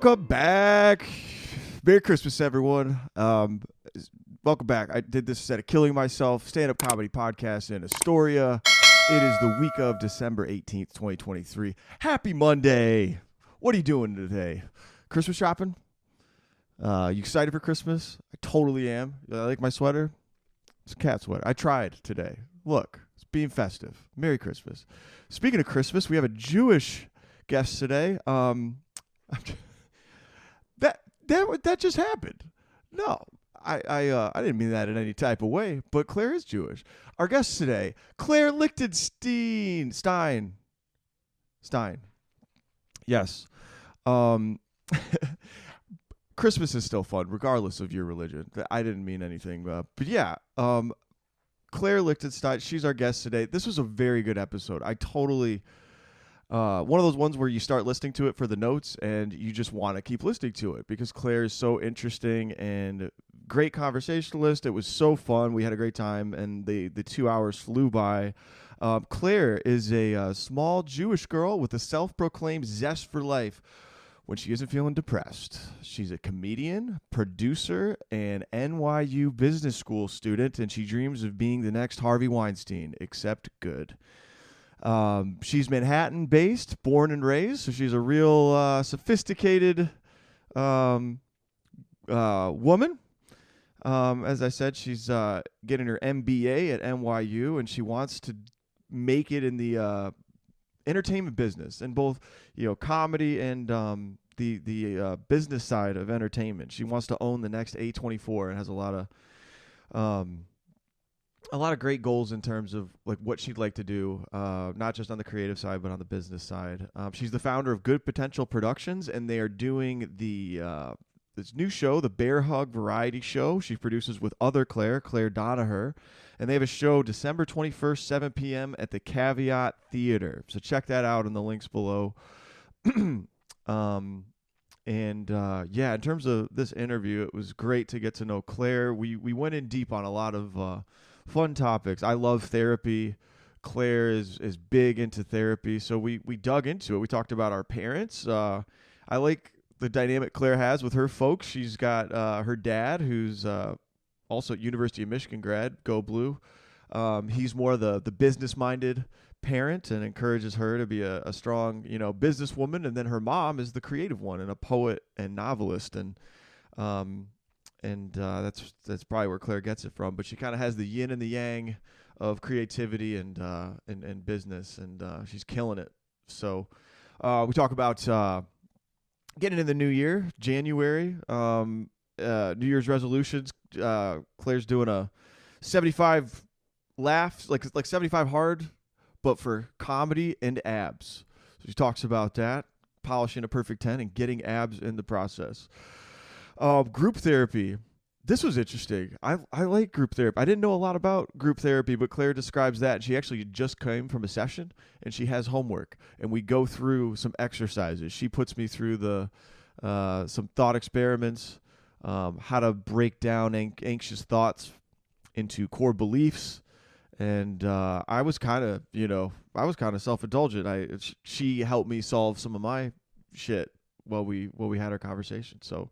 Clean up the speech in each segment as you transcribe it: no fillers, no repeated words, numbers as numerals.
Welcome back. Merry Christmas, everyone. Welcome back. I did this instead of killing myself. Stand-up comedy podcast in Astoria. It is the week of December 18th, 2023. Happy Monday. What are you doing today? Christmas shopping? You excited for Christmas? I totally am. I like my sweater. It's a cat sweater. I tried today. Look, it's being festive. Merry Christmas. Speaking of Christmas, we have a Jewish guest today. That just happened. No, I didn't mean that in any type of way. But Claire is Jewish. Our guest today, Claire Lichtenstein. Stein. Yes. Christmas is still fun, regardless of your religion. I didn't mean anything, but yeah. Claire Lichtenstein. She's our guest today. This was a very good episode. I totally. One of those ones where you start listening to it for the notes and you just want to keep listening to it because Claire is so interesting and great conversationalist. It was so fun. We had a great time and the 2 hours flew by. Claire is a small Jewish girl with a self-proclaimed zest for life when she isn't feeling depressed. She's a comedian, producer, and NYU business school student, and she dreams of being the next Harvey Weinstein, except good. She's Manhattan-based, born and raised, so she's a real sophisticated woman. As I said, she's getting her MBA at NYU, and she wants to make it in the entertainment business, and both comedy and the business side of entertainment. She wants to own the next A24 and has a lot of great goals in terms of like what she'd like to do, not just on the creative side, but on the business side. She's the founder of Good Potential Productions, and they are doing this new show, the Bear Hug Variety Show. She produces with other Claire Donaher, and they have a show December 21st, 7 p.m. at the Caveat Theater. So check that out in the links below. In terms of this interview, it was great to get to know Claire. We went in deep on a lot of fun topics. I love therapy. Claire is big into therapy, so we dug into it. We talked about our parents. I like the dynamic Claire has with her folks. She's got her dad, who's also at University of Michigan grad, go Blue. He's more the business-minded parent and encourages her to be a strong, businesswoman. And then her mom is the creative one and a poet and novelist. And that's probably where Claire gets it from. But she kind of has the yin and the yang of creativity and business, and she's killing it. So we talk about getting in the new year, January, New Year's resolutions. Claire's doing a 75 laughs, like 75 hard, but for comedy and abs. So she talks about that, polishing a perfect 10 and getting abs in the process. Group therapy. This was interesting. I like group therapy. I didn't know a lot about group therapy, but Claire describes that. She actually just came from a session, and she has homework, and we go through some exercises. She puts me through some thought experiments, how to break down anxious thoughts into core beliefs. And I was kind of self-indulgent. She helped me solve some of my shit while we had our conversation. So,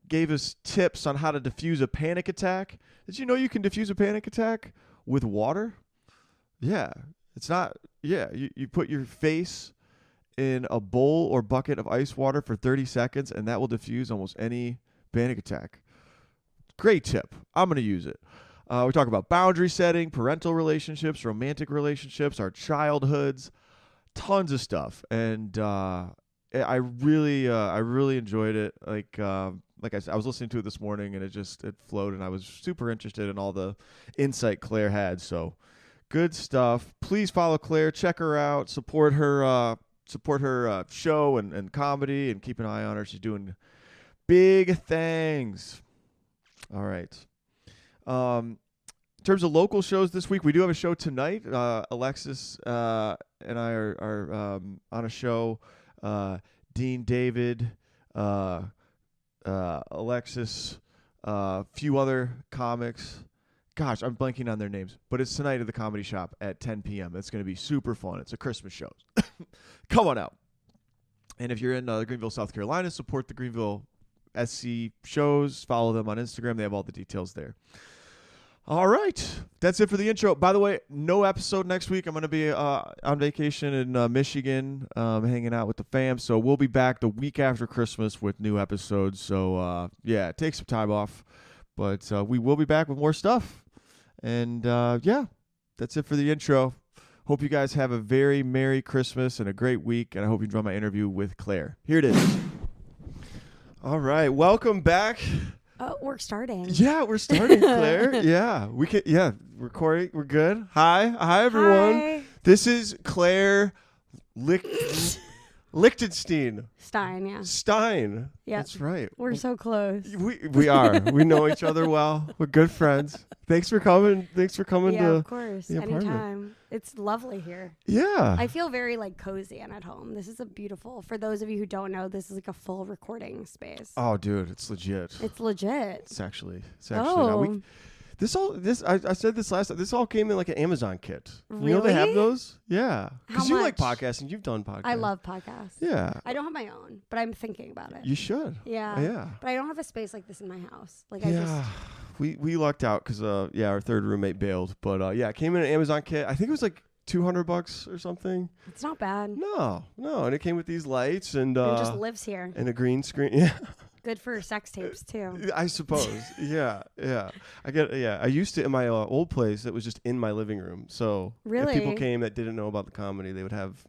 gave us tips on how to diffuse a panic attack. Did you know you can diffuse a panic attack with water? Yeah, it's not. Yeah, you put your face in a bowl or bucket of ice water for 30 seconds, and that will diffuse almost any panic attack. Great tip. I'm gonna use it. We talk about boundary setting, parental relationships, romantic relationships, our childhoods, tons of stuff. And I really enjoyed it. Like I said, I was listening to it this morning, and it flowed, and I was super interested in all the insight Claire had. So good stuff. Please follow Claire, check her out, support her show and comedy, and keep an eye on her. She's doing big things. All right. In terms of local shows this week, we do have a show tonight. Alexis and I are on a show. Dean David, Alexis, a few other comics. Gosh, I'm blanking on their names. But it's tonight at the Comedy Shop at 10 p.m. It's going to be super fun. It's a Christmas show. Come on out. And if you're in Greenville, South Carolina, support the Greenville SC shows. Follow them on Instagram. They have all the details there. All right. That's it for the intro. By the way, no episode next week. I'm going to be on vacation in Michigan, hanging out with the fam. So we'll be back the week after Christmas with new episodes. So, yeah, take some time off. But we will be back with more stuff. And, yeah, that's it for the intro. Hope you guys have a very Merry Christmas and a great week. And I hope you enjoy my interview with Claire. Here it is. All right. Welcome back. Oh, we're starting. Yeah, we're starting, Claire. Yeah, we can. Yeah, recording. We're good. Hi, everyone. Hi. This is Claire Lichtenstein. Stein. Yeah, that's right. We're so close. We are. We know each other well. We're good friends. Thanks for coming. Yeah, to of course. Anytime. It's lovely here. Yeah. I feel very cozy and at home. This is a beautiful. For those of you who don't know, this is a full recording space. Oh, dude, it's legit. It's legit. It's actually. Oh. I said this last time. This all came in like an Amazon kit. Really? You know they have those? Yeah. Because How you like much? podcasting. You've done podcasts. I love podcasts. Yeah. I don't have my own, but I'm thinking about it. You should. Yeah. Yeah. But I don't have a space like this in my house. We lucked out because our third roommate bailed. But yeah, it came in an Amazon kit. I think it was like $200 or something. It's not bad. No, and it came with these lights and it just lives here. and a green screen. Yeah. Good for sex tapes too. I suppose. Yeah. I used to in my old place. It was just in my living room. So really, if people came that didn't know about the comedy, they would have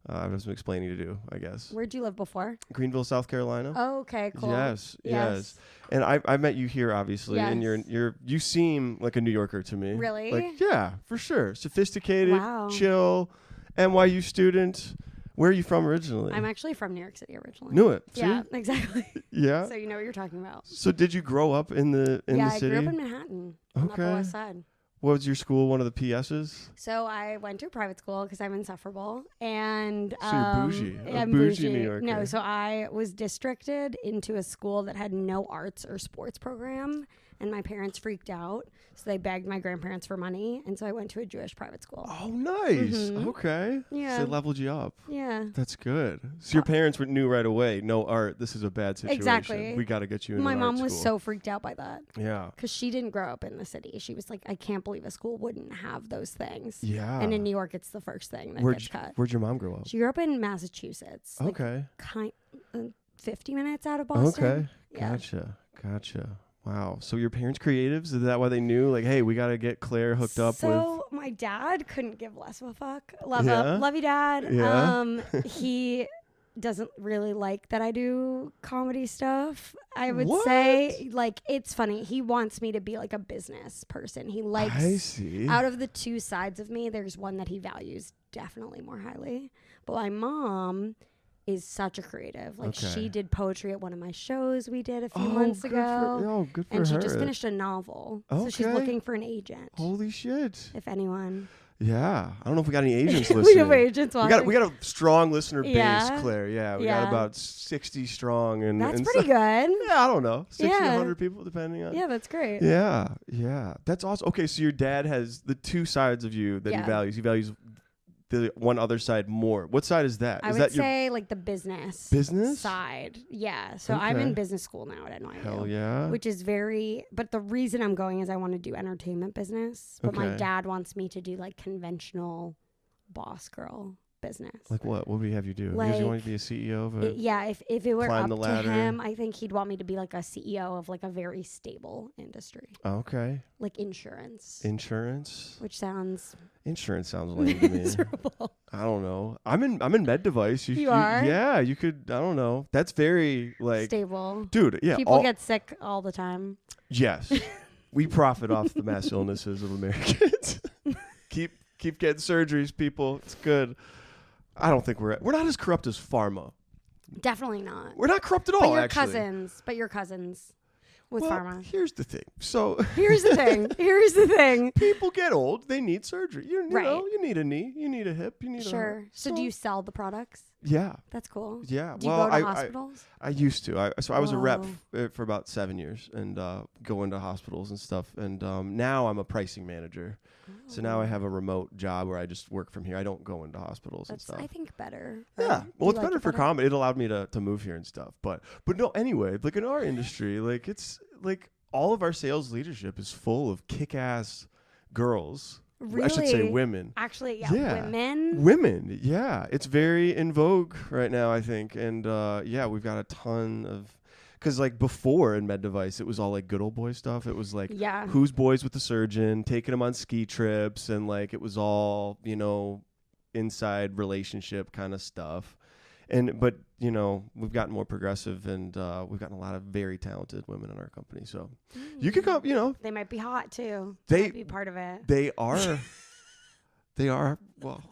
I have some explaining to do, I guess. Where'd you live before? Greenville, South Carolina. Oh, okay, cool. Yes. And I met you here, obviously, and Yes. you seem like a New Yorker to me. Really? Yeah, for sure. Sophisticated, Wow. chill, NYU student. Where are you from originally? I'm actually from New York City originally. Knew it. See? Yeah, exactly. Yeah. So you know what you're talking about. So did you grow up in the city? Yeah, I grew up in Manhattan, on the Upper West Side. What was your school? One of the PSs? So I went to a private school because I'm insufferable, and so you're bougie. I'm bougie New Yorker. No, so I was districted into a school that had no arts or sports program, and my parents freaked out. So they begged my grandparents for money, and so I went to a Jewish private school. Oh, nice. Mm-hmm. Okay. Yeah. So they leveled you up. Yeah. That's good. So your parents knew right away, no art, this is a bad situation. Exactly. We got to get you in My an mom art was school. so freaked out by that. Yeah. Because she didn't grow up in the city. She was like, I can't believe a school wouldn't have those things. Yeah. And in New York, it's the first thing that gets cut. Where'd your mom grow up? She grew up in Massachusetts. Okay. 50 minutes out of Boston. Okay. Yeah. Gotcha. Wow. So your parents creatives? Is that why they knew? Like, hey, we got to get Claire hooked up with... So my dad couldn't give less of a fuck. Love you, Dad. Yeah. He doesn't really like that I do comedy stuff. I would What? say, it's funny. He wants me to be like a business person. He likes... I see. Out of the two sides of me, there's one that he values definitely more highly. But my mom is such a creative. She did poetry at one of my shows we did a few months ago. Good for her. And she just finished a novel. Okay. So she's looking for an agent. Holy shit. If anyone. Yeah. I don't know if we got any agents We listening. have agents watching. We got a strong listener base, Yeah. Claire. Yeah. We got about 60 strong. And That's and pretty good. Yeah, I don't know. 60, Yeah. 100 people, depending on. Yeah, that's great. Yeah. That's awesome. Okay, so your dad has the two sides of you that he values. He values the one other side more. What side is that? I would say the business side. Yeah. So I'm in business school now at NYU. Hell yeah. Which is but the reason I'm going is I want to do entertainment business. But my dad wants me to do conventional boss girl business. Like what? What would he have you do? Because you want to be a CEO of a... If it were climb up the to ladder. him, I think he'd want me to be a CEO of a very stable industry. Okay. Like insurance. Which sounds... Insurance sounds lame to me. Miserable. I don't know. I'm in med device. You are? Yeah, you could... I don't know. That's very stable. Dude, yeah. People get sick all the time. Yes. We profit off the mass illnesses of Americans. Keep getting surgeries, people. It's good. I don't think we're not as corrupt as pharma. Definitely not. We're not corrupt at all, actually. But your cousins with well, pharma. Here's the thing. So Here's the thing. People get old. They need surgery. You Right. know, you need a knee. You need a hip. You need Sure. So do you sell the products? Yeah. That's cool. Yeah. Do you go to hospitals? I used to. I was a rep Whoa. for about 7 years and go into hospitals and stuff. And now I'm a pricing manager. So now I have a remote job where I just work from here. I don't go into hospitals and stuff. I think better. Yeah. Well, it's better for comedy. It allowed me to move here and stuff. But no, anyway, like in our industry, like it's like all of our sales leadership is full of kick-ass girls. Really? I should say women. Actually, yeah. Women, yeah. It's very in vogue right now, I think. And yeah, we've got a ton of... Because like before in Med Device, it was all like good old boy stuff. It was like who's boys with the surgeon, taking them on ski trips. And like it was all, you know, inside relationship kind of stuff. But, you know, we've gotten more progressive and we've gotten a lot of very talented women in our company. So you can come, you know. They might be hot too. They might be part of it. They are. Well,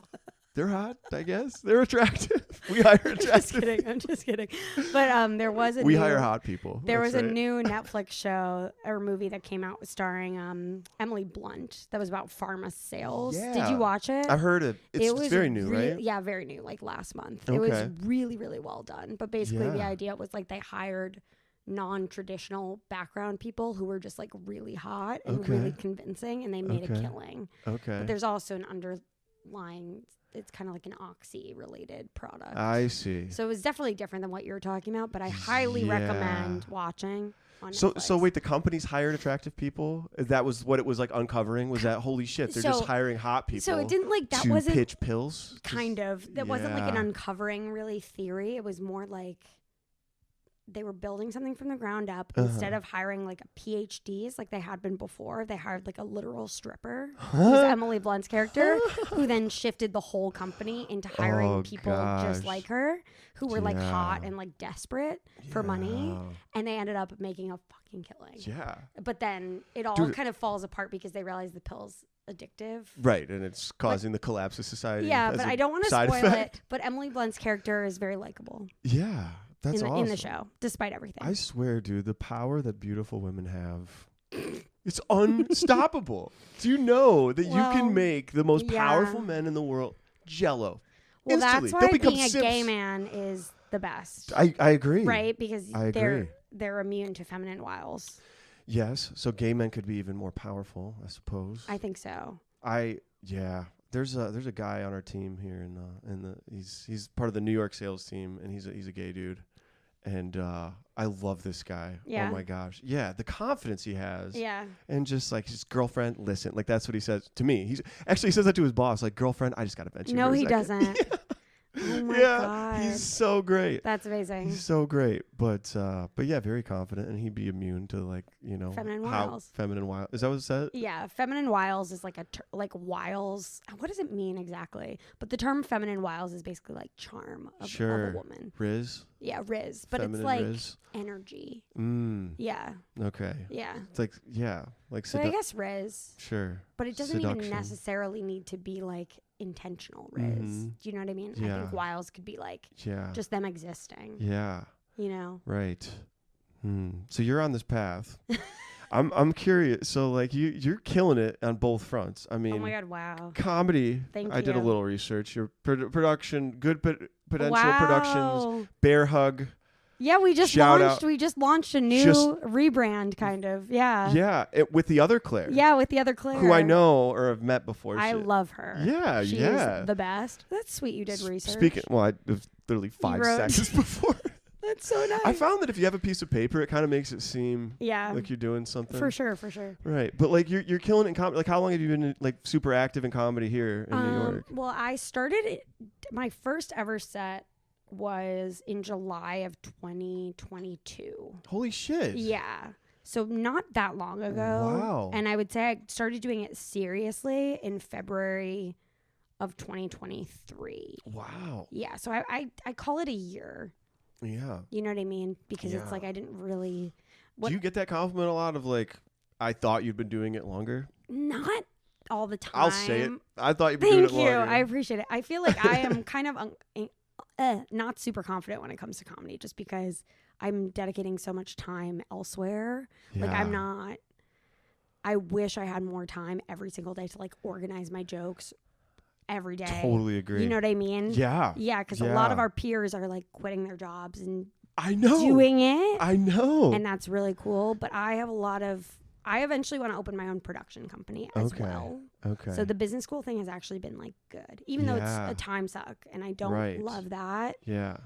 they're hot, I guess. They're attractive. We hire attractive. I'm just kidding. But there was we hire hot people. There was a new Netflix show or movie that came out starring Emily Blunt that was about pharma sales. Yeah. Did you watch it? I've heard it. It's very new, right? Yeah, very new, like last month. Okay. It was really, really well done. But basically the idea was like they hired non-traditional background people who were just like really hot and really convincing, and they made a killing. Okay. But there's also an underlying, it's kind of like an Oxy related product. I see. So it was definitely different than what you were talking about, but I highly recommend watching on Netflix. So wait, the companies hired attractive people? That was what it was like uncovering? Was that holy shit, they're just hiring hot people? So it didn't like, that to wasn't pitch pills? Kind of. That wasn't like an uncovering really theory. It was more like they were building something from the ground up. Instead of hiring like PhDs like they had been before, they hired like a literal stripper, who's Emily Blunt's character, who then shifted the whole company into hiring people just like her, who were like hot and like desperate for money, and they ended up making a fucking killing. Yeah. But then it all kind of falls apart because they realize the pill's addictive. Right, and it's causing the collapse of society. Yeah, but I don't want to spoil effect. it. But Emily Blunt's character is very likable. Yeah. That's awesome. In the show, despite everything. I swear, dude, the power that beautiful women have, it's unstoppable. Do you know that you can make the most powerful men in the way jello? Well, instantly. That's why being a gay man is the best. I agree. Right? Because they're immune to feminine wiles. Yes. So gay men could be even more powerful, I suppose. I think so. There's a guy on our team here he's part of the New York sales team, and he's a gay dude. And I love this guy. Yeah. Oh my gosh. Yeah, the confidence he has. Yeah. And just like his girlfriend, listen, like that's what he says to me. He says that to his boss, like, girlfriend, I just got to vent you. No, he doesn't. Oh my God. He's so great. That's amazing. He's so great. But yeah, very confident, and he'd be immune to like, you know, feminine wiles. Feminine wiles. Is that what it said? Yeah, feminine wiles is like like wiles. What does it mean exactly? But the term feminine wiles is basically like charm of a woman. Riz. Yeah, riz. But feminine it's like riz. Energy. Yeah. Okay. Yeah. It's like like. So I guess riz. Sure. But it doesn't even necessarily need to be like intentional riz. Do you know what I mean? Yeah. I think wiles could be like just them existing. Yeah. You know? Right. So you're on this path. I'm curious. So like you're killing it on both fronts. I mean, oh my God, wow. Comedy. Thank you. I did a little research. Your production, good potential productions, Bear Hug. Yeah, we just launched a new rebrand, kind of. Yeah. Yeah, with the other Claire. Yeah, with the other Claire, who I know or have met before. I love her. Yeah, She's the best. That's sweet. You did research. Speaking, it was literally 5 seconds before. That's so nice. I found that if you have a piece of paper, it kind of makes it seem like you're doing something. For sure. Right, but like you're killing it in comedy. Like, how long have you been like super active in comedy here in New York? Well, I started my first ever set was in July of 2022. Holy shit. Yeah. So not that long ago. Wow. And I would say I started doing it seriously in February of 2023. Wow. Yeah. So I call it a year. Yeah. You know what I mean? Because it's like I didn't really... Do you get that compliment a lot of like, I thought you'd been doing it longer? Not all the time. I'll say it. I thought you'd been doing it longer. Thank you. I appreciate it. I feel like I am kind of not super confident when it comes to comedy, just because I'm dedicating so much time elsewhere. Yeah. Like I'm not... I wish I had more time every single day to like organize my jokes every day. Totally agree. You know what I mean? Yeah. Yeah, because a lot of our peers are like quitting their jobs and I know doing it. I know. And that's really cool. But I have a lot of I eventually want to open my own production company as well. Okay. So the business school thing has actually been like good, even though it's a time suck and I don't love that. Yeah.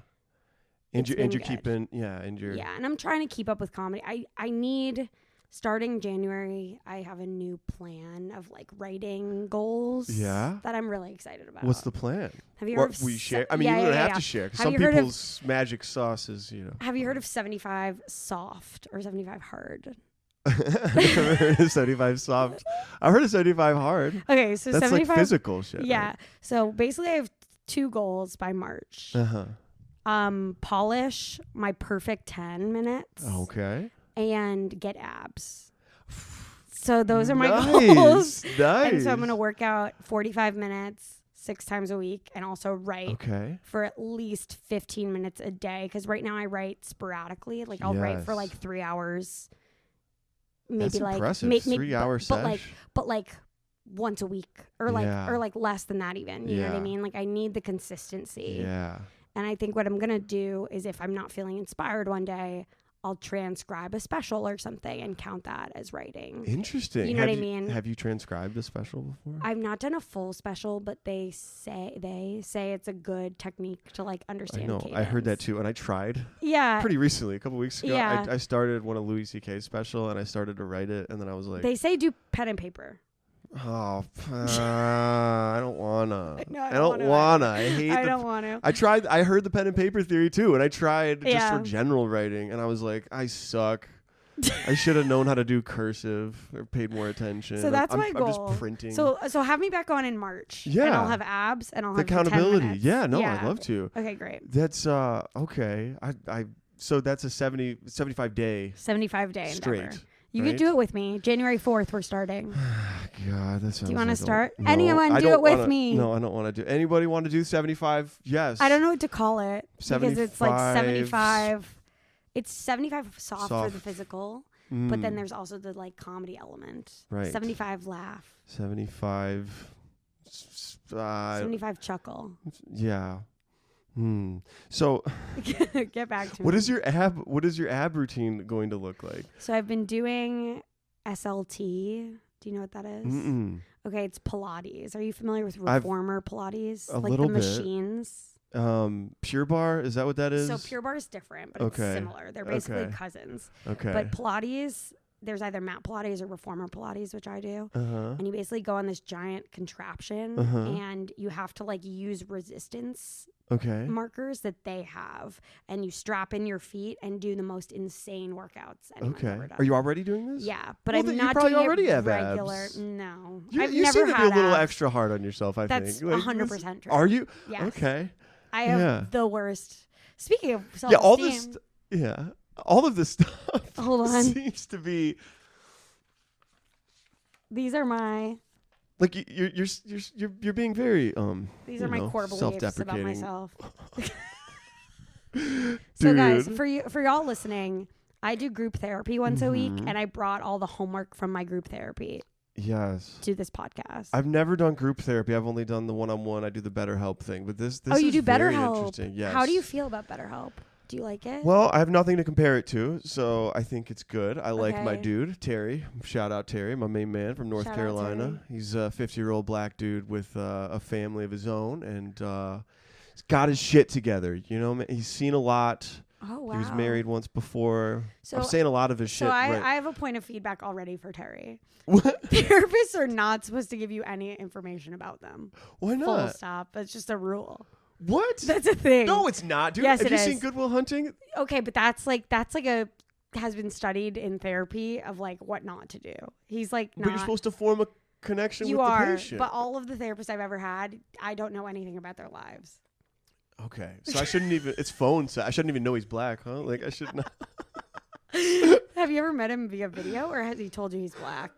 And you're keeping, and I'm trying to keep up with comedy. I need, starting January, I have a new plan of like writing goals. Yeah. That I'm really excited about. What's the plan? Have you heard of? We share. I mean, you don't have to share. Some people's magic sauce is, Have you heard of 75 soft or 75 hard? I've never heard of 75 soft. I've heard of 75 hard. Okay, so that's 75, like physical shit. Yeah. Right? So basically, I have 2 goals by March. Polish my perfect 10 minutes. Okay. And get abs. So those are my goals. Nice. And so I'm going to work out 45 minutes 6 times a week and also write for at least 15 minutes a day. Because right now I write sporadically. Like I'll write for like 3 hours. Maybe that's like impressive. 3 hours, but like once a week or like less than that even. You know what I mean? Like I need the consistency. Yeah. And I think what I'm going to do is if I'm not feeling inspired one day, I'll transcribe a special or something and count that as writing. Interesting. You know what I mean? Have you transcribed a special before? I've not done a full special, but they say it's a good technique to like understand. I know. Cadence. I heard that too, and I tried. Yeah. Pretty recently, a couple weeks ago. Yeah. I started one of Louis C.K.'s special, and I started to write it, and then I was like, they say do pen and paper. Oh, I don't wanna. No, I don't wanna. I hate. I don't want to. I tried. I heard the pen and paper theory too, and I tried just for general writing, and I was like, I suck. I should have known how to do cursive or paid more attention. So that's my goal. I'm just printing. So have me back on in March. Yeah. And I'll have abs and I'll have accountability. 10 minutes. Yeah. No, I'd love to. Okay, great. That's okay. So that's a 75 day. 75 day straight. Endeavor. You could do it with me. January 4th, we're starting. God, that sounds. Do you want to start? No, anyone do it with me? No, I don't want to do. Anybody want to do 75? Yes. I don't know what to call it 75. because it's like 75. It's 75 soft for the physical, but then there's also the like comedy element. Right. 75 laugh. 75. 75 chuckle. Yeah. So get back to me. What is your ab routine going to look like? So I've been doing SLT. Do you know what that is? Mm-mm. Okay, it's Pilates. Are you familiar with reformer Pilates? A little bit. Machines. Pure Barre, is that what that is? So Pure Barre is different, but it's similar. They're basically cousins. Okay. But Pilates, there's either mat Pilates or reformer Pilates, which I do. And you basically go on this giant contraption and you have to like use resistance markers that they have, and you strap in your feet and do the most insane workouts anyone's ever done. Are you already doing this? Yeah, but I'm not doing already it have regular. Abs. No, you seem to be a little extra hard on yourself. I think that's 100% true. Are you? Yes. Okay. I have the worst. Speaking of self-esteem, all of this stuff. Hold on. Seems to be. These are my. Like you're being very These are my core beliefs about myself. So guys, for y'all listening, I do group therapy once a week, and I brought all the homework from my group therapy. Yes. To this podcast. I've never done group therapy. I've only done the one-on-one. I do the BetterHelp thing, but this you is do very BetterHelp. Interesting. Yes. How do you feel about BetterHelp? Do you like it? Well, I have nothing to compare it to, so I think it's good. I like my dude, Terry. Shout out Terry, my main man from North Carolina. He's a 50-year-old black dude with a family of his own, and he's got his shit together. You know, he's seen a lot. Oh, wow. He was married once before. So I'm saying a lot of his shit. So I have a point of feedback already for Terry. What? Therapists are not supposed to give you any information about them. Why not? Full stop. That's just a rule. What? That's a thing. No, it's not, dude. Yes, have you seen Good Will Hunting? Okay, but that's like a has been studied in therapy of like what not to do. He's like not. But you're supposed to form a connection with the patient. But all of the therapists I've ever had, I don't know anything about their lives. Okay, so I shouldn't even. It's phone. So I shouldn't even know he's black, huh? Like I should not. Have you ever met him via video, or has he told you he's black?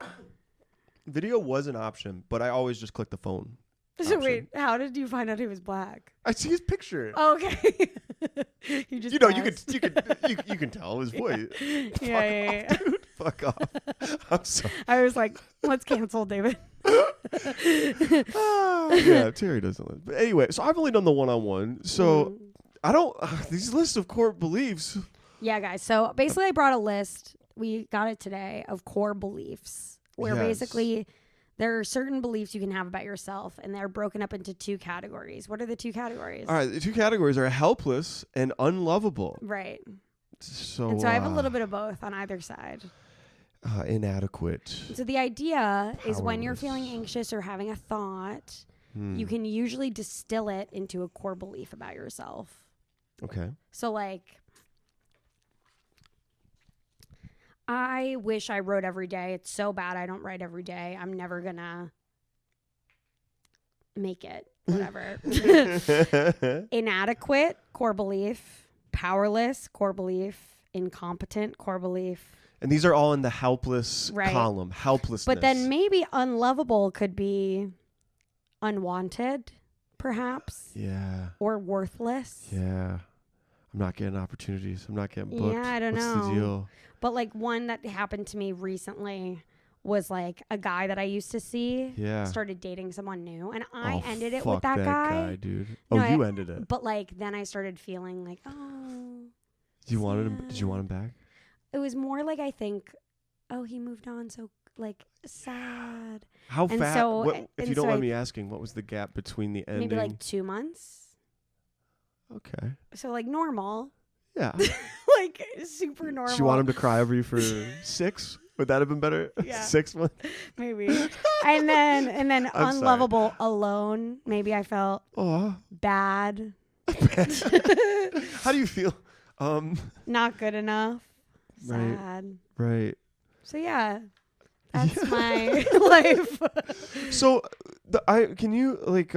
Video was an option, but I always just clicked the phone. So wait, how did you find out he was black? I see his picture. Oh, okay. You just you can tell his voice. Yeah. Dude, fuck off. I'm sorry. I was like, let's cancel David. Yeah, Terry doesn't live. But anyway, so I've only done the one-on-one. So I don't these lists of core beliefs. Yeah, guys. So basically I brought a list we got it today, of core beliefs, where basically there are certain beliefs you can have about yourself, and they're broken up into 2 categories. What are the 2 categories? All right, the 2 categories are helpless and unlovable. Right. So I have a little bit of both on either side. Inadequate. So the idea is when you're feeling anxious or having a thought, you can usually distill it into a core belief about yourself. Okay. So like, I wish I wrote every day. It's so bad I don't write every day. I'm never gonna make it. Whatever. Inadequate, core belief. Powerless, core belief. Incompetent, core belief. And these are all in the helpless column. Helplessness. But then maybe unlovable could be unwanted, perhaps. Yeah. Or worthless. Yeah. I'm not getting opportunities. I'm not getting booked. Yeah, I don't know. What's the deal? But like one that happened to me recently was like a guy that I used to see started dating someone new, and I ended it with that guy, dude. You ended it. But like then I started feeling like, oh. Did you want him back? It was more like, I think, oh, he moved on, so like sad. How fast? If you don't mind me asking, what was the gap between the ending? Maybe like 2 months. Okay. So like normal. Yeah. Like super normal. Did you want him to cry over you for 6? Would that have been better? Yeah. 6 months? Maybe. and then unlovable, alone. Maybe I felt bad. How do you feel? Not good enough. Sad. Right. So yeah. That's my life. So can you like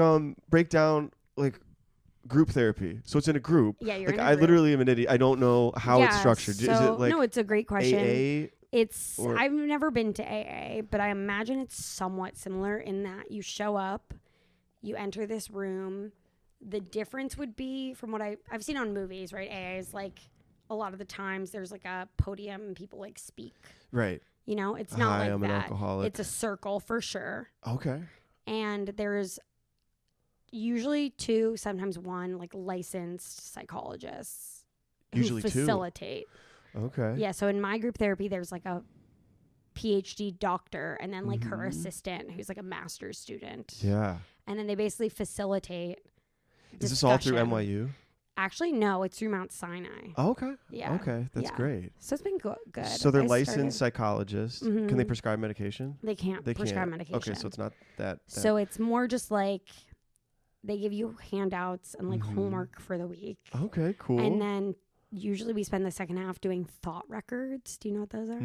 break down like group therapy? So it's in a group. Yeah, you're like in a I group. literally am an idiot. I don't know how it's structured. So, is it like no, it's a great question. AA? I've never been to AA, but I imagine it's somewhat similar in that you show up, you enter this room. The difference would be from what I've seen on movies, right? AA is like a lot of the times there's like a podium and people like speak. Right. You know, it's not like I'm that. An alcoholic. It's a circle for sure. Okay. And there's usually 2, sometimes 1, like licensed psychologists usually who facilitate. 2. Okay. Yeah. So in my group therapy, there's like a PhD doctor and then like her assistant who's like a master's student. Yeah. And then they basically facilitate. Is this all through NYU? Actually, no, it's through Mount Sinai. Oh, okay. Yeah. Okay. That's great. So it's been good. So they're licensed psychologists. Can they prescribe medication? They can't prescribe medication. Okay. So it's not that. So it's more just like they give you handouts and like homework for the week. Okay, cool. And then usually we spend the second half doing thought records. Do you know what those are?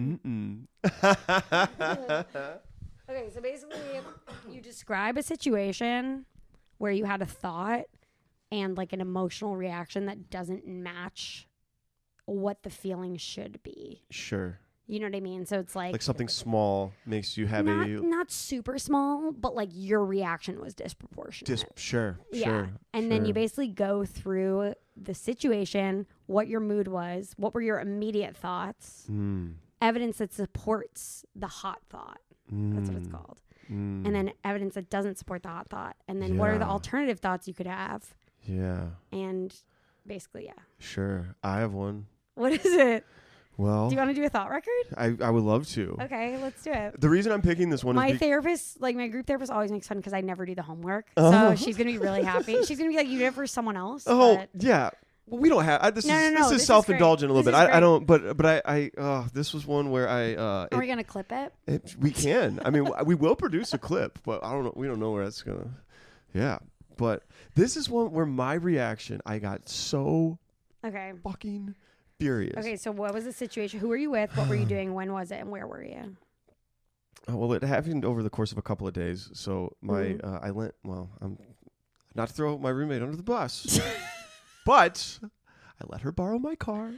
Okay, so basically you describe a situation where you had a thought and like an emotional reaction that doesn't match what the feeling should be. Sure. You know what I mean? So it's like something small makes you have not super small, but like your reaction was disproportionate. Sure. And then you basically go through the situation, what your mood was, what were your immediate thoughts, evidence that supports the hot thought. That's what it's called. And then evidence that doesn't support the hot thought. And then what are the alternative thoughts you could have? Yeah. And basically, Sure. I have one. What is it? Well, do you want to do a thought record? I would love to. Okay, let's do it. The reason I'm picking this one is therapist, like my group therapist always makes fun because I never do the homework. So she's going to be really happy. She's going to be like, you did it for someone else. Oh, yeah. Well, we don't have this is self-indulgent a little bit. I don't but this was one where are we going to clip it? We can. I mean, we will produce a clip, but I don't know. We don't know where that's going to. Yeah. But this is one where my reaction, I got so fucking furious. Okay, so what was the situation? Who were you with? What were you doing? When was it? And where were you? Well, it happened over the course of a couple of days. So I'm not to throw my roommate under the bus, but I let her borrow my car.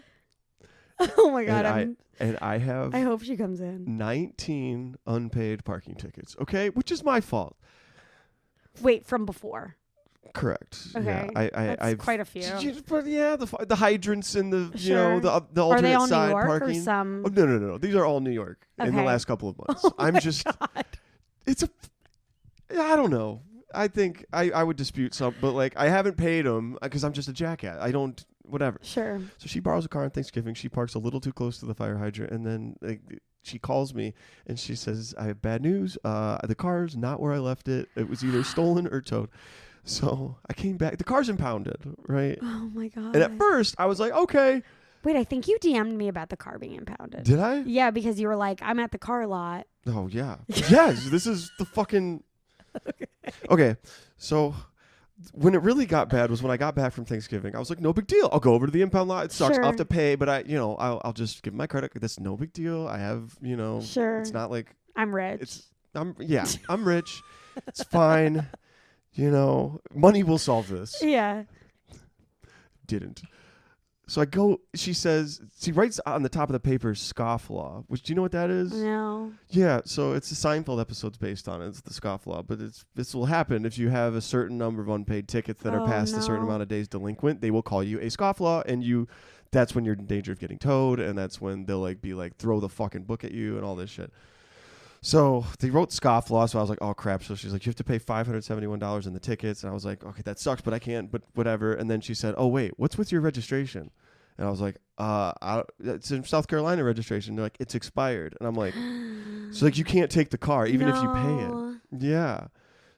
Oh my God. I hope she comes in. 19 unpaid parking tickets. Okay, which is my fault. Wait, from before? Correct. Okay. Yeah, I've quite a few. But yeah, the hydrants and the the alternate Are they all side New York parking. Or some? Oh, no. These are all New York in the last couple of months. I'm just. God. I don't know. I think I would dispute some, but like I haven't paid them because I'm just a jackass. I don't. whatever. Sure. So she borrows a car on Thanksgiving. She parks a little too close to the fire hydrant, and then she calls me and she says, I have bad news. The car's not where I left it. It was either stolen or towed. So I came back. The car's impounded, right? Oh, my God. And at first, I was like, okay. Wait, I think you DM'd me about the car being impounded. Did I? Yeah, because you were like, I'm at the car lot. Oh, yeah. Yes, this is the fucking... Okay, so when it really got bad was when I got back from Thanksgiving. I was like, no big deal. I'll go over to the impound lot. It sucks. I'll have to pay, but I'll just give my credit. That's no big deal. I have, Sure. It's not like... I'm rich. I'm rich. It's fine. Money will solve this. Yeah. Didn't. So I go, she writes on the top of the paper, scofflaw, which, do you know what that is? No. Yeah, so it's a Seinfeld episode's based on it. It's the scofflaw, but this will happen if you have a certain number of unpaid tickets that are past a certain amount of days delinquent. They will call you a scofflaw, and that's when you're in danger of getting towed, and that's when they'll throw the fucking book at you and all this shit. So they wrote scofflaw, so I was like, oh, crap. So she's like, you have to pay $571 in the tickets. And I was like, okay, that sucks, but I can't, but whatever. And then she said, oh, wait, what's with your registration? And I was like, it's in South Carolina registration. They're like, it's expired. And I'm like, so you can't take the car even if you pay it. Yeah.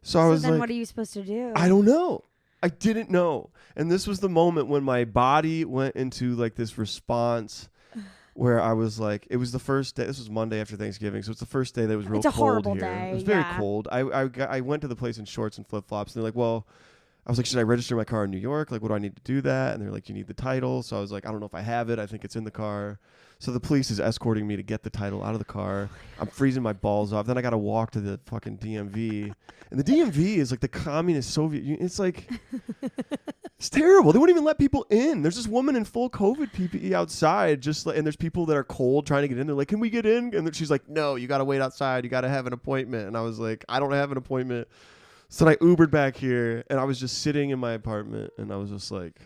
So I was then like, what are you supposed to do? I don't know. I didn't know. And this was the moment when my body went into this response where I was like, it was the first day. This was Monday after Thanksgiving, so it's the first day that was real cold here. It's a horrible day. It was very cold. I went to the place in shorts and flip flops, and they're like, well, I was like, should I register my car in New York? What do I need to do that? And they're like, you need the title. So I was like, I don't know if I have it. I think it's in the car. So the police is escorting me to get the title out of the car. I'm freezing my balls off. Then I got to walk to the fucking DMV. And the DMV is the communist Soviet Union. It's it's terrible. They won't even let people in. There's this woman in full COVID PPE outside, and there's people that are cold trying to get in. They're like, can we get in? And she's like, no, you got to wait outside. You got to have an appointment. And I was like, I don't have an appointment. So I Ubered back here, and I was just sitting in my apartment, and I was just like,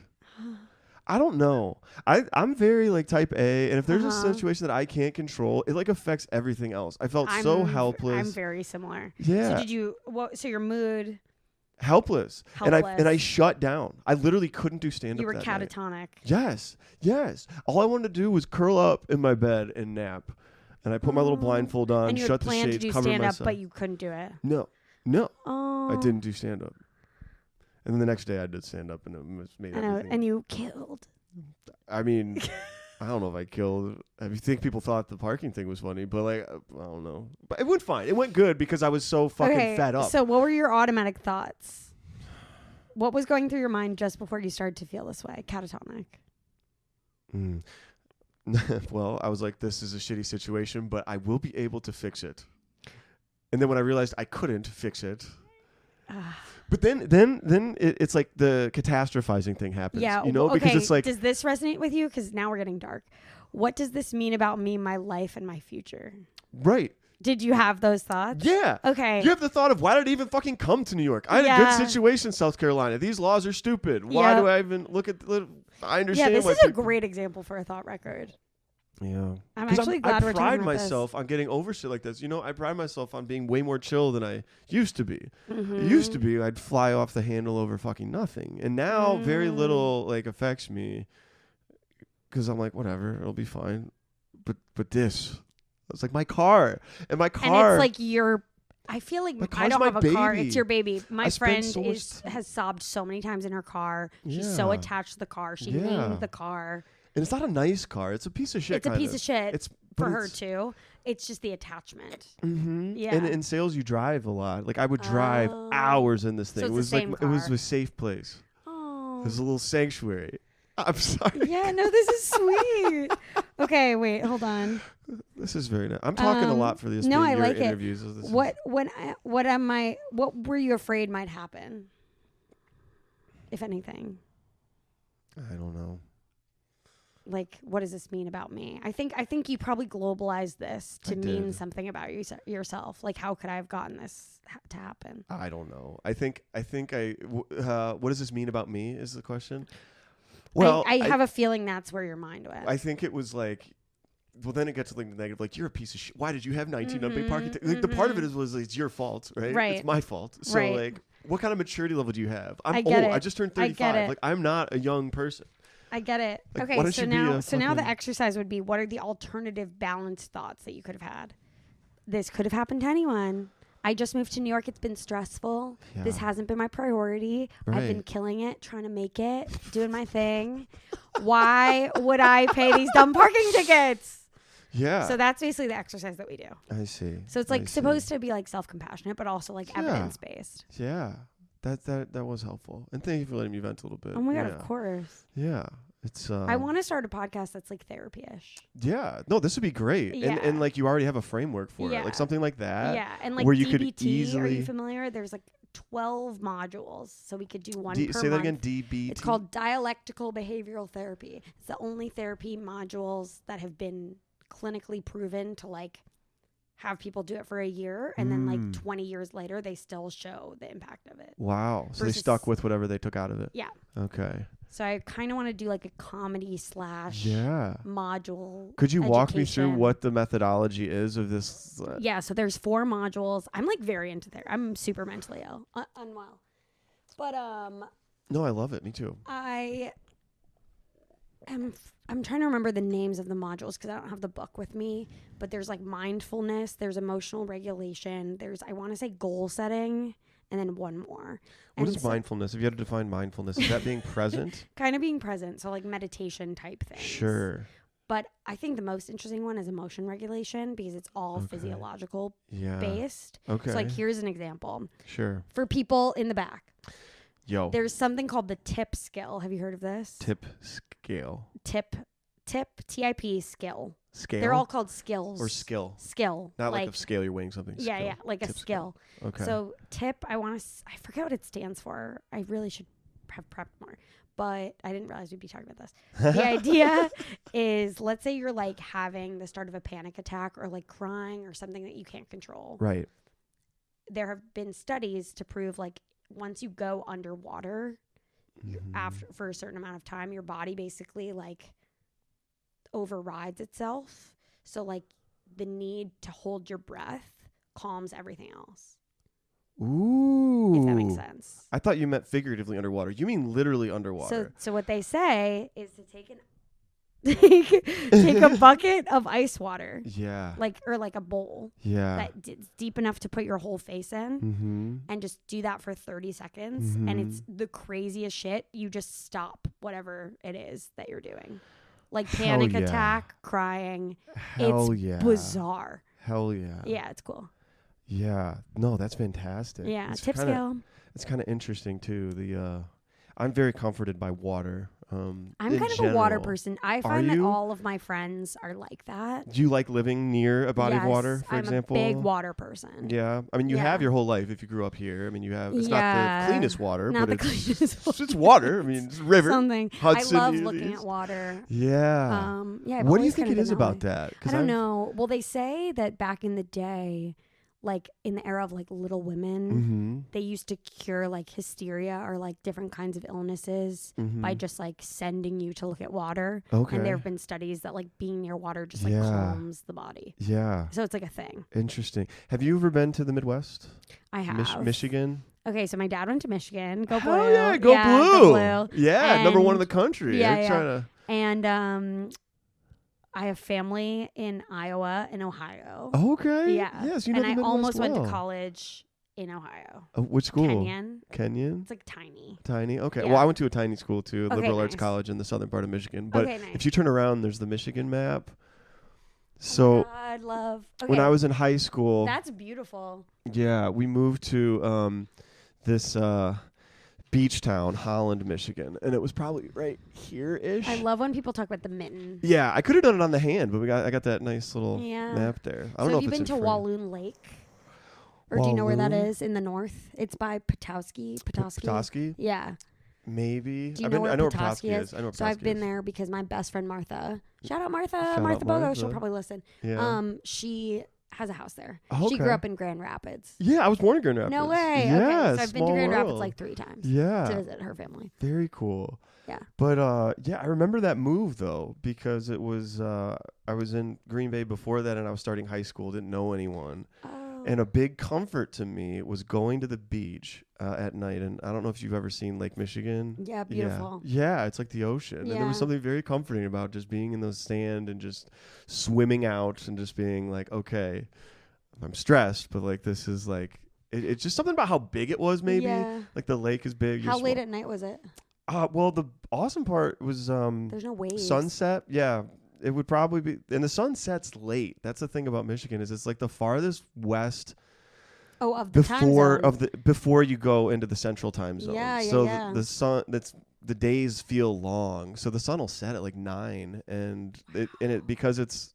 I don't know. I'm very type A, and if there's a situation that I can't control, it affects everything else. I felt so helpless. I'm very similar. Yeah. So your mood? Helpless. And I shut down. I literally couldn't do stand-up. You were that catatonic. Night. Yes. All I wanted to do was curl up in my bed and nap. And I put my little blindfold on, shut the shades, cover myself. And you had planned to do stand-up, but you couldn't do it. No. Oh. I didn't do stand-up. And then the next day I did stand-up, and it made everything. And you killed. I mean, I don't know if I killed. I think people thought the parking thing was funny, but I don't know. But it went fine. It went good because I was so fucking fed up. So what were your automatic thoughts? What was going through your mind just before you started to feel this way, catatonic? Well, I was like, this is a shitty situation, but I will be able to fix it. And then when I realized I couldn't fix it, but then it's like the catastrophizing thing happens. Yeah, because it's like, does this resonate with you? Because now we're getting dark. What does this mean about me, my life, and my future? Right. Did you have those thoughts? Yeah. Okay. You have the thought of, why did I even fucking come to New York? I had a good situation in South Carolina. These laws are stupid. Why do I even look at I understand. Yeah, this is a great example for a thought record. Yeah. I'm actually glad we're talking about this. I pride myself on getting over shit like this. I pride myself on being way more chill than I used to be. Mm-hmm. It used to be I'd fly off the handle over fucking nothing. And now very little affects me because I'm like, whatever, it'll be fine. But this, it's like my car. And my car. And it's like I feel like I don't have a car. It's your baby. My friend has sobbed so many times in her car. She's so attached to the car. She named the car. And it's not a nice car. It's a piece of shit. It's a piece of shit. It's for her too. It's just the attachment. Mm-hmm. Yeah. And in sales, you drive a lot. I would drive hours in this thing. So it's it was a safe place. Oh. It was a little sanctuary. I'm sorry. Yeah, no, this is sweet. Okay, wait, hold on. This is very nice. I'm talking a lot for this. No, I like interviews. it. What were you afraid might happen? If anything. I don't know. What does this mean about me? I think you probably globalized this to mean something about yourself. How could I have gotten this to happen? I don't know. I think what does this mean about me is the question. Well, I have a feeling that's where your mind went. I think it was well, then it gets to the negative. You're a piece of shit. Why did you have 19 unpaid parking tickets? The part of it was it's your fault, right? Right. It's my fault. So what kind of maturity level do you have? I'm old. It. I just turned 35. I'm not a young person. I get it. Like, okay, so now the exercise would be, what are the alternative balanced thoughts that you could have had? This could have happened to anyone. I just moved to New York. It's been stressful. Yeah. This hasn't been my priority. Right. I've been killing it, trying to make it, doing my thing. Why would I pay these dumb parking tickets? Yeah. So that's basically the exercise that we do. I see. So it's like supposed to be like self-compassionate, but also like evidence-based. Yeah. That was helpful. And thank you for letting me vent a little bit. Oh my God, of course. Yeah. It's I want to start a podcast that's like therapy-ish. Yeah. No, this would be great. Yeah. And like you already have a framework for it. Like something like that. Yeah. And like where DBT, you could easily... are you familiar? There's like 12 modules. So we could do one per say month. That again, DBT? It's called dialectical behavioral therapy. It's the only therapy modules that have been clinically proven to like have people do it for a year, and then like 20 years later they still show the impact of it. Wow. So they stuck with whatever they took out of it. Yeah. Okay. So I kind of want to do like a comedy / module. Could you walk me through what the methodology is of this? Yeah. So there's 4 modules. I'm like very into therapy. I'm super mentally unwell. But no, I love it. Me too. I'm trying to remember the names of the modules because I don't have the book with me, but there's like mindfulness, there's emotional regulation, there's, I want to say goal setting, and then one more. What is mindfulness? If you had to define mindfulness, is that being present? Kind of being present. So like meditation type things. Sure. But I think the most interesting one is emotion regulation because it's all physiological based. Okay. So like here's an example. Sure. For people in the back. Yo. There's something called the tip skill. Have you heard of this? Tip scale. Tip, TIP skill. Scale? They're all called skills. Or skill. Skill. Not like of scale you're weighing something. Yeah, skill. yeah, like tip a skill. Okay. So tip, I forget what it stands for. I really should have prepped more. But I didn't realize we'd be talking about this. The idea is, let's say you're like having the start of a panic attack or like crying or something that you can't control. Right. There have been studies to prove like once you go underwater for a certain amount of time, your body basically like overrides itself. So like the need to hold your breath calms everything else. Ooh. If that makes sense. I thought you meant figuratively underwater. You mean literally underwater. So what they say is to take a bucket of ice water. Yeah. Or like a bowl. Yeah. That's deep enough to put your whole face in. And just do that for 30 seconds. And it's the craziest shit. You just stop whatever it is that you're doing. Like panic attack, crying. It's bizarre. Hell yeah. Yeah, it's cool. Yeah. No, that's fantastic. Yeah, tip scale. It's kind of interesting too. I'm very comforted by water. I'm kind of a water person. I find that all of my friends are like that. Do you like living near a body of water, for example? I'm a big water person. Yeah. I mean, you have your whole life if you grew up here. I mean, you have, it's not the cleanest water, but it's water. I mean, it's a river. Something. Hudson, I love looking at water. Yeah. What do you think it is about that? I don't know. Well, they say that back in the day, like in the era of like Little Women, they used to cure like hysteria or like different kinds of illnesses by just like sending you to look at water. Okay. And there have been studies that like being near water just like calms the body. Yeah. So it's like a thing. Interesting. Have you ever been to the Midwest? I have. Michigan? Okay, so my dad went to Michigan. Go Blue. Hell yeah, go blue. Yeah, and number 1 in the country. Yeah. And I have family in Iowa and Ohio. Okay. Yeah. Yes, you know the Midwest almost went to college in Ohio. Which school? Kenyon. It's like tiny. Tiny? Okay. Yeah. Well, I went to a tiny school too, liberal arts college in the southern part of Michigan. But if you turn around, there's the Michigan map. So I'd love. When I was in high school. That's beautiful. Yeah, we moved to this beach town, Holland, Michigan, and it was probably right here-ish. I love when people talk about the mitten. Yeah, I could have done it on the hand, but I got that nice little map there. I don't know if it's in frame. Have you been to Walloon Lake? Or do you know where that is in the north? It's by Petoskey. Petoskey? Yeah. Maybe. Do you know where Petoskey is? So I've been there because my best friend Martha. Shout out Martha. Martha Bogo. She'll probably listen. Yeah. She has a house there. Oh, okay. She grew up in Grand Rapids. Yeah, I was born in Grand Rapids. No way. Yeah, okay. So I've been to Grand Rapids like 3 times. Yeah. To visit her family. Very cool. Yeah. But I remember that move though because it was I was in Green Bay before that and I was starting high school, didn't know anyone. And a big comfort to me was going to the beach at night. And I don't know if you've ever seen Lake Michigan. Yeah, beautiful. Yeah, it's like the ocean. Yeah. And there was something very comforting about just being in the sand and just swimming out and just being like, okay, I'm stressed, but like this is like, it's just something about how big it was maybe. Yeah. Like the lake is big. How late at night was it? Well, the awesome part was there's no waves. Sunset. Yeah. It would probably be, and the sun sets late. That's the thing about Michigan is it's like the farthest west. Oh, of the time zone. Before you go into the central time zone. Yeah, so yeah. the sun, the days feel long. So the sun will set at like 9, and because it's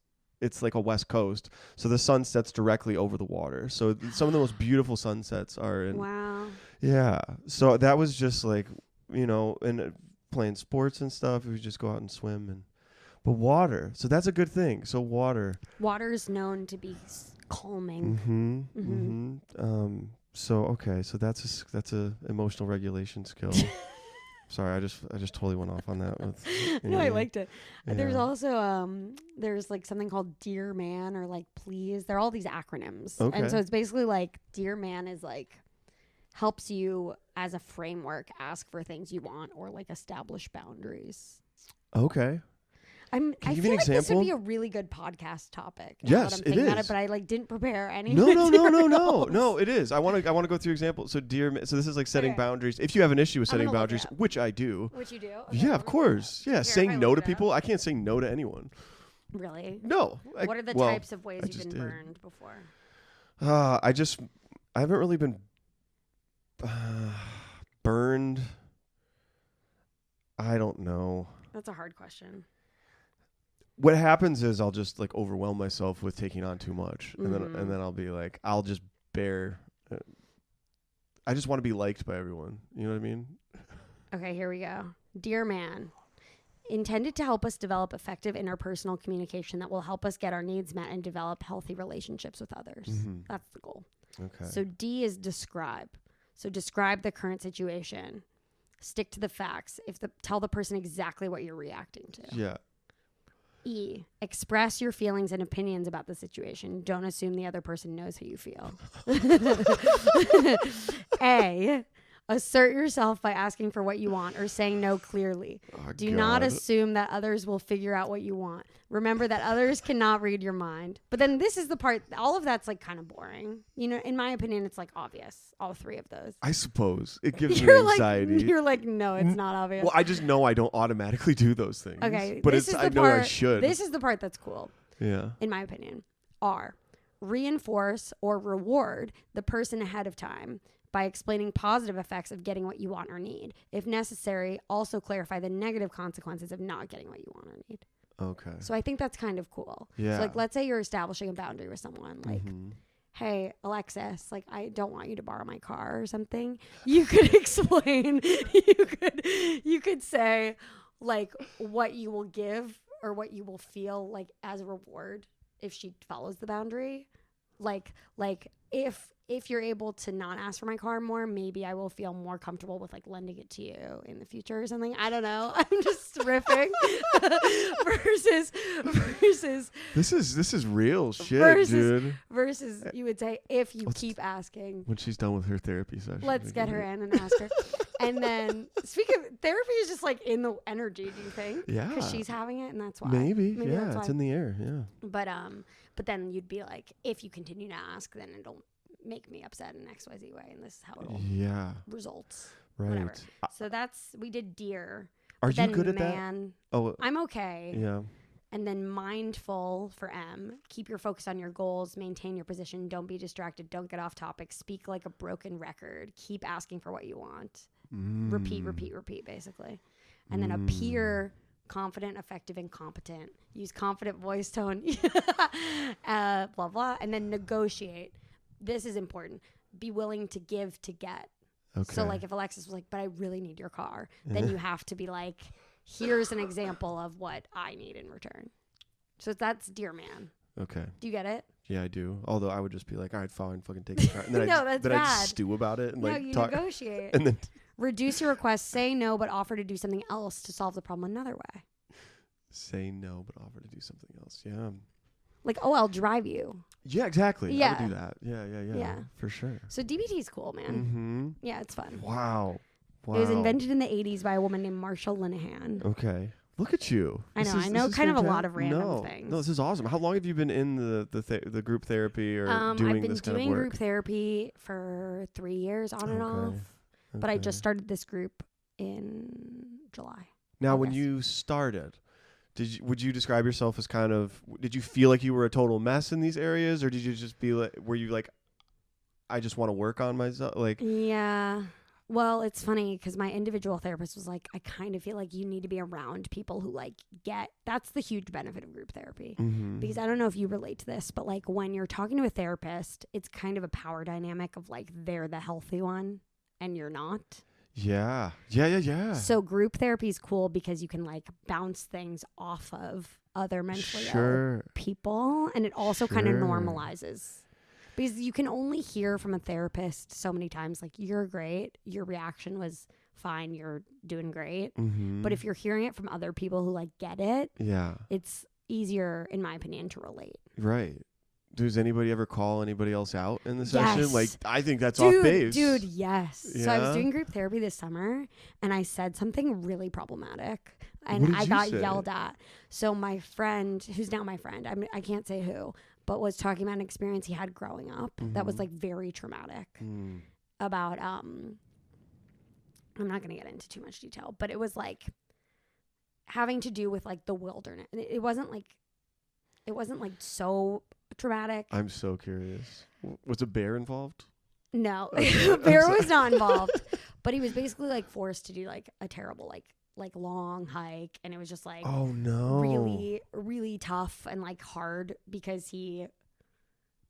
like a west coast. So the sun sets directly over the water. So some of the most beautiful sunsets are in. Wow. Yeah. So that was just like, and playing sports and stuff. We would just go out and swim But water, so that's a good thing. So water is known to be calming. So that's a emotional regulation skill. Sorry, I just totally went off on that. No, I liked it. Yeah. There's also there's like something called Dear Man or like Please. They're all these acronyms, and so it's basically like Dear Man is like helps you as a framework ask for things you want or like establish boundaries. Okay. I feel like this would be a really good podcast topic. Yes, it is. About it, but I like didn't prepare any. No, it is. I want to go through examples. So so this is like setting boundaries. If you have an issue with setting boundaries, which I do. Which you do? Okay, yeah, of course. Yeah, saying no to people. I can't say no to anyone. Really? No. What are the types of ways you've been burned before? I haven't really been burned. I don't know. That's a hard question. What happens is I'll just like overwhelm myself with taking on too much, and then I'll be like, I'll just bear. I just want to be liked by everyone. You know what I mean? Okay, here we go. Dear Man, intended to help us develop effective interpersonal communication that will help us get our needs met and develop healthy relationships with others. That's the goal. Okay. So D is describe. So describe the current situation. Stick to the facts. Tell the person exactly what you're reacting to. Yeah. E, express your feelings and opinions about the situation. Don't assume the other person knows how you feel. A, assert yourself by asking for what you want or saying no clearly. Do not assume that others will figure out what you want. Remember that others cannot read your mind. But then this is the part, all of that's like kind of boring. In my opinion, it's like obvious, all 3 of those. I suppose. It gives me anxiety. You're like, no, it's not obvious. Well, I just know I don't automatically do those things. Okay. But I know I should. This is the part that's cool. Yeah. In my opinion. R, reinforce or reward the person ahead of time by explaining positive effects of getting what you want or need. If necessary, also clarify the negative consequences of not getting what you want or need. Okay. So I think that's kind of cool. Yeah. So like, let's say you're establishing a boundary with someone, like, hey, Alexis, like, I don't want you to borrow my car or something. You could explain, you could say, like, what you will give or what you will feel like as a reward if she follows the boundary. Like if you're able to not ask for my car more, maybe I will feel more comfortable with like lending it to you in the future or something. I don't know. I'm just riffing. versus This is real shit, dude. Versus you would say if you keep asking. When she's done with her therapy session. Let's get her in and ask her. And then speaking of therapy is just like in the energy, do you think? Yeah. Because she's having it and that's why. Maybe yeah, it's in the air, yeah. But then you'd be like, if you continue to ask, then it'll make me upset in XYZ way, and this is how it'll results. Right. Whatever. So we did dear. Are you good at that? Oh, I'm okay. Yeah. And then mindful for M. Keep your focus on your goals. Maintain your position. Don't be distracted. Don't get off topic. Speak like a broken record. Keep asking for what you want. Repeat, basically. And then appear confident, effective, and competent. Use confident voice tone. Blah, blah. And then negotiate. This is important. Be willing to give to get. Okay. So like if Alexis was like, but I really need your car, then you have to be like, here's an example of what I need in return. So that's Dear Man. Okay. Do you get it? Yeah, I do. Although I would just be like, all right, fine, fucking take the car. And then I'd stew about it and you negotiate. And then reduce your request. Say no, but offer to do something else to solve the problem another way. Say no, but offer to do something else. Yeah. Like, oh, I'll drive you. Yeah, exactly. Yeah. I would do that. Yeah. For sure. So DBT is cool, man. Mm-hmm. Yeah, it's fun. Wow. It was invented in the 80s by a woman named Marsha Linehan. Okay. Look at you. I know kind of a lot of random things. No, this is awesome. How long have you been in the group therapy or doing this kind of work? I've been doing group therapy for 3 years on and off. Okay. But I just started this group in July. Now, when you started, would you describe yourself as did you feel like you were a total mess in these areas, or did you just were you like, I just want to work on myself? Like, yeah. Well, it's funny because my individual therapist was like, I kind of feel like you need to be around people who that's the huge benefit of group therapy. Mm-hmm. Because I don't know if you relate to this, but like when you're talking to a therapist, it's kind of a power dynamic of like, they're the healthy one and you're not. Yeah. So group therapy is cool because you can like bounce things off of other mentally ill people. And it also kind of normalizes. Because you can only hear from a therapist so many times, like, you're great, your reaction was fine, you're doing great. Mm-hmm. But if you're hearing it from other people who, like, get it, yeah, it's easier, in my opinion, to relate. Right. Does anybody ever call anybody else out in the Yes. session? Like, I think that's off base. Dude, yes. Yeah? So I was doing group therapy this summer, and I said something really problematic. And What did I you got say? yelled at. So my friend, who's now my friend, I can't say who, but was talking about an experience he had growing up that was like very traumatic about I'm not going to get into too much detail, but it was like having to do with like the wilderness. It wasn't like so traumatic. I'm so curious. Was a bear involved? No. Okay. Bear was not involved, but he was basically like forced to do like a terrible like long hike, and it was just like, oh no, really, really tough and like hard because he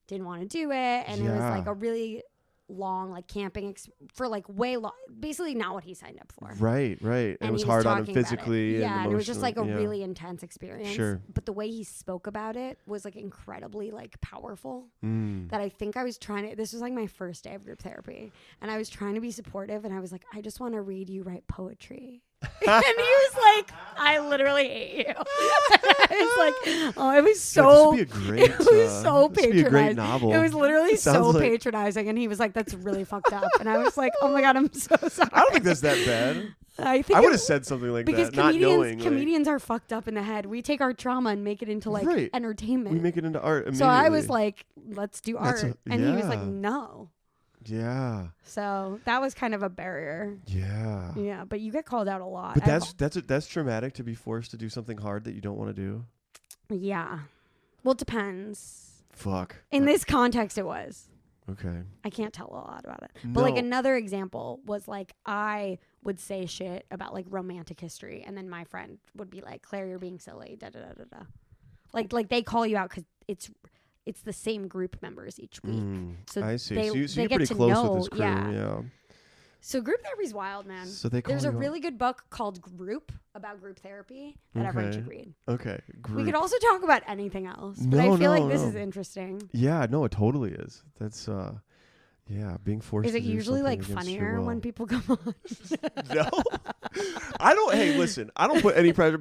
didn't want to do it, and it was like a really long like camping for like way long, basically not what he signed up for. Right. And it was hard on him physically. And it was just like a really intense experience. Sure. But the way he spoke about it was like incredibly like powerful. That I think I was this was like my first day of group therapy, and I was trying to be supportive, and I was like, I just want to read you write poetry. And he was like, I literally hate you. I was like, oh, it was so, this would be a great, it was so patronizing. Be a great novel. It was literally so patronizing, and he was like, that's really fucked up. And I was like, oh my God, I'm so sorry. I don't think that's that bad. I think I would have said something like because that, not knowing. Comedians are fucked up in the head. We take our trauma and make it into like entertainment. We make it into art immediately. So I was like, let's do art. And he was like, no. Yeah. So that was kind of a barrier. Yeah. Yeah, but you get called out a lot. But that's traumatic to be forced to do something hard that you don't want to do. Yeah. Well, it depends. Fuck. In this context, it was. Okay. I can't tell a lot about it. But like another example was like I would say shit about like romantic history, and then my friend would be like, Claire, you're being silly. Da da da da da. Like they call you out because it's the same group members each week. So I see. They, so they you're get pretty to close know, with this crew. Yeah. So group therapy's wild, man. So they call There's a really good book called Group about group therapy that everyone should read. Okay. Group. We could also talk about anything else, but I feel like this is interesting. Yeah, no, it totally is. That's being forced. Is it to do usually like against funnier when people come on? No, I don't. Hey, listen, I don't put any pressure.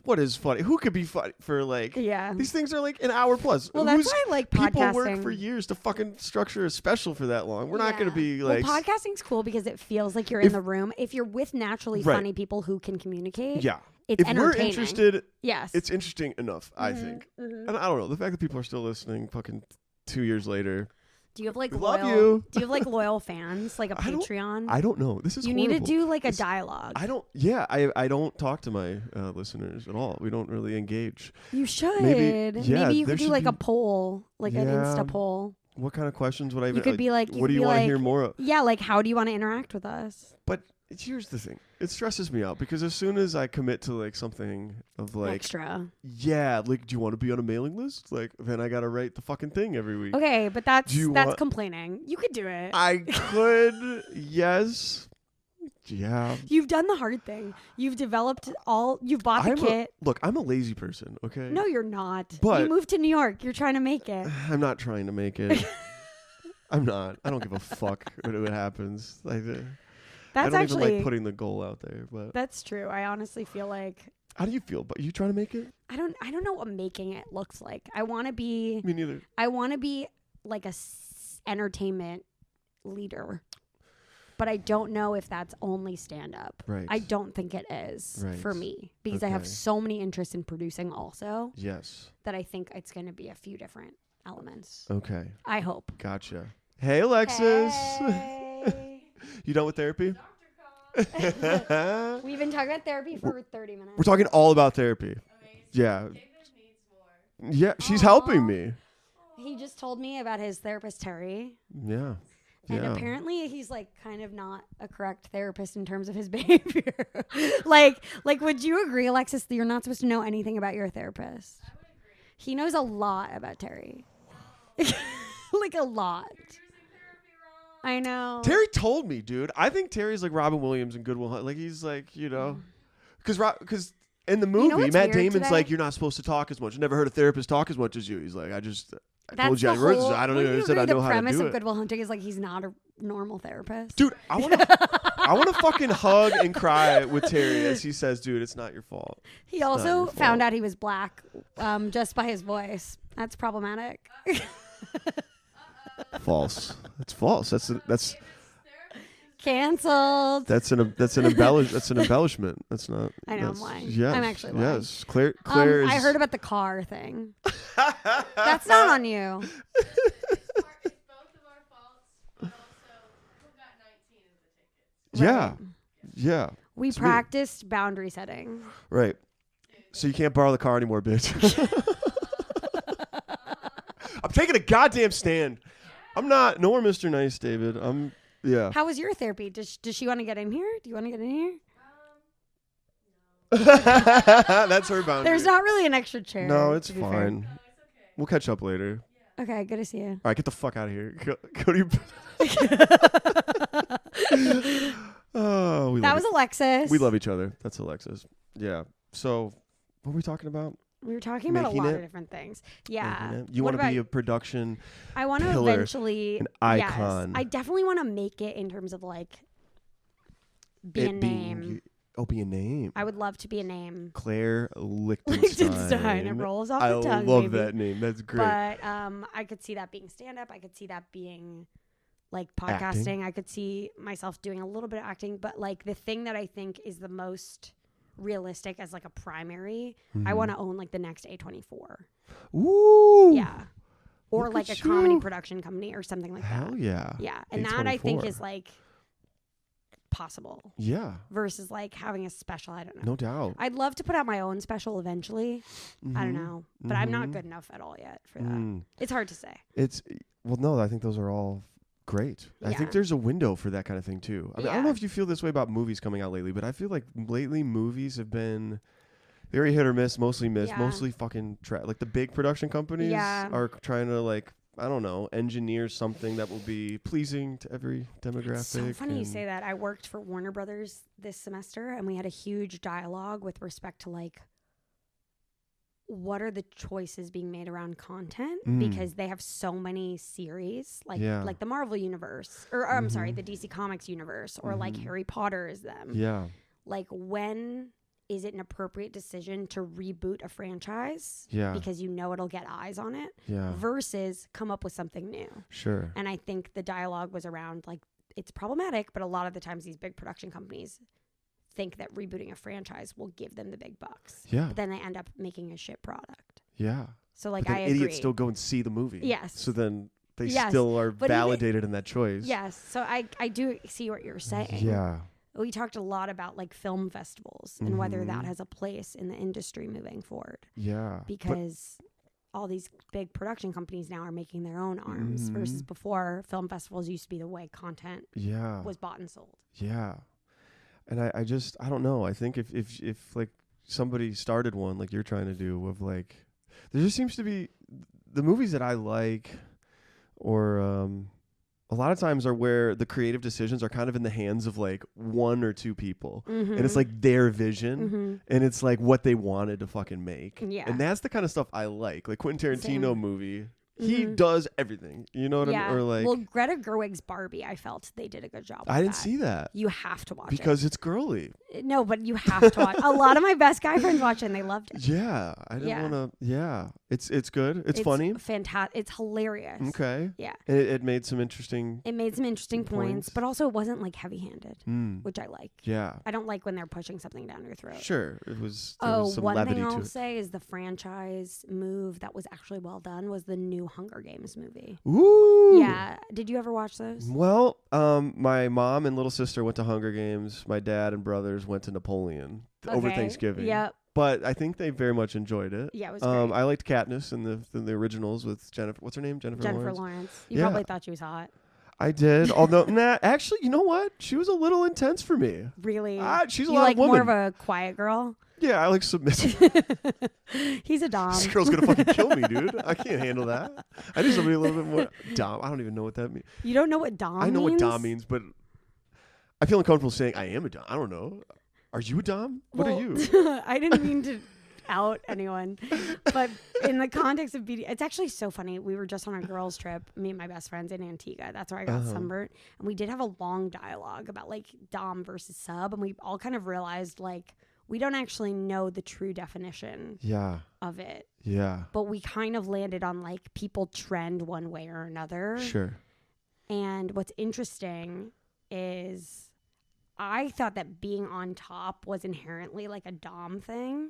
What is funny? Who could be funny for like? Yeah, these things are like an hour plus. Well, that's why I like podcasting. People work for years to fucking structure a special for that long. We're not going to be like. Well, podcasting's cool because it feels like you're in the room. If you're with naturally funny people who can communicate, it's if we're interested, yes, it's interesting enough. I think, and I don't know the fact that people are still listening. Fucking 2 years later. Do you have like loyal? Do you have like loyal fans, like a Patreon? I don't know. This is you horrible. need to do like a dialogue. I don't. Yeah, I don't talk to my listeners at all. We don't really engage. You should. Maybe you could do like a poll, like an Insta poll. What kind of questions would I? You could be like, what do you want to hear more of? Yeah, like how do you want to interact with us? But here's the thing. It stresses me out because as soon as I commit to like something of like extra, like, do you want to be on a mailing list? Like, then I gotta write the fucking thing every week. Okay, but that's complaining. You could do it. I could, yes, yeah. You've done the hard thing. You've developed you've bought the kit. Look, I'm a lazy person. Okay. No, you're not. But you moved to New York. You're trying to make it. I'm not trying to make it. I'm not. I don't give a fuck what happens. Like. I don't even like putting the goal out there, but that's true. I honestly feel like How do you feel? But you trying to make it? I don't know what making it looks like. I want to be. Me neither. I want to be like a entertainment leader, but I don't know if that's only stand up. Right. I don't think it is for me because I have so many interests in producing also. Yes. That I think it's going to be a few different elements. Okay. I hope. Gotcha. Hey, Alexis. Hey. You done with therapy? We've been talking about therapy for 30 minutes. We're talking all about therapy. Amazing. Yeah. David needs more. Yeah, she's helping me. He just told me about his therapist, Terry. Yeah. And apparently he's like kind of not a correct therapist in terms of his behavior. like would you agree, Alexis, that you're not supposed to know anything about your therapist? I would agree. He knows a lot about Terry. Like a lot. You're using therapy wrong. I know. Terry told me, dude. I think Terry's like Robin Williams in Good Will Hunting. Like he's like, because in the movie, Matt Damon's today? like, you're not supposed to talk as much. I never heard a therapist talk as much as you. He's like, I That's told you the I wrote this. whole- I don't would know. you I said I agree know the how to premise do of it. Good Will Hunting is like he's not a normal therapist. Dude, I want to fucking hug and cry with Terry as he says, dude, it's not your fault. He also found out he was black just by his voice. That's problematic. False. That's false. That's Canceled. That's an embellishment. That's not. I know, I'm lying. Yes, I'm actually lying. Yes, Claire is. I heard about the car thing. That's not on you. It's both of our faults, but also who got 19 of the tickets? Yeah, Right. yeah. We It's me. practiced boundary setting. Right. So you can't borrow the car anymore, bitch. I'm taking a goddamn stand. I'm not. No more Mr. Nice, David. Yeah. How was your therapy? Does she want to get in here? Do you want to get in here? That's her boundary. There's not really an extra chair. No, it's to be fair. fine. No, it's okay. We'll catch up later. Okay, good to see you. All right, get the fuck out of here. Go to your. Oh, That was Alexis. We love each other. That's Alexis. Yeah. So, what were we talking about? We were talking about a Making lot it? of different things. Yeah. Making it? You What want to be about- a production I want to pillar, eventually an icon. Yes, I definitely want to make it in terms of like be a name. Be a name. I would love to be a name. Claire Lichtenstein. Lichtenstein. It rolls off I the tongue. love baby. that name. That's great. But I could see that being stand up. I could see that being like podcasting. Acting. I could see myself doing a little bit of acting. But like the thing that I think is the most realistic as like a primary, I want to own like the next A24. Ooh. Yeah. Or Look like a at comedy you. production company or something like Hell that. yeah. Yeah. And that I think A24. is like possible Yeah. versus like having a special. I don't know. No doubt. I'd love to put out my own special eventually. I don't Mhm. know. But I'm not Mhm. good enough at all yet for that. Mm. It's hard to say. No, I think those are all great. I Yeah. think there's a window for that kind of thing too. I mean, I don't know Yeah. if you feel this way about movies coming out lately, but I feel like lately movies have been very hit or miss, mostly miss, Yeah. mostly fucking like the big production companies Yeah. are trying to like, I don't know, engineer something that will be pleasing to every demographic. It's so funny you and- say that. I worked for Warner Brothers this semester and we had a huge dialogue with respect to like what are the choices being made around content because they have so many series like the Marvel universe or I'm sorry, the DC Comics universe or like Harry Potter is them. Yeah. Like when is it an appropriate decision to reboot a franchise Yeah. because you know it'll get eyes on it Yeah. versus come up with something new? Sure. And I think the dialogue was around like it's problematic, but a lot of the times these big production companies think that rebooting a franchise will give them the big bucks. Yeah. But then they end up making a shit product. Yeah. So like But then I agree. idiots still go and see the movie. Yes. So then they Yes. still are But even- validated in that choice. Yes. So I do see what you're saying. Yeah. We talked a lot about like film festivals and whether that Mhm. has a place in the industry moving forward. Yeah. But- Because all these big production companies now are making their own arms versus before film festivals used to be the way content yeah. was bought and sold. Yeah. And I don't know. I think if like somebody started one like you're trying to do of like, there just seems to be the movies that I like or a lot of times are where the creative decisions are kind of in the hands of like one or two people. And it's like their vision and it's like what they wanted to fucking make. Yeah. And that's the kind of stuff I like. Like Quentin Tarantino Same. movie He does everything. You know what I mean? Or like, well, Greta Gerwig's Barbie, I felt they did a good job. I didn't see that. You have to watch because it's girly. No, but you have to watch. A lot of my best guy friends watched it and they loved it. Yeah, I didn't want to. Yeah, it's good. It's funny. Fantastic. It's hilarious. Okay. Yeah. And it made some interesting. It made some interesting points, but also it wasn't like heavy-handed, which I like. Yeah. I don't like when they're pushing something down your throat. Sure, it was. There was some one levity thing to I'll it. say is the franchise move that was actually well done was the new Hunger Games movie. Ooh. Yeah. Did you ever watch those? Well, my mom and little sister went to Hunger Games. My dad and brothers went to Napoleon over Thanksgiving. Yep. But I think they very much enjoyed it. Yeah, it was great. I liked Katniss in the originals with Jennifer. What's her name? Jennifer Lawrence. You probably thought she was hot. I did. Although, actually, you know what? She was a little intense for me. Really? She's a you lot like of woman. more of a quiet girl? Yeah, I like submissive. He's a dom. This girl's gonna fucking kill me, dude. I can't handle that. I need somebody a little bit more dom. I don't even know what that means. You don't know what dom means? I know what dom means, but I feel uncomfortable saying I am a dom. I don't know. Are you a dom? What are you? I didn't mean to out anyone, but in the context of BD, it's actually so funny. We were just on a girls' trip, me and my best friends in Antigua. That's where I got sunburnt, and we did have a long dialogue about like dom versus sub, and we all kind of realized like we don't actually know the true definition of it. Yeah. But we kind of landed on like people trend one way or another. Sure. And what's interesting is I thought that being on top was inherently like a dom thing.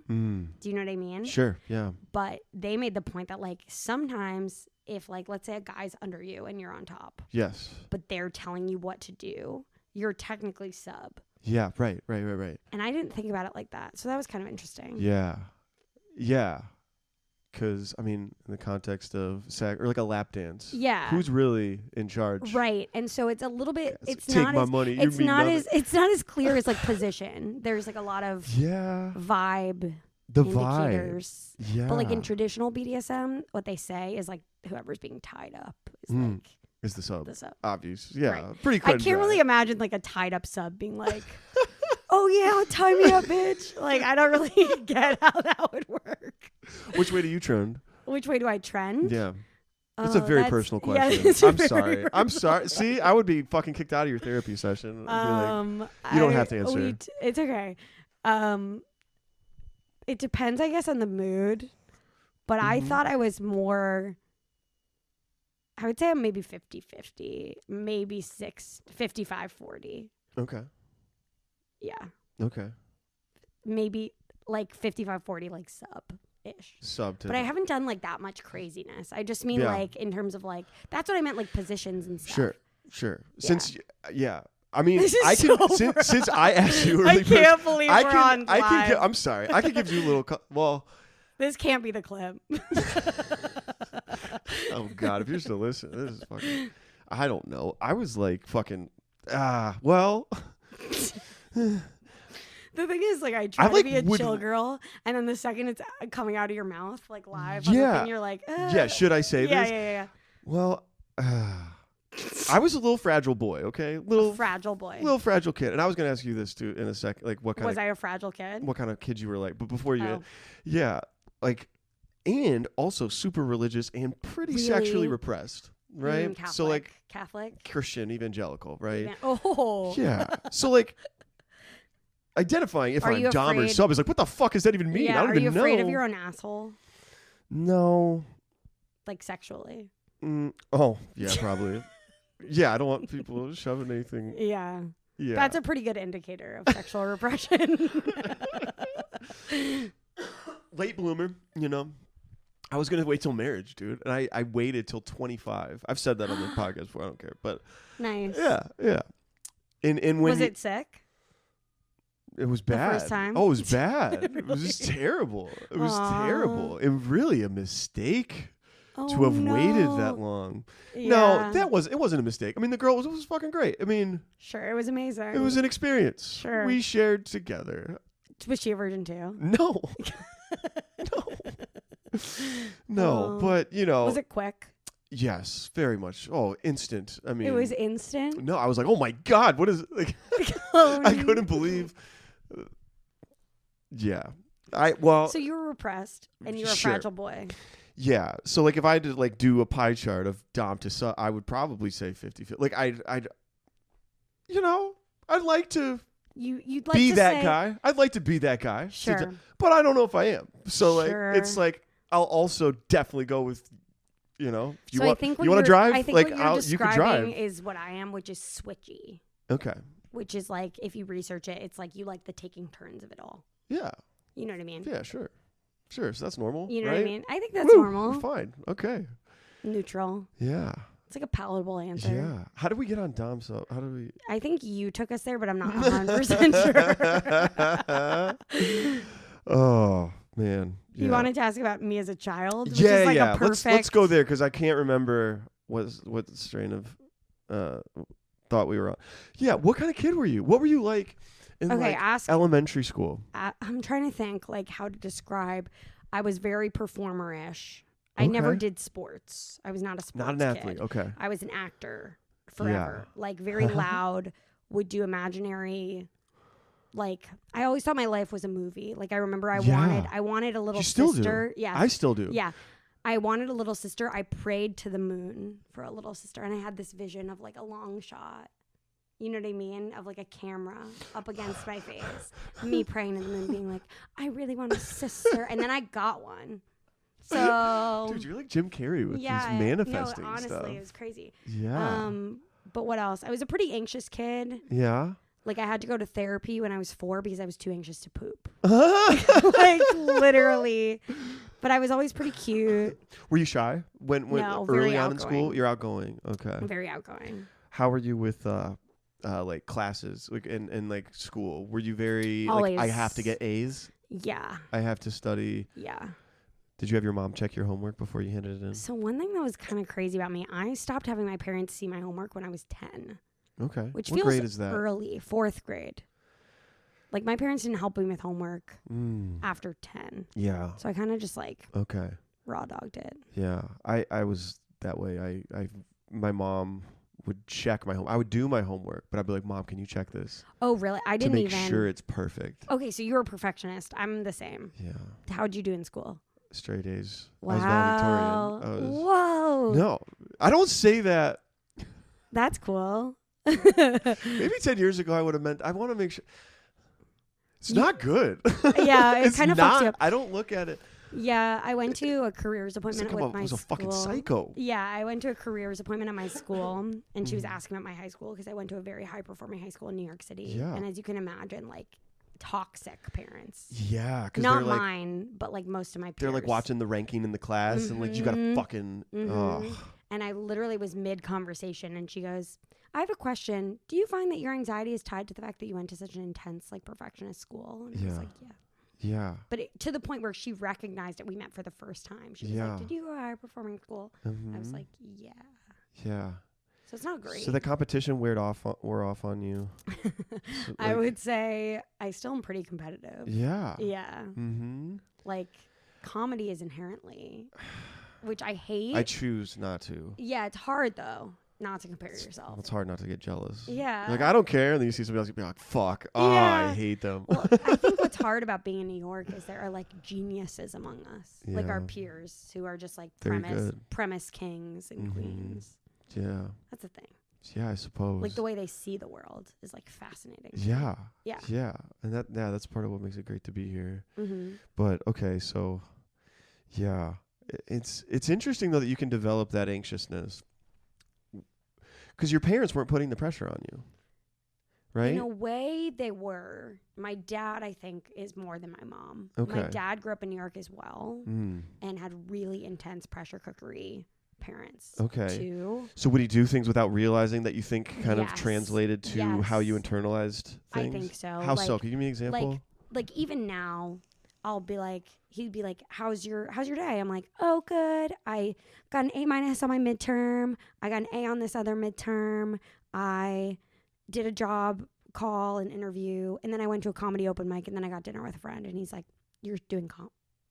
Do you know what I mean? Sure. Yeah. But they made the point that like sometimes if like let's say a guy's under you and you're on top. Yes. But they're telling you what to do, you're technically sub. Yeah, right. And I didn't think about it like that. So that was kind of interesting. Yeah. Because, I mean, in the context of or like a lap dance. Yeah. Who's really in charge? Right. And so it's a little bit, it's take not my as, money. it's not as clear as like position. There's like a lot of vibe indicators. Yeah. But like in traditional BDSM, what they say is like whoever's being tied up is like. Is the sub. The sub. Obvious. Yeah. Right. Pretty cut I can't really imagine like a tied up sub being like, oh yeah, tie me up, bitch. Like I don't really get how that would work. Which way do you trend? Which way do I trend? Yeah. It's a very personal question. Yeah, I'm sorry. See, I would be fucking kicked out of your therapy session. I'd be like, you don't have to answer. It's okay. It depends, I guess, on the mood. But I thought I was more... I would say I'm maybe 50-50, maybe 55-40. Okay. Yeah. Okay. Maybe like 55-40, like sub-ish. Sub to. But I haven't done like that much craziness. I just mean like in terms of like, that's what I meant, like positions and stuff. Sure. Yeah. Since, I mean, I can, since I asked you I can't believe we're on live. I'm sorry. I could give you a little, This can't be the clip. Oh God, if you're still listening, this is fucking, I don't know. I was like fucking, well. The thing is, like, I try to be a chill girl, and then the second it's coming out of your mouth, like live, on the thing, you're like, yeah, should I say this? Yeah. Well, I was a little fragile boy, okay? Fragile boy. Little fragile kid. And I was going to ask you this too in a second, like what kind was I a fragile kid? What kind of kid you were like? But before you, yeah, like, and also super religious and pretty sexually repressed, right? Catholic. So like Catholic, Christian, evangelical, right? Oh, yeah. So like identifying if I'm dom or sub is like, what the fuck does that even mean? Yeah, I don't even know. Are you afraid of your own asshole? No. Like sexually? Oh, yeah, probably. Yeah, I don't want people shoving anything. Yeah. Yeah. That's a pretty good indicator of sexual repression. Late bloomer, you know. I was going to wait till marriage, dude. And I waited till 25. I've said that on the podcast before. I don't care. But nice. Yeah. And when was it sick? It was bad. The first time? Oh, it was bad. Really? It was just terrible. It was terrible. And really a mistake to have waited that long. Yeah. No, it wasn't a mistake. I mean, the girl was fucking great. I mean, sure, it was amazing. It was an experience. Sure. We shared together. Was she a virgin too? No. No, but you know. Was it quick? Yes, very much. Oh, instant. I mean, it was instant. No, I was like, oh my God, what is it? Like, I couldn't believe. Yeah. So you were repressed and you were a fragile boy. Yeah. So like if I did like do a pie chart of dom to sub, I would probably say 50. Like I'd like to you'd like be to that say, guy. I'd like to be that guy. Sure. But I don't know if I am. So Sure. like it's like I'll also definitely go with if you So want I think you want to drive, I think like what you're you can drive. describing is what I am, which is switchy. Okay. Which is like, if you research it, it's like you like the taking turns of it all. Yeah. You know what I mean? Yeah, sure. Sure. So that's normal. You know right? what I mean? I think that's normal. Fine. Okay. Neutral. Yeah. It's like a palatable answer. Yeah. How do we get on Dom sub? How do we? I think you took us there, but I'm not 100% sure. Oh, man. Yeah. You wanted to ask about me as a child? Which Yeah, is like yeah. A perfect... Let's go there because I can't remember what strain of thought we were on. Yeah. What kind of kid were you? What were you like in elementary school? I'm trying to think like how to describe. I was very performer-ish. I never did sports. I was not a sports Not an athlete. kid. Okay. I was an actor forever. Yeah. Like very loud, would do imaginary. Like I always thought my life was a movie. Like I remember I wanted a little sister. Yeah. I still do. Yeah. I wanted a little sister. I prayed to the moon for a little sister, and I had this vision of like a long shot. You know what I mean? Of like a camera up against my face. Me praying to the moon, being like, I really want a sister. And then I got one. So, dude, you're like Jim Carrey with these manifesting honestly, stuff. It was crazy. Yeah. But what else? I was a pretty anxious kid. Yeah. Like I had to go to therapy when I was 4 because I was too anxious to poop. Like literally. But I was always pretty cute. Were you shy when early on in school? You're outgoing. Okay. I'm very outgoing. How were you with like classes, like in like school? Were you very always. Like I have to get A's? Yeah. I have to study. Yeah. Did you have your mom check your homework before you handed it in? So one thing that was kind of crazy about me, I stopped having my parents see my homework when I was 10. Okay. Which what feels grade is that? Early, 4th grade. Like my parents didn't help me with homework after 10. Yeah. So I kind of just like raw dogged it. Yeah. I was that way. My mom would check my home. I would do my homework, but I'd be like, Mom, can you check this? Oh, really? I didn't even. To make sure it's perfect. Okay, so you're a perfectionist. I'm the same. Yeah. How'd you do in school? Straight A's. Wow. I was valedictorian. Whoa. No, I don't say that. That's cool. Maybe 10 years ago I would have meant, I want to make sure. It's not good. Yeah, it kind of fucks you up. I don't look at it. Yeah, I went to a careers appointment with my school. I was a fucking psycho. Yeah, I went to a careers appointment at my school, and she was asking about my high school because I went to a very high-performing high school in New York City. Yeah. And as you can imagine, like, toxic parents. Yeah. Because not mine, but, like, most of my peers. They're, like, watching the ranking in the class, and, like, you got to fucking... And I literally was mid-conversation, and she goes, I have a question. Do you find that your anxiety is tied to the fact that you went to such an intense, like, perfectionist school? And I was like, yeah. Yeah. But to the point where she recognized it, we met for the first time. She was like, did you go to a high-performing school? I was like, yeah. Yeah. So it's not great. So the competition wore off on you? So, like, I would say I still am pretty competitive. Yeah. Yeah. Like, comedy is inherently, which I hate. I choose not to. Yeah, it's hard, though. Not to compare yourself. It's hard not to get jealous. Yeah. Like, I don't care. And then you see somebody else, you'll be like, fuck. Oh, I hate them. Well, I think what's hard about being in New York is there are, like, geniuses among us. Yeah. Like our peers who are just, like, premise kings and queens. Yeah. That's the thing. Yeah, I suppose. Like, the way they see the world is, like, fascinating. Yeah. Yeah. Yeah. And that's part of what makes it great to be here. But, okay, so, yeah. It's interesting, though, that you can develop that anxiousness. Because your parents weren't putting the pressure on you, right? In a way, they were. My dad, I think, is more than my mom. Okay. My dad grew up in New York as well and had really intense pressure cookery parents. Okay. Too. So would he do things without realizing that you think kind of translated to how you internalized things? I think so. How so? Can you give me an example? Like even now, I'll be like, he'd be like, how's your day? I'm like, oh, good. I got an A- on my midterm. I got an A on this other midterm. I did a job call, an interview, and then I went to a comedy open mic, and then I got dinner with a friend, and he's like, you're doing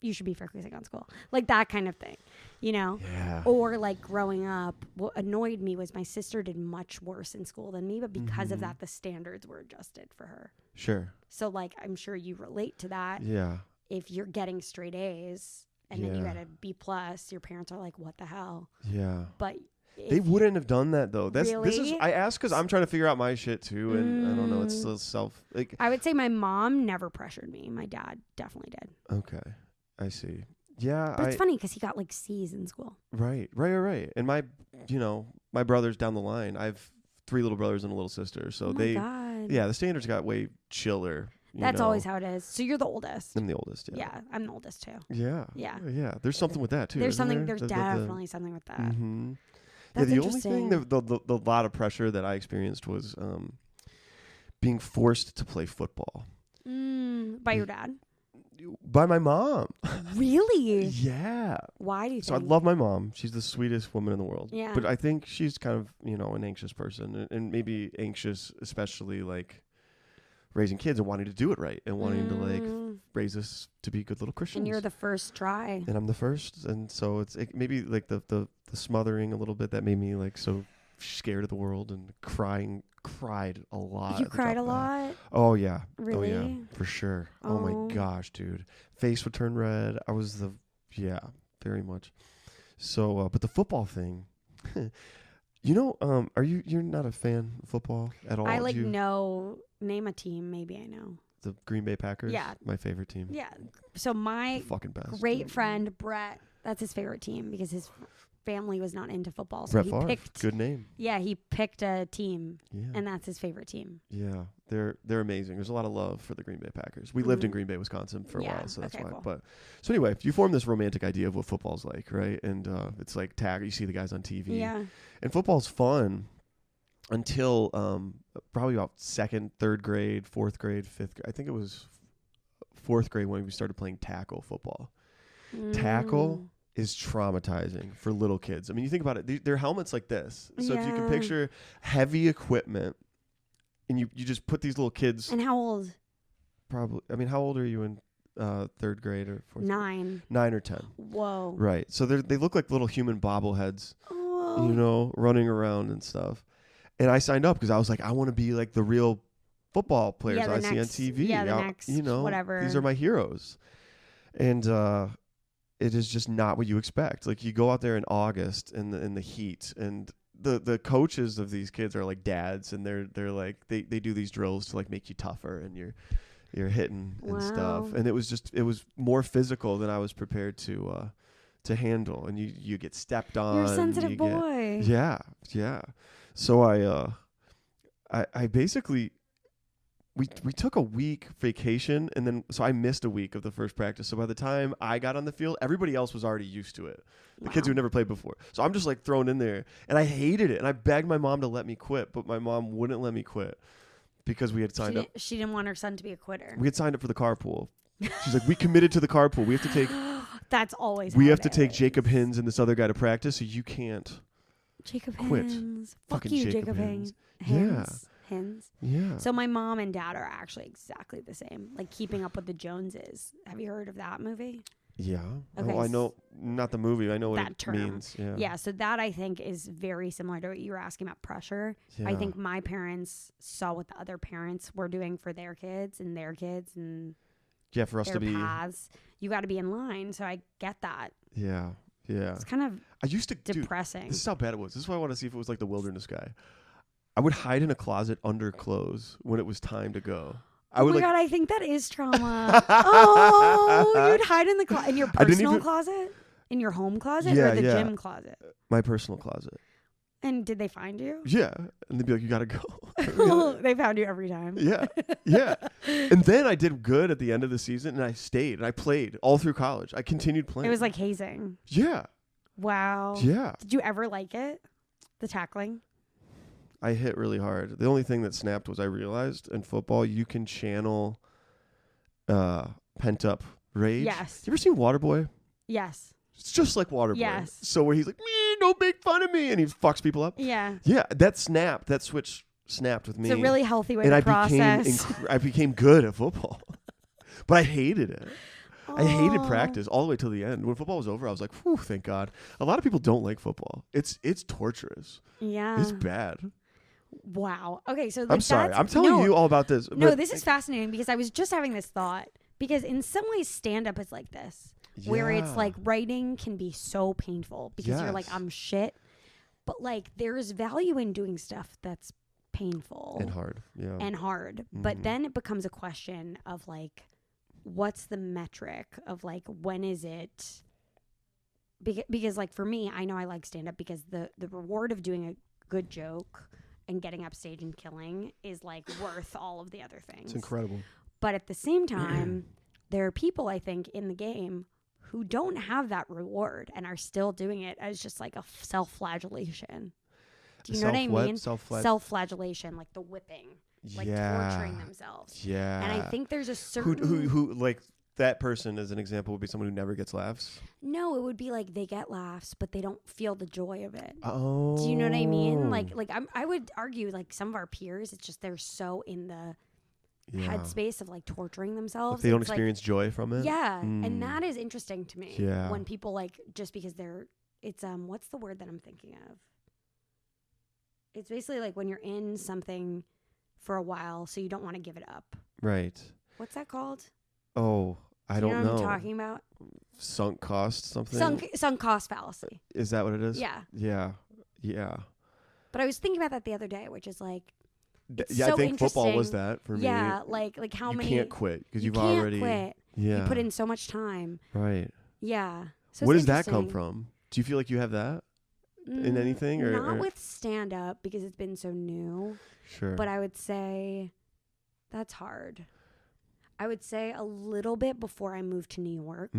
you should be focusing on school. Like that kind of thing, you know? Yeah. Or like growing up, what annoyed me was my sister did much worse in school than me, but because of that, the standards were adjusted for her. Sure. So like, I'm sure you relate to that. Yeah. If you're getting straight A's and then you got a B+, your parents are like, what the hell? Yeah. But they wouldn't have done that though. This is Really? I ask because I'm trying to figure out my shit too, and I don't know. It's still I would say my mom never pressured me. My dad definitely did. Okay, I see. Yeah, But it's funny because he got like C's in school. Right. And my brothers down the line. I have 3 little brothers and a little sister, so God. the standards got way chiller. That's always how it is. So you're the oldest. I'm the oldest. Yeah. Yeah, I'm the oldest too. Yeah. Yeah. Yeah. There's something with that too. There's isn't something. there? There's definitely something with that. Mm-hmm. That's the only interesting. thing, the lot of pressure that I experienced was being forced to play football. By your dad? By my mom. Really? Yeah. Why do you think? So I love my mom. She's the sweetest woman in the world. Yeah. But I think she's kind of, an anxious person, and maybe anxious, especially like raising kids and wanting to do it right and wanting to like raise us to be good little Christians. And you're the first try. And I'm the first. And so maybe like the smothering a little bit that made me like so scared of the world and cried a lot. You cried a lot? Oh yeah. Really? Oh yeah, for sure. Oh my gosh, dude. Face would turn red. I was very much. So, but the football thing, you're not a fan of football at all? I name a team. Maybe I know. The Green Bay Packers? Yeah. My favorite team. Yeah. So my fucking best. great friend, Brett, that's his favorite team because his family was not into football. So Brett he Favre. picked. Good name. Yeah, he picked a team, Yeah. and that's his favorite team. Yeah, they're amazing. There's a lot of love for the Green Bay Packers. We lived in Green Bay, Wisconsin for a while, so that's why. Cool. But so anyway, you form this romantic idea of what football's like, right? And it's like you see the guys on TV. Yeah. And football's fun until probably about 2nd, 3rd grade, 4th grade, 5th grade. I think it was 4th grade when we started playing tackle football. Tackle is traumatizing for little kids. I mean, you think about it, they're helmets like this. So if you can picture heavy equipment and you just put these little kids. And how old? Probably. I mean, how old are you in 3rd grade or 4th? 9. 9 or 10. Whoa. Right. So they look like little human bobbleheads, running around and stuff. And I signed up because I was like, I want to be like the real football players I see on TV. Yeah, the next, whatever. These are my heroes. And it is just not what you expect. Like you go out there in August in the heat, and the coaches of these kids are like dads, and they're like they do these drills to like make you tougher, and you're hitting and stuff. And it was more physical than I was prepared to handle, and you get stepped on. You're a sensitive boy. Yeah. So I basically we took a week vacation, and then so I missed a week of the first practice. So by the time I got on the field, everybody else was already used to it. The kids who had never played before. So I'm just like thrown in there, and I hated it. And I begged my mom to let me quit, but my mom wouldn't let me quit because we had signed up. She didn't want her son to be a quitter. We had signed up for the carpool. She's like, we committed to the carpool. We have to take. That's always. We have to take Jacob Hins and this other guy to practice, so you can't. Jacob quit. Hins. Fuck you, Jacob Hins. Hins. Yeah. So my mom and dad are actually exactly the same. Like Keeping Up with the Joneses. Have you heard of that movie? Yeah. Okay. Oh, I know. Not the movie. I know what it term means. Yeah. Yeah. So that I think is very similar to what you were asking about pressure. Yeah. I think my parents saw what the other parents were doing for their kids and for us their to be paths. You got to be in line. So I get that. Yeah. It's kind of I used to depressing. This is how bad it was. This is why I want to see if it was like the wilderness guy. I would hide in a closet under clothes when it was time to go. Oh my God, I think that is trauma. Oh, you'd hide in in your personal closet? In your home closet or the gym closet? My personal closet. And did they find you? Yeah. And they'd be like, you got to go. They found you every time. Yeah. Yeah. And then I did good at the end of the season, and I stayed and I played all through college. I continued playing. It was like hazing. Yeah. Wow. Yeah. Did you ever like it? The tackling? I hit really hard. The only thing that snapped was I realized in football you can channel pent up rage. Yes. You ever seen Waterboy? Yes. It's just like Waterboy. Yes. So where he's like, don't make fun of me, and he fucks people up. Yeah. Yeah, that switch snapped with me. It's a really healthy way to process. I became good at football, but I hated it. I hated practice all the way till the end. When football was over, I was like, whew, thank God. A lot of people don't like football. It's torturous. Yeah. It's bad. Wow. Okay, so I'm sorry. I'm telling you all about this. No, this is fascinating because I was just having this thought. Because in some ways, stand-up is like this. where it's like writing can be so painful because you're like, I'm shit. But like there's value in doing stuff that's painful. And hard. Yeah. And hard. Mm-hmm. But then it becomes a question of like, what's the metric of like, when is it? Because like for me, I know I like stand up because the reward of doing a good joke and getting upstage and killing is like worth all of the other things. It's incredible. But at the same time, there are people I think in the game who don't have that reward and are still doing it as just like a self-flagellation. Do you know what I mean? Self-flagellation, like the whipping, like torturing themselves. Yeah. And I think there's a certain who like that person as an example would be someone who never gets laughs. No, it would be like they get laughs, but they don't feel the joy of it. Oh. Do you know what I mean? Like I would argue like some of our peers, it's just they're so in the headspace of like torturing themselves. Like they don't experience joy from it. Yeah. And that is interesting to me. Yeah. When people like, just because it's what's the word that I'm thinking of? It's basically like when you're in something for a while, so you don't want to give it up. Right. What's that called? Oh, I don't know. What I'm talking about? Sunk cost something? Sunk cost fallacy. Is that what it is? Yeah. Yeah. Yeah. But I was thinking about that the other day, which is like, I think football was that for me. Yeah, like how many... You can't quit because you've can't already... quit. Yeah. You put in so much time. Right. Yeah. So where does that come from? Do you feel like you have that in anything? Not with stand-up because it's been so new. Sure. But I would say that's hard. I would say a little bit before I moved to New York.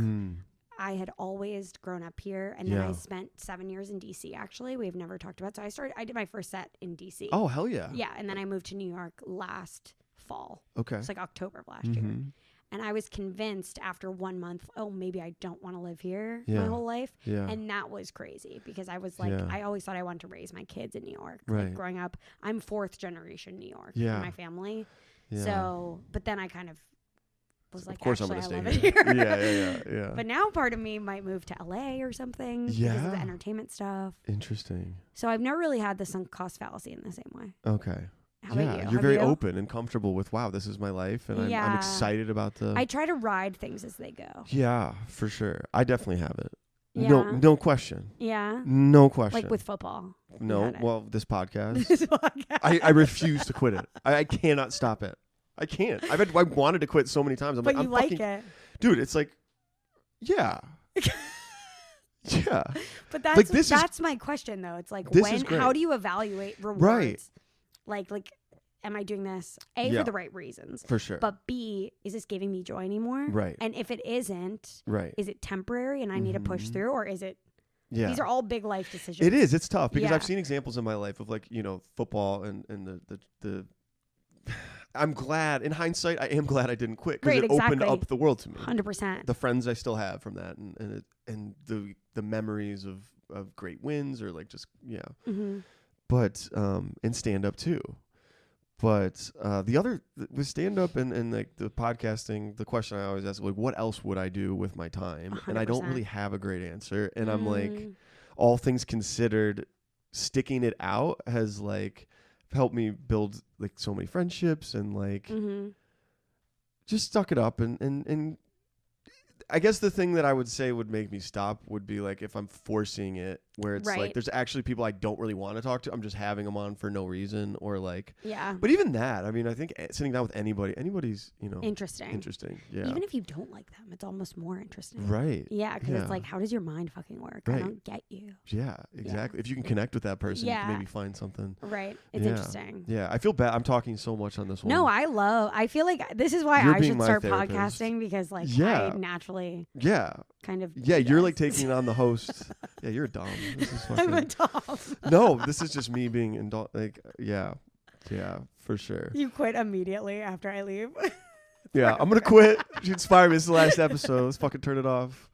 I had always grown up here, and then I spent 7 years in DC. Actually, we've never talked about. So I did my first set in DC. Oh, hell yeah! Yeah, and then I moved to New York last fall. Okay, it's like October of last year, and I was convinced after 1 month, oh, maybe I don't want to live here my whole life. Yeah, and that was crazy because I was like, I always thought I wanted to raise my kids in New York. Right. Like growing up, I'm 4th generation New York in my family. Yeah. So, but then I kind of was like, of course actually, I'm gonna stay here. Yeah. But now part of me might move to LA or something because of the entertainment stuff. Interesting. So I've never really had the sunk cost fallacy in the same way. Okay. How about you? You're very open and comfortable with, wow, this is my life, and I'm excited about I try to ride things as they go. Yeah, for sure. I definitely have it. Yeah. No question. Yeah. No question. Like with football. No. Well, this podcast. I refuse to quit it. I cannot stop it. I can't. I wanted to quit so many times. But you like it. Dude, it's like, yeah. Yeah. But that's my question, though. It's like, how do you evaluate rewards? Right. Like, am I doing this, A, for the right reasons? For sure. But B, is this giving me joy anymore? Right. And if it isn't, is it temporary and I need to push through, or is it... Yeah. These are all big life decisions. It is. It's tough because I've seen examples in my life of like, football and the I'm glad, in hindsight, I am glad I didn't quit because it opened up the world to me. 100%. The friends I still have from that and the memories of great wins or like just, But, and stand up too. But the other, with stand up and like the podcasting, the question I always ask, like, what else would I do with my time? 100%. And I don't really have a great answer. And I'm like, all things considered, sticking it out has like helped me build like so many friendships and like just stuck it up and I guess the thing that I would say would make me stop would be like if I'm forcing it where it's like there's actually people I don't really want to talk to. I'm just having them on for no reason or like But even that, I mean, I think sitting down with anybody's, interesting. Yeah. Even if you don't like them, it's almost more interesting. Right. Yeah, because it's like, how does your mind fucking work? Right. I don't get you. Yeah, exactly. If you can connect with that person, you can maybe find something. Right. It's interesting. Yeah. I feel bad. I'm talking so much on this one. No, I feel like this is why I should start podcasting because like I naturally kind of you're like taking on the host. Yeah, you're dumb. This is fucking... I'm a dumb. No, this is just me being like for sure. You quit immediately after I leave. Yeah, I'm gonna quit. You inspired me. This is the last episode. Let's fucking turn it off.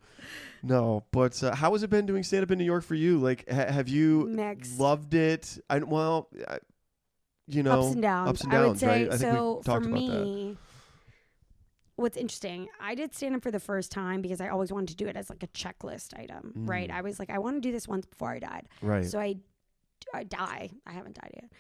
No, but how has it been doing stand up in New York for you? Like, have you loved it? Ups and downs. I would say right? I think so. we talked for about me, that. What's interesting, I did stand up for the first time because I always wanted to do it as like a checklist item, right? I was like, I want to do this once before I died. Right. So I die. I haven't died yet.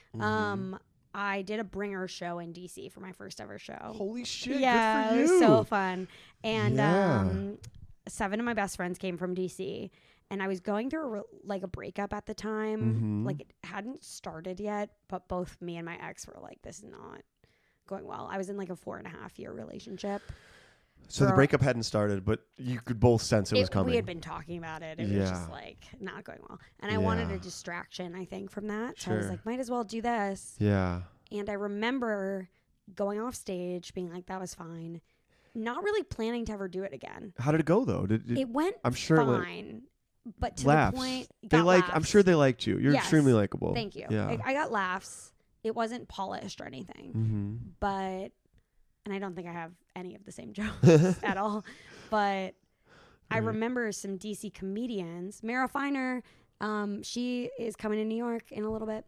I did a bringer show in DC for my first ever show. Holy shit. Yeah, good for you. it was so fun. And 7 of my best friends came from DC, and I was going through a breakup at the time. Like, it hadn't started yet, but both me and my ex were like, this is not going well. I was in like a 4.5-year relationship. So the breakup hadn't started, but you could both sense it was coming. We had been talking about it. It was just like not going well. And I wanted a distraction, I think, from that. So I was like, might as well do this. Yeah. And I remember going off stage, being like, that was fine. Not really planning to ever do it again. How did it go though? It went I'm sure fine. But to laughs. The point, I'm sure they liked you. You're extremely likable. Thank you. Yeah. I got laughs. It wasn't polished or anything. But, and I don't think I have any of the same jokes at all. But I remember some DC comedians. Mara Finer, she is coming to New York in a little bit,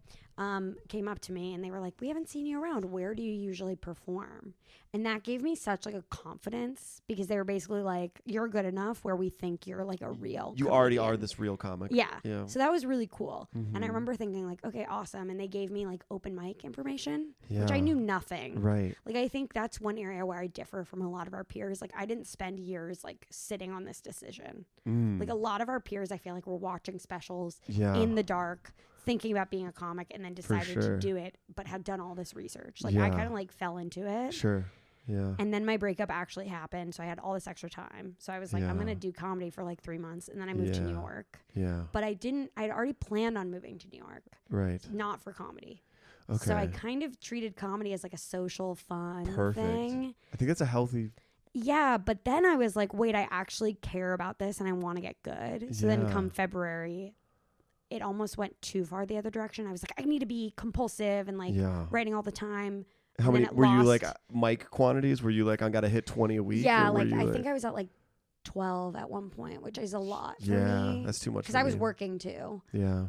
came up to me and they were like, we haven't seen you around. Where do you usually perform? And that gave me such like a confidence, because they were basically like, you're good enough where we think you're like a real You comedian. already are this real comic. Yeah. So that was really cool. And I remember thinking like, okay, awesome. And they gave me like open mic information, which I knew nothing. Right. Like, I think that's one area where I differ from a lot of our peers. Like, I didn't spend years like sitting on this decision. Like, a lot of our peers, I feel like, were watching specials in the dark, thinking about being a comic, and then decided to do it, but had done all this research. Like, I kind of like fell into it. Sure. Yeah. And then my breakup actually happened, so I had all this extra time. So I was like, I'm going to do comedy for like 3 months, and then I moved to New York. Yeah. But I'd already planned on moving to New York. Right. Not for comedy. Okay. So I kind of treated comedy as like a social fun thing. I think that's a healthy... Yeah, but then I was like, wait, I actually care about this and I want to get good. So then come February, it almost went too far the other direction. I was like, I need to be compulsive and like writing all the time. How many were you like mic quantities? Were you like, I got to hit 20 a week? Yeah, like I think I was at like 12 at one point, which is a lot for me. Yeah, that's too much. Because I was working too. Yeah.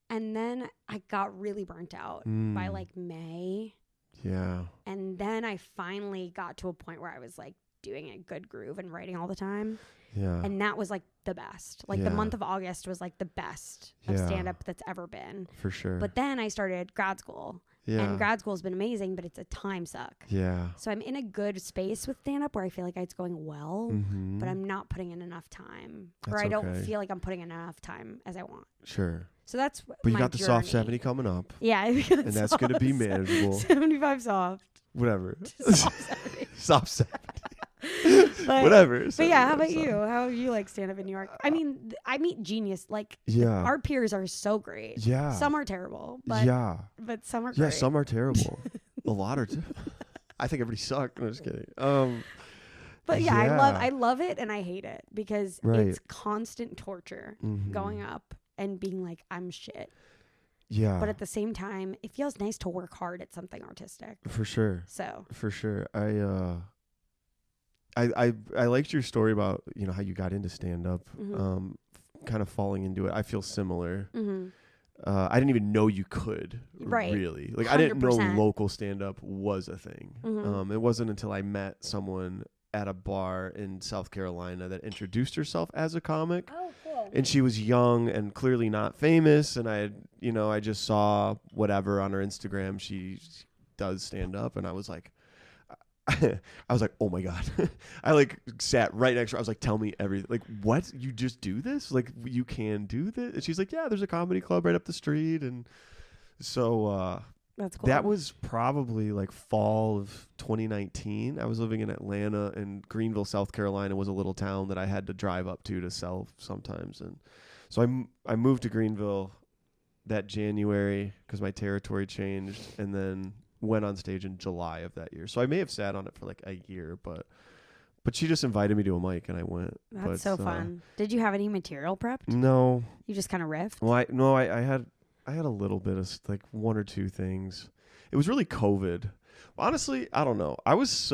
And then I got really burnt out by like May. Yeah. And then I finally got to a point where I was like doing a good groove and writing all the time. Yeah. And that was like the best. Like the month of August was like the best of stand-up that's ever been. For sure. But then I started grad school. Yeah. And grad school has been amazing, but it's a time suck. Yeah. So I'm in a good space with stand-up where I feel like it's going well, but I'm not putting in enough time. Or I don't feel like I'm putting in enough time as I want. Sure. So that's But you my got the journey. Soft 70 coming up. Yeah. And that's going to be manageable. 75 soft. Whatever. Soft 70. Soft 70. But, whatever. But yeah, how about you? How do you like stand up in New York? I mean, I meet genius. Like, our peers are so great. Yeah. Some are terrible. But, but some are great. Yeah, some are terrible. A lot are too. I think everybody sucked. I'm just kidding. But yeah, I love it and I hate it because it's constant torture going up and being like, I'm shit. Yeah. But at the same time, it feels nice to work hard at something artistic. For sure. So. For sure. I liked your story about, you know, how you got into stand-up, kind of falling into it. I feel similar. I didn't even know you could, really. Like, 100%. I didn't know local stand-up was a thing. It wasn't until I met someone at a bar in South Carolina that introduced herself as a comic. Oh, cool. And she was young and clearly not famous. And I just saw whatever on her Instagram. She does stand-up. And I was like, oh my God. I like sat right next to her. I was like, tell me everything. Like, what? You just do this? Like, you can do this? And she's like, yeah, there's a comedy club right up the street. And so that's cool. That was probably like fall of 2019. I was living in Atlanta, and Greenville, South Carolina was a little town that I had to drive up to sell sometimes. And so I moved to Greenville that January because my territory changed, and then went on stage in July of that year. So I may have sat on it for like a year, but she just invited me to a mic and I went. That's so fun. Did you have any material prepped? No. You just kind of riffed? Well, I had a little bit of like one or two things. It was really COVID. Honestly, I don't know. I was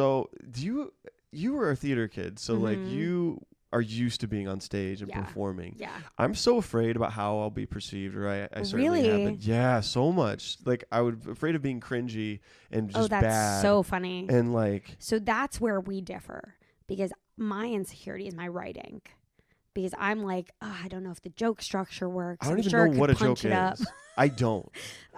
you were a theater kid, so like you are used to being on stage and performing. Yeah. I'm so afraid about how I'll be perceived, or I certainly have been. Yeah, so much. Like, I would afraid of being cringy and just bad. Oh, that's so funny. And like, so that's where we differ, because my insecurity is my writing. Because I'm like, I don't know if the joke structure works. I don't even know what a joke is. I don't.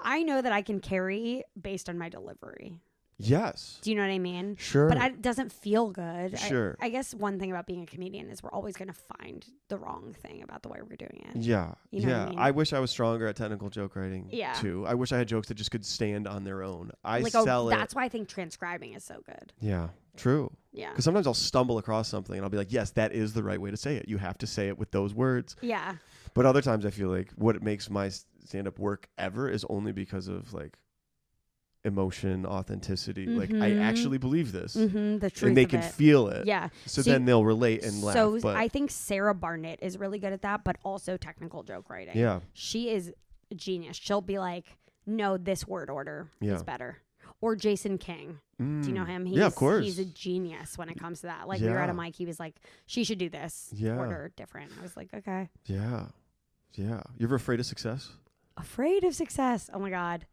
I know that I can carry based on my delivery. Yes. Do you know what I mean? Sure. But it doesn't feel good. Sure. I guess one thing about being a comedian is we're always going to find the wrong thing about the way we're doing it. Yeah. You know what I mean? I wish I was stronger at technical joke writing too. I wish I had jokes that just could stand on their own. That's why I think transcribing is so good. Yeah. True. Yeah. Because sometimes I'll stumble across something and I'll be like, yes, that is the right way to say it. You have to say it with those words. Yeah. But other times I feel like what makes my stand-up work ever is only because of like emotion, authenticity. Like I actually believe this. The truth and they of can it. feel it. Yeah. So then they'll relate and laugh. So but I think Sarah Barnett is really good at that, but also technical joke writing. Yeah. She is a genius. She'll be like, no, this word order is better. Or Jason King. Do you know him? Yeah, of course. He's a genius when it comes to that. Like we were at a mic, he was like, she should do this order different. I was like, okay. Yeah. Yeah. You ever afraid of success? Afraid of success. Oh my God.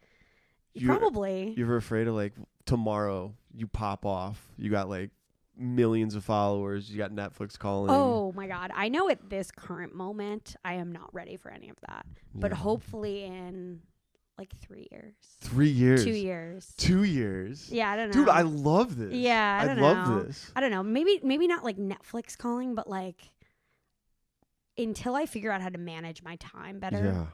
Probably. You ever afraid of like tomorrow you pop off, you got like millions of followers, you got Netflix calling? Oh my God. I know at this current moment, I am not ready for any of that. But hopefully in like 3 years. 3 years. 2 years. 2 years. Yeah, I don't know. Dude, I love this. Yeah, I love this. I don't know. Maybe not like Netflix calling, but like until I figure out how to manage my time better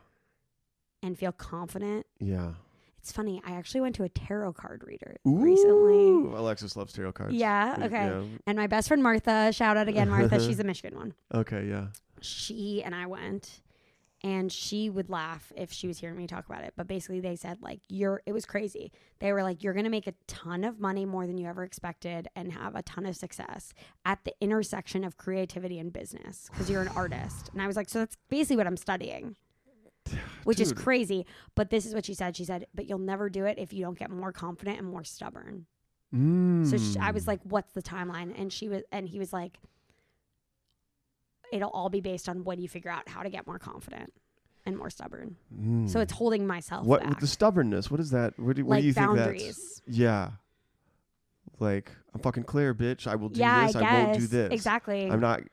and feel confident. Yeah. It's funny. I actually went to a tarot card reader recently. Alexis loves tarot cards. Yeah. Okay. Yeah. And my best friend Martha, shout out again, Martha. She's a Michigan one. Okay. Yeah. She and I went, and she would laugh if she was hearing me talk about it. But basically, they said like it was crazy. They were like, you're gonna make a ton of money, more than you ever expected, and have a ton of success at the intersection of creativity and business because you're an artist. And I was like, so that's basically what I'm studying. Which is crazy, but this is what she said. She said, but you'll never do it if you don't get more confident and more stubborn. So I was like, what's the timeline? And he was like, it'll all be based on when you figure out how to get more confident and more stubborn. So it's holding myself back. With the stubbornness, what is that? What do you think boundaries. Yeah. Like, I'm fucking clear, bitch. I will do this. I won't do this. Exactly.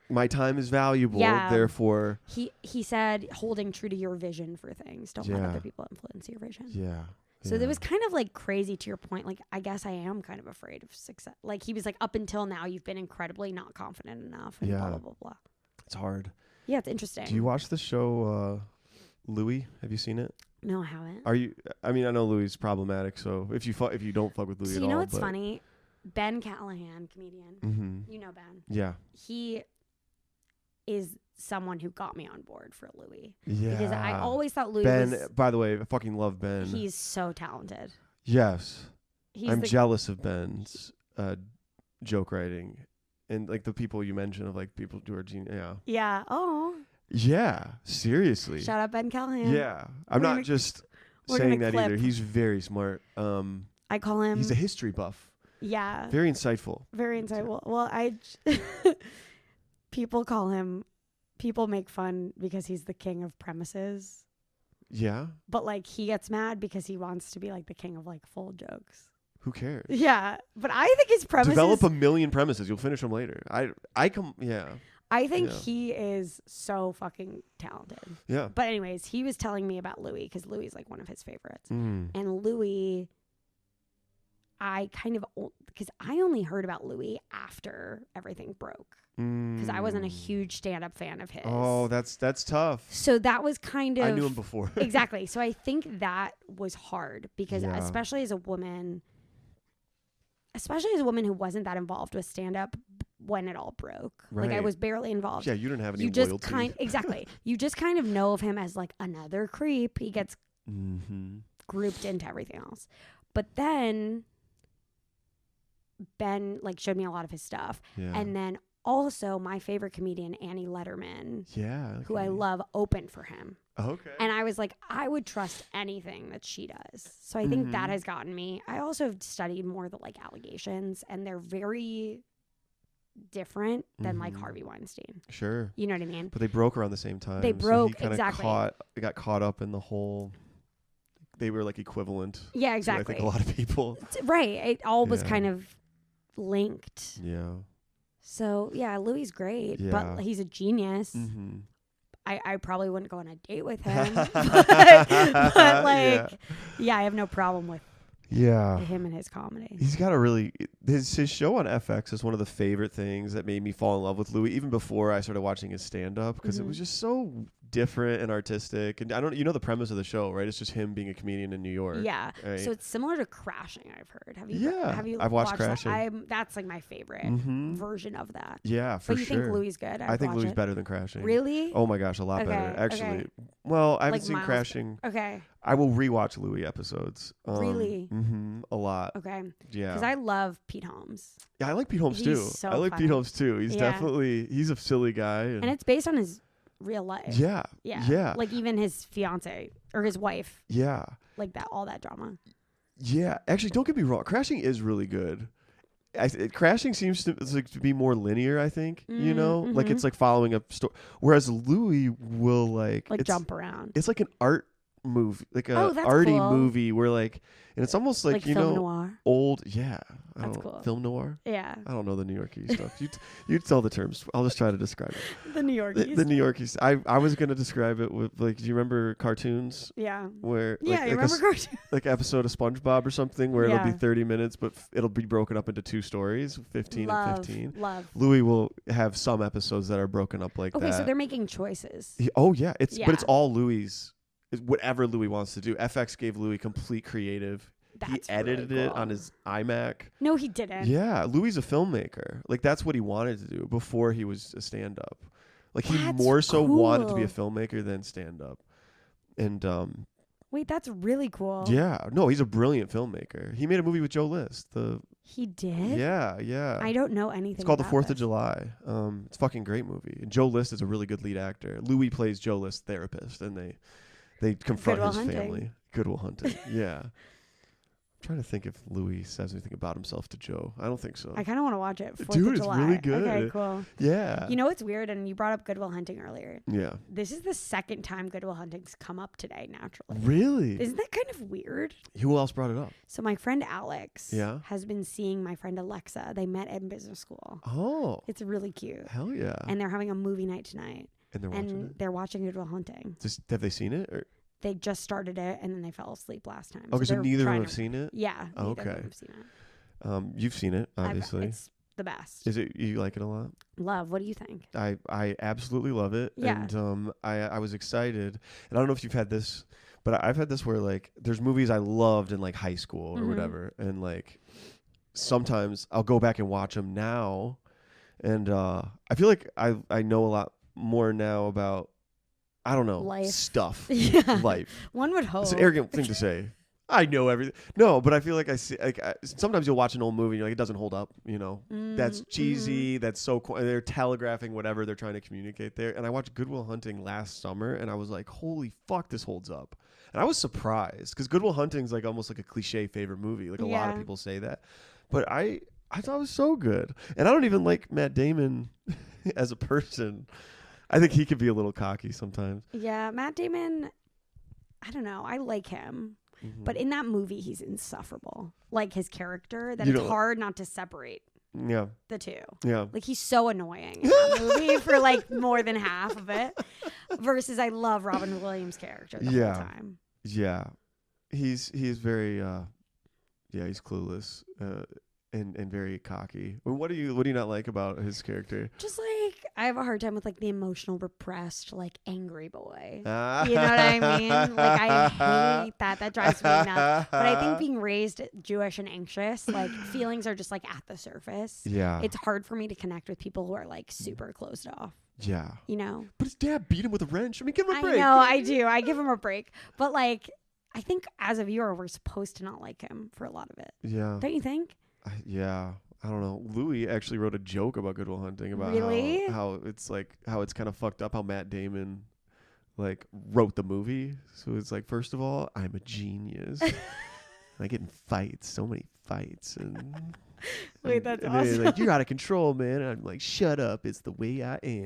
My time is valuable. Yeah. Therefore. He said, holding true to your vision for things. Don't let other people influence your vision. Yeah. So it was kind of like crazy to your point. Like, I guess I am kind of afraid of success. Like, he was like, up until now, you've been incredibly not confident enough. And blah, blah, blah, blah. It's hard. Yeah, it's interesting. Do you watch the show Louis? Have you seen it? No, I haven't. I know Louis is problematic. So if you don't fuck with Louis at all. You know what's funny? Ben Callahan, comedian. Mm-hmm. You know Ben. Yeah. He is someone who got me on board for Louis. Yeah. Because I always thought Louis Ben, was... by the way, I fucking love Ben. He's so talented. Yes. I'm jealous of Ben's joke writing. And like the people you mentioned of like people who are genius. Yeah. Yeah. Oh. Yeah. Seriously. Shout out Ben Callahan. Yeah. I'm not just saying that either. He's very smart. I call him... He's a history buff. Yeah. Very insightful. Very insightful. Well, people make fun because he's the king of premises. Yeah. But like he gets mad because he wants to be like the king of like full jokes. Who cares? Yeah. But I think his premises... Develop a million premises. You'll finish them later. I think he is so fucking talented. Yeah. But anyways, he was telling me about Louis because Louis is like one of his favorites. And Louis... because I only heard about Louis after everything broke. Because I wasn't a huge stand-up fan of his. Oh, that's tough. So that was kind of... I knew him before. Exactly. So I think that was hard because especially as a woman who wasn't that involved with stand-up when it all broke. Right. Like I was barely involved. Yeah, you didn't have any loyalty. Exactly. You just kind of know of him as like another creep. He gets grouped into everything else. But then... Ben like showed me a lot of his stuff. Yeah. And then also my favorite comedian, Annie Letterman, who I love, opened for him. Okay. And I was like, I would trust anything that she does. So I think that has gotten me. I also have studied more the like allegations, and they're very different than like Harvey Weinstein. Sure. You know what I mean? But they broke around the same time. They broke, so he exactly. Got caught up in the whole... They were like equivalent. Yeah, exactly. I think a lot of people. Right. It all was kind of linked. Yeah. So yeah, Louis great, but he's a genius. I probably wouldn't go on a date with him, but like, I have no problem with Yeah. Him and his comedy. He's got a really his show on FX is one of the favorite things that made me fall in love with Louis even before I started watching his stand-up because it was just so different and artistic. And I don't, the premise of the show, right? It's just him being a comedian in New York. Yeah. Right? So it's similar to Crashing, I've heard. Have you? Yeah. Have you? I've watched Crashing. That? That's like my favorite version of that. Yeah, for sure. But you think Louis good? I think Louis better than Crashing. Really? Oh my gosh, a lot better. Actually, okay. Well, I haven't Like seen Miles Crashing. Okay. I will rewatch Louis episodes. Really? A lot. Okay. Yeah. Because I love Pete Holmes. Yeah, I like Pete Holmes too. So I like funny. Pete Holmes too. He's definitely he's a silly guy. And it's based on his real life. Yeah. Yeah. Yeah. Like even his fiance or his wife. Yeah. Like that, all that drama. Yeah. Actually, don't get me wrong. Crashing is really good. Crashing seems to be more linear, I think, like it's like following a story. Whereas Louis will like jump around. It's like an art movie, like a that's arty cool. movie where like, and it's almost like film noir. old. Yeah. That's cool. Film noir. Yeah. I don't know the New Yorkie stuff. You tell the terms. I'll just try to describe it. The New Yorkies. The New Yorkies. I was gonna describe it with like, do you remember cartoons? Yeah. Where you remember cartoons? Like episode of SpongeBob or something where it'll be Yeah. 30 minutes, but it'll be broken up into 2 stories, 15 and 15. Love. Louis will have some episodes that are broken up like that. Okay, so they're making choices. Oh yeah, but it's Yeah. all Louis. It's whatever Louis wants to do. FX gave Louis complete creative. That's he edited really it cool. on his iMac. No, he didn't. Yeah, Louis is a filmmaker. Like that's what he wanted to do before he was a stand-up. Like he That's more so wanted to be a cool. filmmaker than stand-up. And Wait, that's really cool. yeah, no, he's a brilliant filmmaker. He made a movie with Joe List. He did? Yeah. I don't know anything. It's called The about 4th of this. July. It's a fucking great movie. And Joe List is a really good lead actor. Louis plays Joe List's therapist, and they confront Good Will his Hunting. family. Good Will Hunting. Yeah. I'm trying to think if Louis says anything about himself to Joe. I don't think so. I kind of want to watch it. 4th Dude, of it's July. really good. Okay, cool. Yeah. You know what's weird? And you brought up Good Will Hunting earlier. Yeah. This is the second time Good Will Hunting's come up today, naturally. Really? Isn't that kind of weird? Who else brought it up? So my friend Alex Yeah. has been seeing my friend Alexa. They met in business school. Oh. It's really cute. Hell yeah. And they're having a movie night tonight. And they're watching it? They're watching Good Will Hunting. Have they seen it? Or? They just started it and then they fell asleep last time. Okay, so they're neither of them trying have to- seen it? Yeah. neither of Okay. them have seen it. You've seen it, obviously. It's the best. Is it, you like it a lot? Love. What do you think? I absolutely love it. Yeah. And I was excited. And I don't know if you've had this, but I've had this where like there's movies I loved in like high school or whatever, and like sometimes I'll go back and watch them now, and I feel like I know a lot more now about, I don't know, Life. stuff. Yeah. Life. One would hope. It's an arrogant thing to say. I know everything. No, but I feel like I see. Like sometimes you'll watch an old movie and you're like, it doesn't hold up. That's cheesy. That's so. They're telegraphing whatever they're trying to communicate there. And I watched Good Will Hunting last summer, and I was like, holy fuck, this holds up. And I was surprised because Good Will Hunting's like almost like a cliche favorite movie. Like a lot of people say that, but I thought it was so good. And I don't even like Matt Damon as a person. I think he could be a little cocky sometimes. Yeah, Matt Damon, I don't know. I like him. But in that movie, he's insufferable. Like his character, that it's hard not to separate the two. Yeah. Like he's so annoying in that movie for like more than half of it. Versus I love Robin Williams' character the whole time. Yeah. He's very he's clueless. And very cocky. What do you not like about his character? Just like I have a hard time with like the emotional, repressed, like angry boy. You know Ah. what I mean? Like I hate that. That drives me nuts. But I think being raised Jewish and anxious, like feelings are just like at the surface. Yeah. It's hard for me to connect with people who are like super closed off. Yeah. You know? But his dad beat him with a wrench. I mean, give him a break. I know, I do. I give him a break. But like, I think as a viewer, we're supposed to not like him for a lot of it. Yeah. Don't you think? Yeah. I don't know. Louis actually wrote a joke about Good Will Hunting about Really? how it's kind of fucked up how Matt Damon like wrote the movie. So it's like, first of all, I'm a genius. I get in fights, so many fights, and Wait, that's and they're awesome. like, you're out of control, man. And I'm like, shut up. It's the way I am.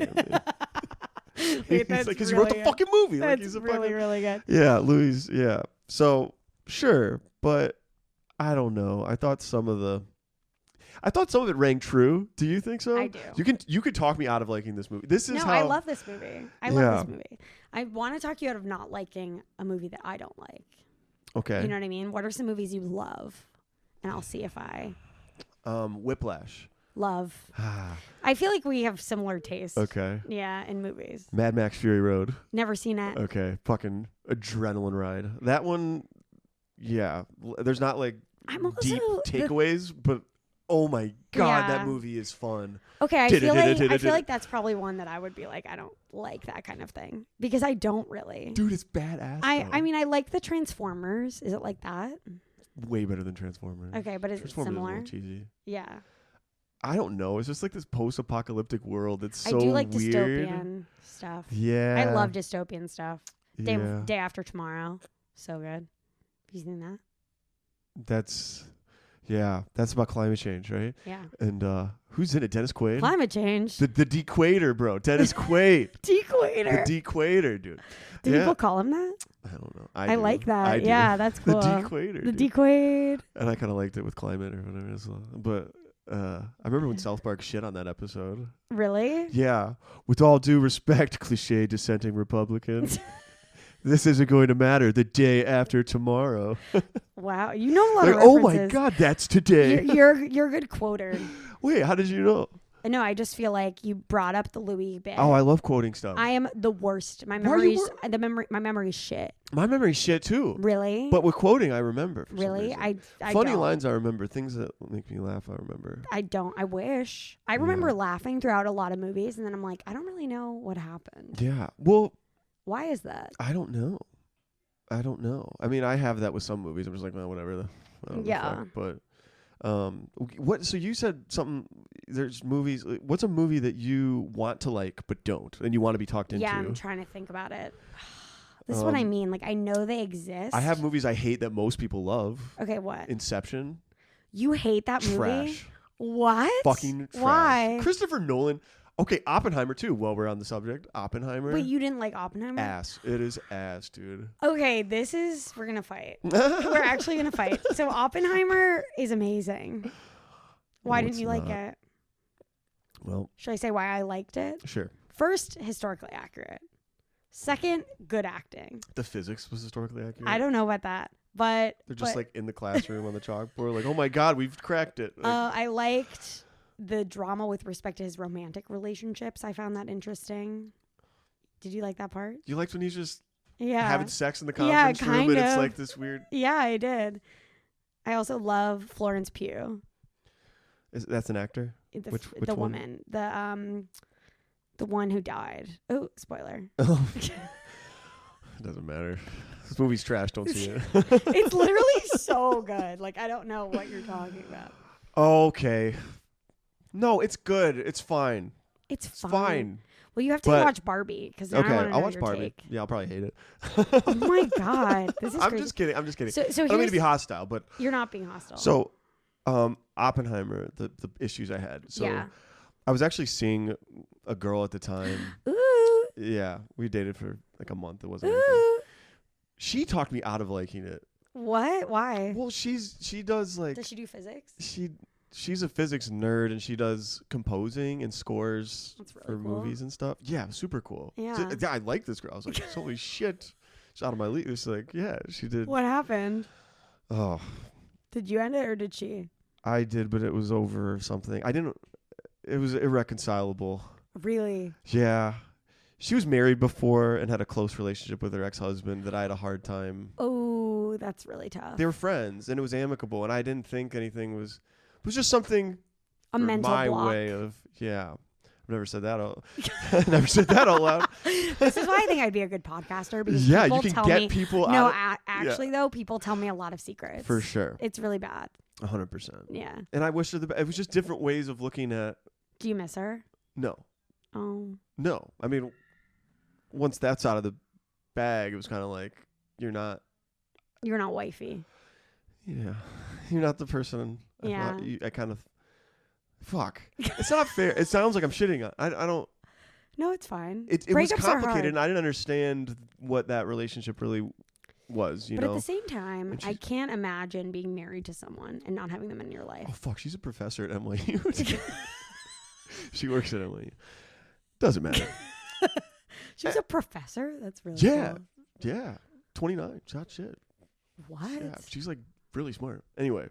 Wait, He's like, because he wrote the fucking movie. Like, That's he's a really, fucking really good. Yeah, Louis. Yeah. So sure, but I don't know. I thought some of it rang true. Do you think so? I do. You could talk me out of liking this movie. This is No, how I love this movie. I love this movie. I want to talk you out of not liking a movie that I don't like. Okay. You know what I mean? What are some movies you love? And I'll see if I Whiplash. love. I feel like we have similar tastes. Okay. Yeah, in movies. Mad Max Fury Road. Never seen it. Okay. Fucking adrenaline ride. That one, yeah. There's not like deep takeaways, but oh my God, that movie is fun. Okay, I feel like that's probably one that I would be like, I don't like that kind of thing. Because I don't really. Dude, it's badass. I mean, I like the Transformers. Is it like that? Way better than Transformers. Okay, but is it similar? Is a little cheesy. Yeah. I don't know. It's just like this post-apocalyptic world. It's so weird. I do like dystopian stuff. Yeah. I love dystopian stuff. Yeah. Day After Tomorrow. So good. Have you seen that? That's about climate change, right? Yeah. And who's in it? Dennis Quaid? Climate change. The Dequator, bro. Dennis Quaid. Dequator. The Dequator, dude. Do people call him that? I don't know. I like that. Yeah, that's cool. The Dequator. The Dequaid. And I kind of liked it with climate or whatever. But I remember when South Park shit on that episode. Really? Yeah. With all due respect, cliche dissenting Republican. This isn't going to matter the day after tomorrow. Wow, you know a lot of oh references. my God, that's today. You're a good quoter. Wait, how did you know? No, I just feel like you brought up the Louis bit. Oh, I love quoting stuff. I am the worst. My memory's my memory's shit. My memory's shit too. Really? But with quoting, I remember. Really? I funny don't. lines I remember. Things that make me laugh, I remember. I don't. I wish. I remember laughing throughout a lot of movies, and then I'm like, I don't really know what happened. Yeah. Well, why is that? I don't know. I mean, I have that with some movies. I'm just like, well, whatever. Yeah. But what? So you said something. There's movies. What's a movie that you want to like but don't, and you want to be talked into? Yeah, I'm trying to think about it. This is what I mean. Like, I know they exist. I have movies I hate that most people love. Okay, what? Inception. You hate that movie? Trash. What? Fucking trash. Why? Christopher Nolan. Okay, Oppenheimer too. While we're on the subject, Oppenheimer. Wait, you didn't like Oppenheimer? Ass. It is ass, dude. Okay, we're gonna fight. We're actually gonna fight. So Oppenheimer is amazing. Why didn't you like it? Well, should I say why I liked it? Sure. First, historically accurate. Second, good acting. The physics was historically accurate. I don't know about that, but they're just like in the classroom on the chalkboard, like, oh my God, we've cracked it. Like, I liked the drama with respect to his romantic relationships. I found that interesting. Did you like that part? You liked when he's just having sex in the conference room, and it's like this weird. Yeah, I did. I also love Florence Pugh. That's an actor. Which the one? woman, the one who died. Oh, spoiler. Oh. It doesn't matter. This movie's trash. Don't see it. It's literally so good. Like, I don't know what you're talking about. Okay. No, it's good. It's fine. It's fine. Well, you have to watch Barbie because I'll watch Barbie. Take. Yeah, I'll probably hate it. Oh my God, this is I'm crazy. just kidding. I'm just kidding. So I don't mean to be hostile, but you're not being hostile. So, Oppenheimer, the issues I had. So, I was actually seeing a girl at the time. Ooh. Yeah, we dated for like a month. It wasn't anything. She talked me out of liking it. What? Why? Well, she does like. Does she do physics? She's a physics nerd, and she does composing and scores for movies and stuff. Yeah, super cool. Yeah. So, I like this girl. I was like, holy shit. She's out of my league. It's like, yeah, she did. What happened? Oh. Did you end it or did she? I did, but it was over something. It was irreconcilable. Really? Yeah. She was married before and had a close relationship with her ex-husband that I had a hard time. Oh, that's really tough. They were friends, and it was amicable, and I didn't think anything was... It was just something... A mental my block. way of... Yeah. I've never said that out... never said that out loud. This is why I think I'd be a good podcaster, because you people can tell get me... people No, out actually, though, people tell me a lot of secrets. For sure. It's really bad. 100%. Yeah. And I wish her the best. It was just different ways of looking at... Do you miss her? No. Oh. No. I mean, once that's out of the bag, it was kind of like, you're not wifey. Yeah. You're not the person. Yeah. I kind of... Fuck. It's not fair. It sounds like I'm shitting on... I don't... No, it's fine. It was complicated, and I didn't understand what that relationship really was, you know? But at the same time, I can't imagine being married to someone and not having them in your life. Oh, fuck. She's a professor at NYU. She works at NYU. Doesn't matter. She's a professor? That's really cool. Yeah. 29. Hot shit. What? Yeah, she's like really smart. Anyway,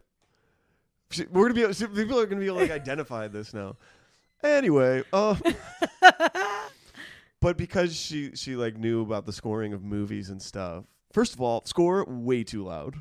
people are gonna be able to like identify this now. Anyway, but because she like knew about the scoring of movies and stuff. First of all, score way too loud.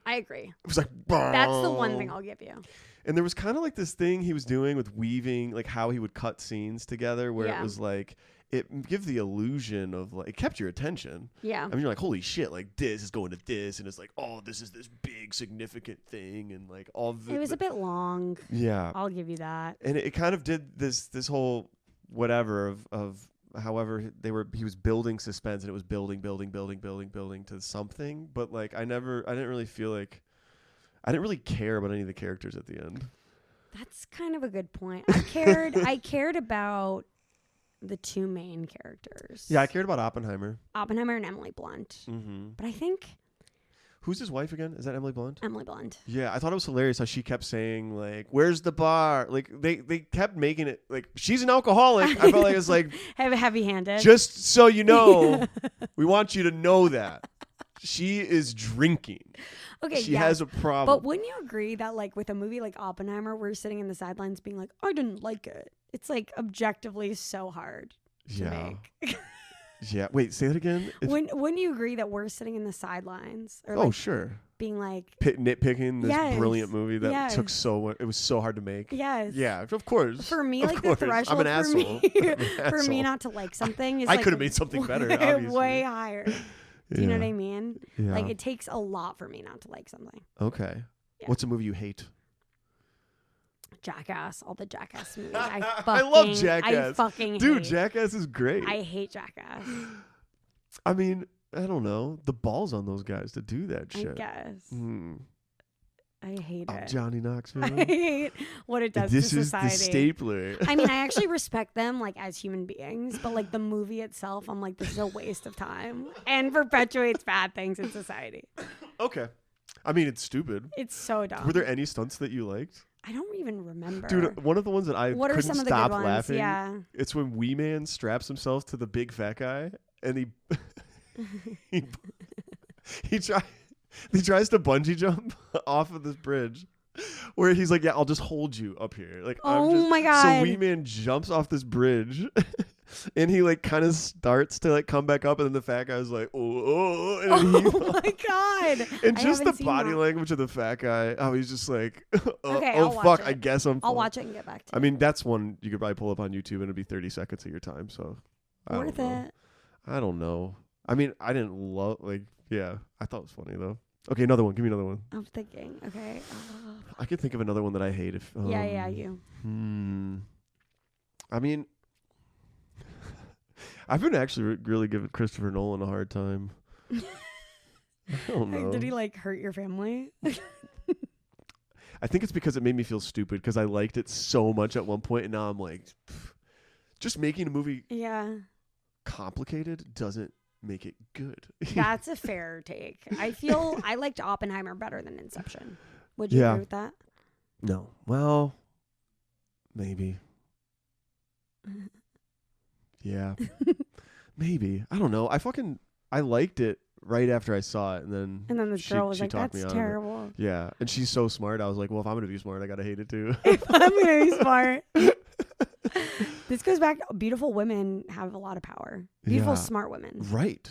I agree. It was like, that's the one thing I'll give you. And there was kind of like this thing he was doing with weaving, like how he would cut scenes together, where it was like it give the illusion of like it kept your attention. Yeah. I mean, you're like, holy shit, like this is going to this, and it's like, oh, this is this big significant thing, and like all the. It was a bit long. Yeah. I'll give you that. And it kind of did this whole whatever of however he was building suspense, and it was building to something, but like I didn't really feel like I didn't really care about any of the characters at the end. That's kind of a good point. I cared about the two main characters. Yeah, I cared about Oppenheimer and Emily Blunt. Mm-hmm. But I think who's his wife again? Is that Emily Blunt? Emily Blunt. Yeah, I thought it was hilarious how she kept saying like, "Where's the bar?" Like they kept making it like she's an alcoholic. I felt like it's like heavy-handed. Just so you know, we want you to know that she is drinking. Okay, she has a problem. But wouldn't you agree that like with a movie like Oppenheimer, we're sitting in the sidelines being like, I didn't like it. It's like objectively so hard to make. Yeah. Wait, say that again. Wouldn't you agree that we're sitting in the sidelines? Or oh, like sure. Being like nitpicking this brilliant movie that took it was so hard to make. Yes. Yeah, of course. For me, like the threshold I'm an asshole. for me not to like something is I like could have made something better, obviously. way higher. Do you know what I mean? Yeah. Like it takes a lot for me not to like something. Okay. Yeah. What's a movie you hate? Jackass, all the Jackass movies. I love Jackass. I fucking Dude, hate. Jackass is great. I hate Jackass. I mean, I don't know. The balls on those guys to do that shit. I guess. I hate it. Johnny Knoxville. I hate what it does to society. This is the stapler. I mean, I actually respect them like as human beings, but like the movie itself, I'm like, this is a waste of time and perpetuates bad things in society. Okay. I mean, it's stupid. It's so dumb. Were there any stunts that you liked? I don't even remember. Dude, one of the ones that I couldn't some of stop the good laughing. Ones? Yeah. It's when Wee Man straps himself to the big fat guy and he tries to bungee jump off of this bridge where he's like, yeah, I'll just hold you up here. Like, oh my God. So Wee Man jumps off this bridge and he like kind of starts to like come back up, and then the fat guy's like, oh, and my God. And just the body language of the fat guy, how he's just like, okay, oh fuck, I guess I'll watch it and get back to you. I mean, that's one you could probably pull up on YouTube and it'd be 30 seconds of your time. So worth it. I don't know. I mean, I didn't love I thought it was funny though. Okay, another one. Give me another one. I'm thinking. Okay. I could think of another one that I hate. If you. I mean, I've been actually really giving Christopher Nolan a hard time. I don't know. Did he like hurt your family? I think it's because it made me feel stupid because I liked it so much at one point, and now I'm like, just making a movie complicated doesn't make it good. That's a fair take. I feel I liked Oppenheimer better than Inception. Would you agree with that? No. Well, maybe. Yeah. Maybe. I don't know. I liked it right after I saw it, and then this girl was like, that's terrible. Yeah. And she's so smart. I was like, well, if I'm going to be smart, I got to hate it too. If I'm going to be smart. This goes back to beautiful women have a lot of power. Beautiful, smart women. Right.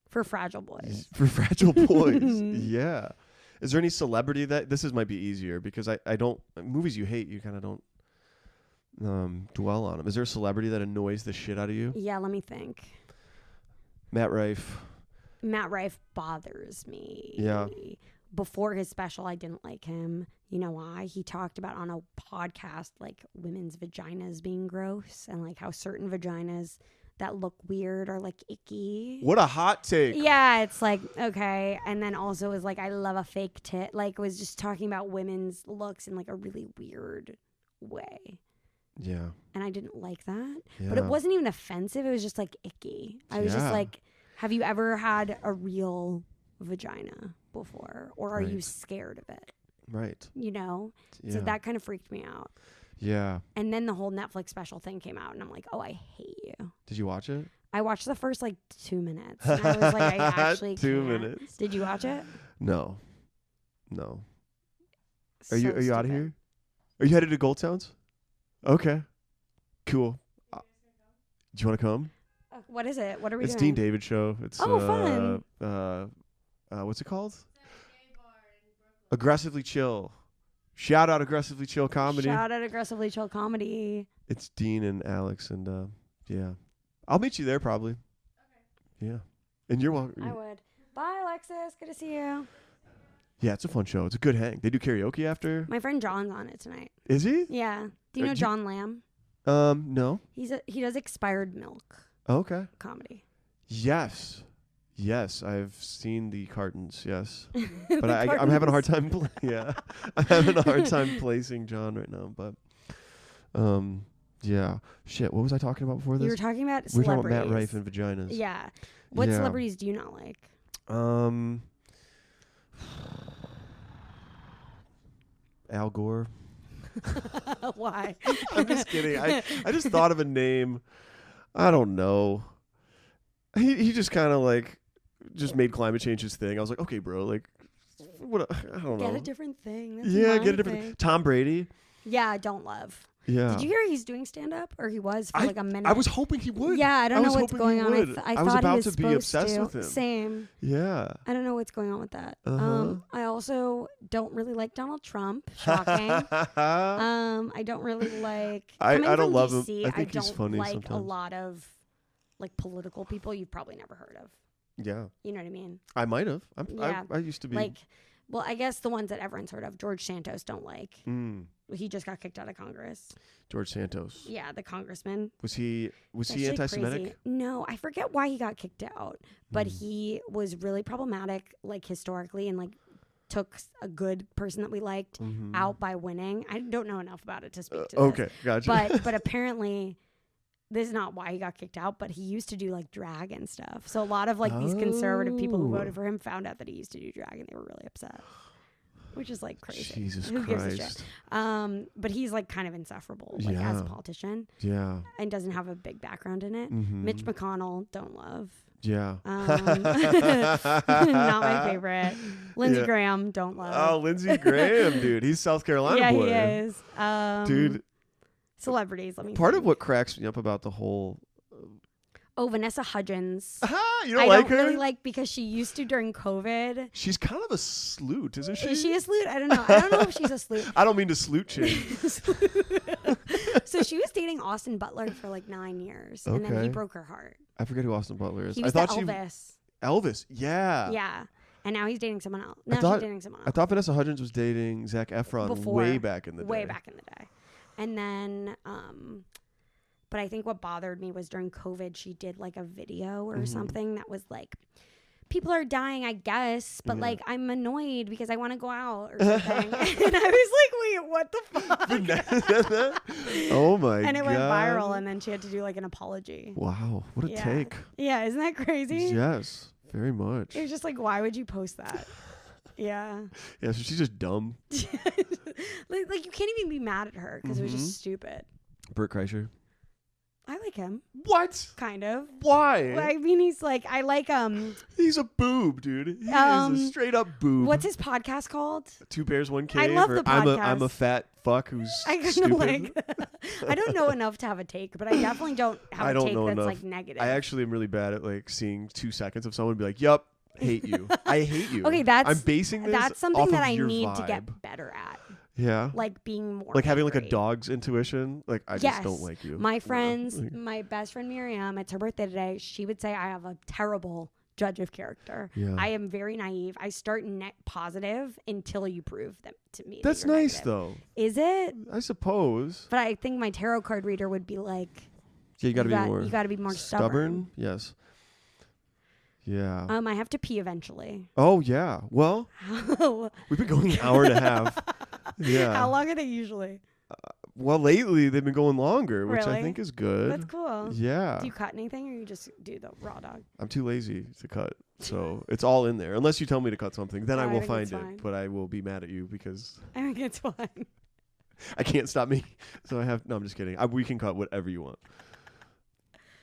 For fragile boys. Yeah. Is there any celebrity that might be easier because I don't movies you hate, you kind of don't dwell on them. Is there a celebrity that annoys the shit out of you? Yeah, let me think. Matt Rife. Matt Rife bothers me. Yeah. Before his special, I didn't like him. You know why? He talked about on a podcast like women's vaginas being gross and like how certain vaginas that look weird or like icky. What a hot take. Yeah, it's like, okay. And then also was like, I love a fake tit. Like was just talking about women's looks in like a really weird way. Yeah. And I didn't like that. Yeah. But it wasn't even offensive. It was just like icky. I was just like, have you ever had a real vagina before? Or are you scared of it? Right. You know? Yeah. So that kind of freaked me out. Yeah. And then the whole Netflix special thing came out and I'm like, oh, I hate you. Did you watch it? I watched the first like 2 minutes. And I was like, I actually 2 can't. minutes. Did you watch it? No. So Are you out of stupid. here? Are you headed to Gold Sounds? Okay. Cool. Do you want to come? What is it? What are we It's doing? Dean David show. It's fun. What's it called? Aggressively Chill. Shout out Aggressively Chill Comedy. Shout out Aggressively Chill Comedy. It's Dean and Alex and yeah. I'll meet you there probably. Okay. Yeah. And you're welcome. I would. Bye, Alexis. Good to see you. Yeah, it's a fun show. It's a good hang. They do karaoke after. My friend John's on it tonight. Is he? Yeah. Do you know John Lamb? No. He does Expired Milk Okay. comedy. Yes. I've seen the cartons. Yes, but I'm having a hard time. I'm having a hard time placing John right now. But, yeah. Shit. What was I talking about before this? You were talking about We were celebrities. talking about Matt Rife and vaginas. Yeah. What Yeah. celebrities do you not like? Al Gore. Why? I'm just kidding. I just thought of a name. I don't know. He just kind of like just made climate change his thing. I was like, okay, bro, like what? I don't know. Get a different thing. That's Yeah, my get a different thing. Tom Brady. Yeah, I don't love. Yeah. Did you hear he's doing stand up, or he was for like a minute? I was hoping he would. Yeah, I don't know what's going on. I was thought about he was to be supposed obsessed to. with him. Same. Yeah. I don't know what's going on with that. Uh-huh. I also don't really like Donald Trump. Shocking. I don't really like. I coming don't from love him. DC, I think he's don't funny like sometimes. a lot of like political people you've probably never heard of. Yeah. You know what I mean? I might have. Yeah. I used to be Like, well, I guess the ones that everyone's heard of, George Santos, don't like. Mm. He just got kicked out of Congress. George Santos. Yeah, the congressman. Was he Actually anti-Semitic? crazy. No, I forget why he got kicked out, but he was really problematic, like historically, and like took a good person that we liked out by winning. I don't know enough about it to speak to this. Okay, gotcha. But apparently, this is not why he got kicked out. But he used to do like drag and stuff. So a lot of like these conservative people who voted for him found out that he used to do drag, and they were really upset. Which is like crazy. Jesus Who gives a shit? Christ. But he's like kind of insufferable, like as a politician, Yeah. and doesn't have a big background in it. Mm-hmm. Mitch McConnell, don't love. Yeah. Not my favorite. Lindsey Graham, don't love. Oh, Lindsey Graham, dude. He's South Carolina yeah, boy. he is. Dude. Celebrities, let me Part think. of what cracks me up about the whole Oh, Vanessa Hudgens. you don't I like don't her? really like because she used to during COVID. She's kind of a sleut, isn't she? Is she a sleut? I don't know. I don't know if she's a sleut. I don't mean to sleut shame. So she was dating Austin Butler for like 9 years, and then he Okay. broke her heart. I forget who Austin Butler is. He was I the thought Elvis. Elvis, yeah. Yeah. And now he's dating someone else. Now thought- she's dating someone else. I thought Vanessa Hudgens was dating Zac Efron Before. way back in the day. Way back in the day. And then, but I think what bothered me was during COVID, she did like a video or something that was like, people are dying, I guess, but like I'm annoyed because I want to go out or something. And I was like, wait, what the fuck? Oh my god. And it went viral, and then she had to do like an apology. Wow, what a Yeah. take. Yeah, isn't that crazy? Yes, very much. It was just like, why would you post that? Yeah. Yeah, so she's just dumb. like you can't even be mad at her because it was just stupid. Bert Kreischer. I like him, What? kind of. Why? Well, I mean, he's like, I like He's a boob, dude. He is a straight up boob. what's his podcast called? Two Bears, One Cave? love or the I'm podcast. a fat fuck who's I kind stupid. of like. I don't know enough to have a take, but I definitely don't have I a don't take know that's enough. like negative. I actually am really bad at like seeing 2 seconds of someone and be like, "Yup, hate you. I hate you." Okay, that's I'm basing this that's something off that of I your need vibe. to get better at, Yeah. like being more Like having like a angry. dog's intuition. Like I just don't like you. My Yeah. friends, Like, my best friend Miriam, it's her birthday today. She would say I have a terrible judge of character. Yeah. I am very naive. I start net positive until you prove them to me. that's that you're nice negative. though. Is it? I suppose. But I think my tarot card reader would be like, Yeah, you got to be more you got to be more stubborn. Yes. Yeah. I have to pee eventually. Oh yeah. Well, we've been going an hour and a half. Yeah. How long are they usually? Well, lately they've been going longer, which I Really? think is good. That's cool. Yeah. Do you cut anything, or you just do the raw dog? I'm too lazy to cut. So it's all in there. Unless you tell me to cut something, then I I will think find it's it. fine. But I will be mad at you because I think it's fine. I can't stop me. So I have. No, I'm just kidding. We can cut whatever you want.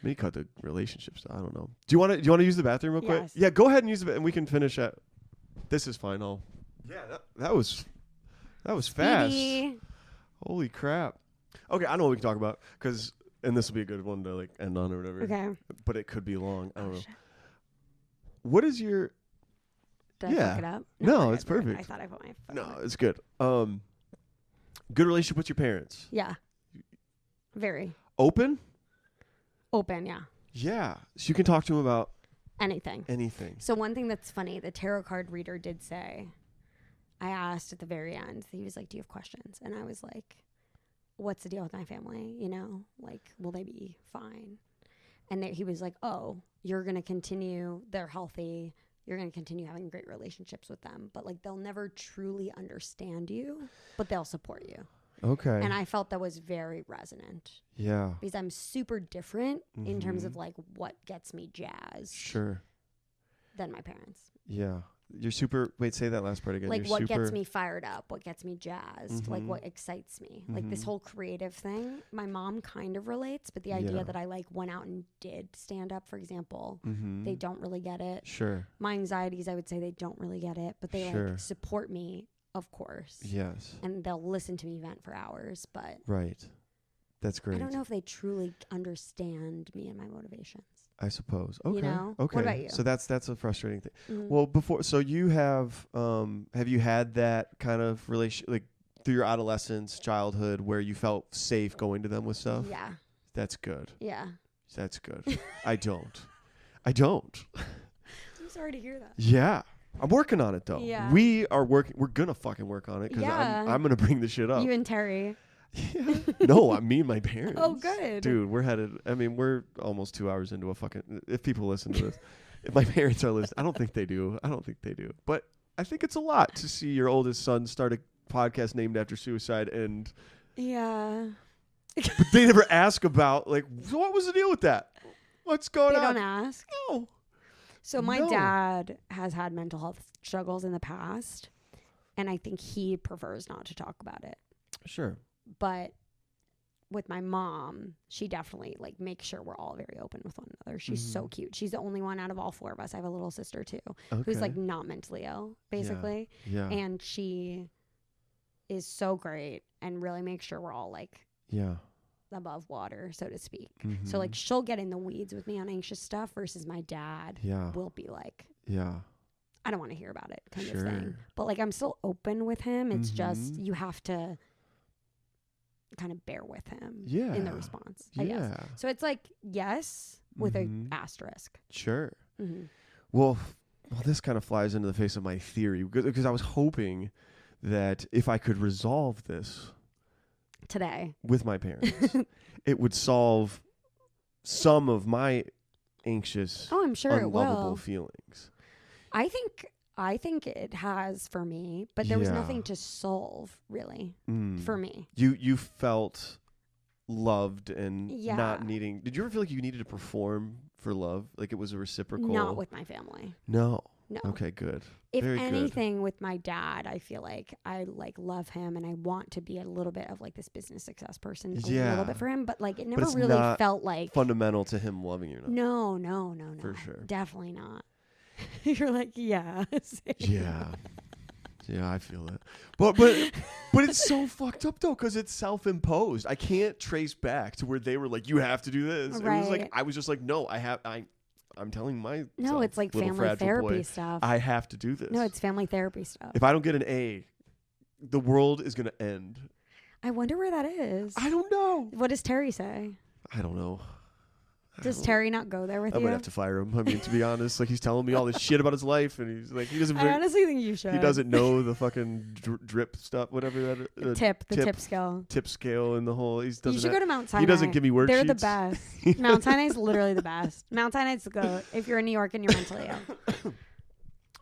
Maybe cut the relationships. I don't know. Do you want to use the bathroom real quick? Yes. Yeah, go ahead and use the and we can finish at. This is fine. That was fast. Speedy. Holy crap. Okay, I know what we can talk about and this will be a good one to like end on or whatever. Okay. But it could be long. I don't know. Shit. What is your? Did I fuck it up? No, we're it's good, we're good. perfect. I thought I put my phone. No, it's good. Good relationship with your parents. Yeah. Very. Open? Open, yeah. Yeah. So you can talk to him about anything. So one thing that's funny, the tarot card reader did say, I asked at the very end, he was like, do you have questions? And I was like, what's the deal with my family? You know, like, will they be fine? And he was like, oh, you're going to continue. They're healthy. You're going to continue having great relationships with them. But like, they'll never truly understand you, but they'll support you. Okay. And I felt that was very resonant. Yeah. Because I'm super different in terms of like what gets me jazzed. Sure. Than my parents. Yeah. You're super. Wait, say that last part again. Like You're what super, gets me fired up, what gets me jazzed, like what excites me. Like this whole creative thing. My mom kind of relates, but the idea that I like went out and did stand up, for example, they don't really get it. Sure. My anxieties, I would say they don't really get it, but they like support me, of course. Yes. And they'll listen to me vent for hours, but right. That's great. I don't know if they truly understand me and my motivations. I suppose. Okay. You know? Okay. What about you? So that's a frustrating thing. Well, so you have you had that kind of relation, like through your adolescence, childhood, where you felt safe going to them with stuff? Yeah. That's good. Yeah. That's good. I don't. I'm sorry to hear that. Yeah. I'm working on it though. Yeah. We are working. We're gonna fucking work on it because I'm gonna bring the shit up. You and Terry. Yeah. No, me and my parents. Oh, good. Dude, we're headed. I mean, we're almost 2 hours into a fucking. If people listen to this, if my parents are listening, I don't think they do. But I think it's a lot to see your oldest son start a podcast named after suicide, and yeah, but they never ask about like, so what was the deal with that? What's going on? They don't ask. No. So my dad has had mental health struggles in the past, and I think he prefers not to talk about it. Sure. But with my mom, she definitely like makes sure we're all very open with one another. She's so cute. She's the only one out of all four of us. I have a little sister too, who's like not mentally ill, basically. Yeah. And she is so great and really makes sure we're all like above water, so to speak. So like she'll get in the weeds with me on anxious stuff versus my dad will be like, I don't want to hear about it kind of thing. But like I'm still open with him. It's just you have to kind of bear with him in the response, I guess. So it's like yes with an asterisk. Sure. Well, this kind of flies into the face of my theory because I was hoping that if I could resolve this today with my parents, it would solve some of my anxious, I'm sure unlovable it will. feelings. I think it has for me, but there was nothing to solve really for me. You felt loved and not needing. Did you ever feel like you needed to perform for love? Like it was a reciprocal? Not with my family. No. No. Okay, good. If Very anything, with my dad, I feel like I like love him and I want to be a little bit of like this business success person, a little bit for him, but like it never really felt like fundamental to him loving you. No. For sure. Definitely not. You're like, yeah. Yeah, I feel it. But it's so fucked up though because it's self-imposed. I can't trace back to where they were like, you have to do this. Right. It was like I was just like, no, I'm telling myself. No, it's like family therapy stuff. I have to do this. No, it's family therapy stuff. If I don't get an A, the world is gonna end. I wonder where that is. I don't know. What does Terry say? I don't know. Does Terry not go there with you? I'm gonna have to fire him. I mean, to be honest, like he's telling me all this shit about his life, and he's like, he doesn't. I honestly think you should. He doesn't know the fucking drip stuff, whatever that. Tip scale. Tip scale and the whole. You should go to Mount Sinai. He doesn't give me worksheets. They're the best. Mount Sinai is literally the best. Mount Sinai's the goat if you're in New York and you're mentally ill.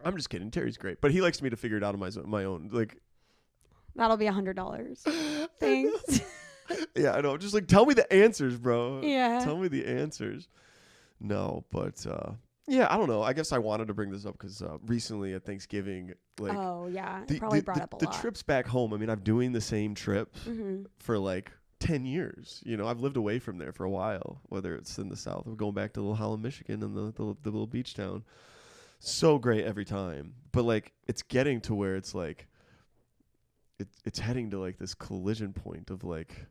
I'm just kidding. Terry's great, but he likes me to figure it out on my own. Like that'll be $100. Thanks. Yeah, I know. Just like tell me the answers, bro. Yeah. Tell me the answers. No, but yeah, I don't know. I guess I wanted to bring this up because recently at Thanksgiving, like, probably brought up a lot. The trips back home. I mean, I'm doing the same trips for like 10 years. You know, I've lived away from there for a while, whether it's in the South or going back to Little Holland, Michigan and the little beach town. So great every time. But like, it's getting to where it's like, it's heading to like this collision point of like,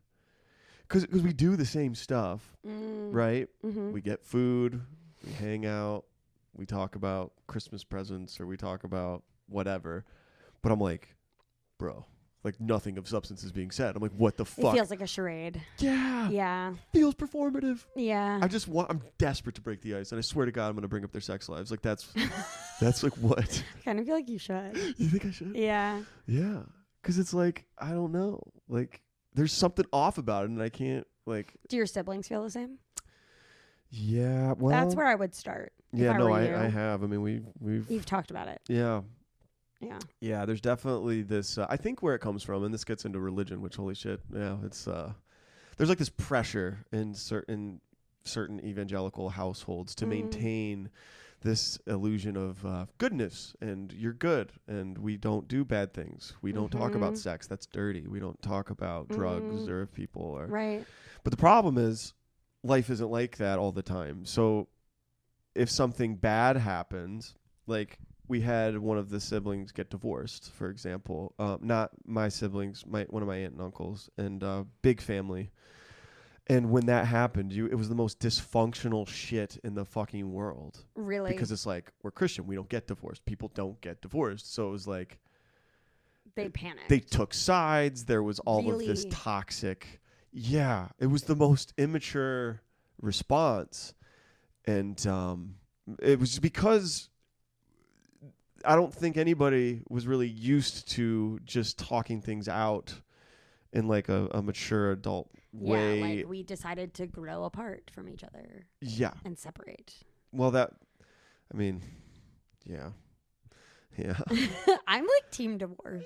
because we do the same stuff, right? Mm-hmm. We get food, we hang out, we talk about Christmas presents, or we talk about whatever. But I'm like, bro, like nothing of substance is being said. I'm like, what the fuck? It feels like a charade. Yeah. Yeah. Feels performative. Yeah. I'm desperate to break the ice, and I swear to God, I'm going to bring up their sex lives. Like that's like what? I kind of feel like you should. You think I should? Yeah. Yeah. Because it's like, I don't know. Like, there's something off about it, and I can't, like... Do your siblings feel the same? Yeah, well... That's where I would start. Yeah, no, I have. I mean, You've talked about it. Yeah. Yeah. Yeah, there's definitely this... I think where it comes from, and this gets into religion, which, holy shit, yeah, it's... there's, like, this pressure in certain evangelical households to maintain... this illusion of goodness, and you're good, and we don't do bad things. We don't talk about sex. That's dirty. We don't talk about drugs or if people are... Right. But the problem is life isn't like that all the time. So if something bad happens, like we had one of the siblings get divorced, for example. Not my siblings, one of my aunt and uncles, and big family. And when that happened, it was the most dysfunctional shit in the fucking world. Really? Because it's like, we're Christian. We don't get divorced. People don't get divorced. So it was like... They panicked. They took sides. There was all of this toxic... Yeah. It was the most immature response. And it was because... I don't think anybody was really used to just talking things out in like a mature adult way. Yeah, like we decided to grow apart from each other. Yeah. And separate. Well, I mean, yeah. Yeah. I'm like team divorce.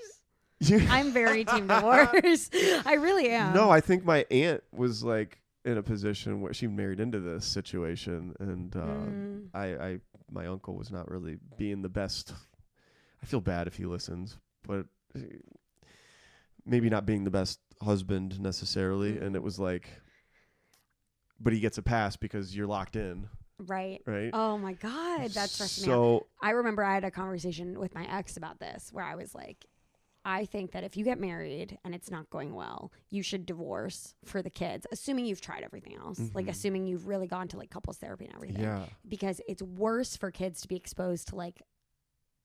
I'm very team divorce. I really am. No, I think my aunt was like in a position where she married into this situation, and my uncle was not really being the best. I feel bad if he listens, but maybe not being the best husband necessarily. And it was like, but he gets a pass because you're locked in. Right. Right. Oh my God. That's stressing me out. I remember I had a conversation with my ex about this where I was like, I think that if you get married and it's not going well, you should divorce for the kids, assuming you've tried everything else, like assuming you've really gone to like couples therapy and everything. Yeah. Because it's worse for kids to be exposed to like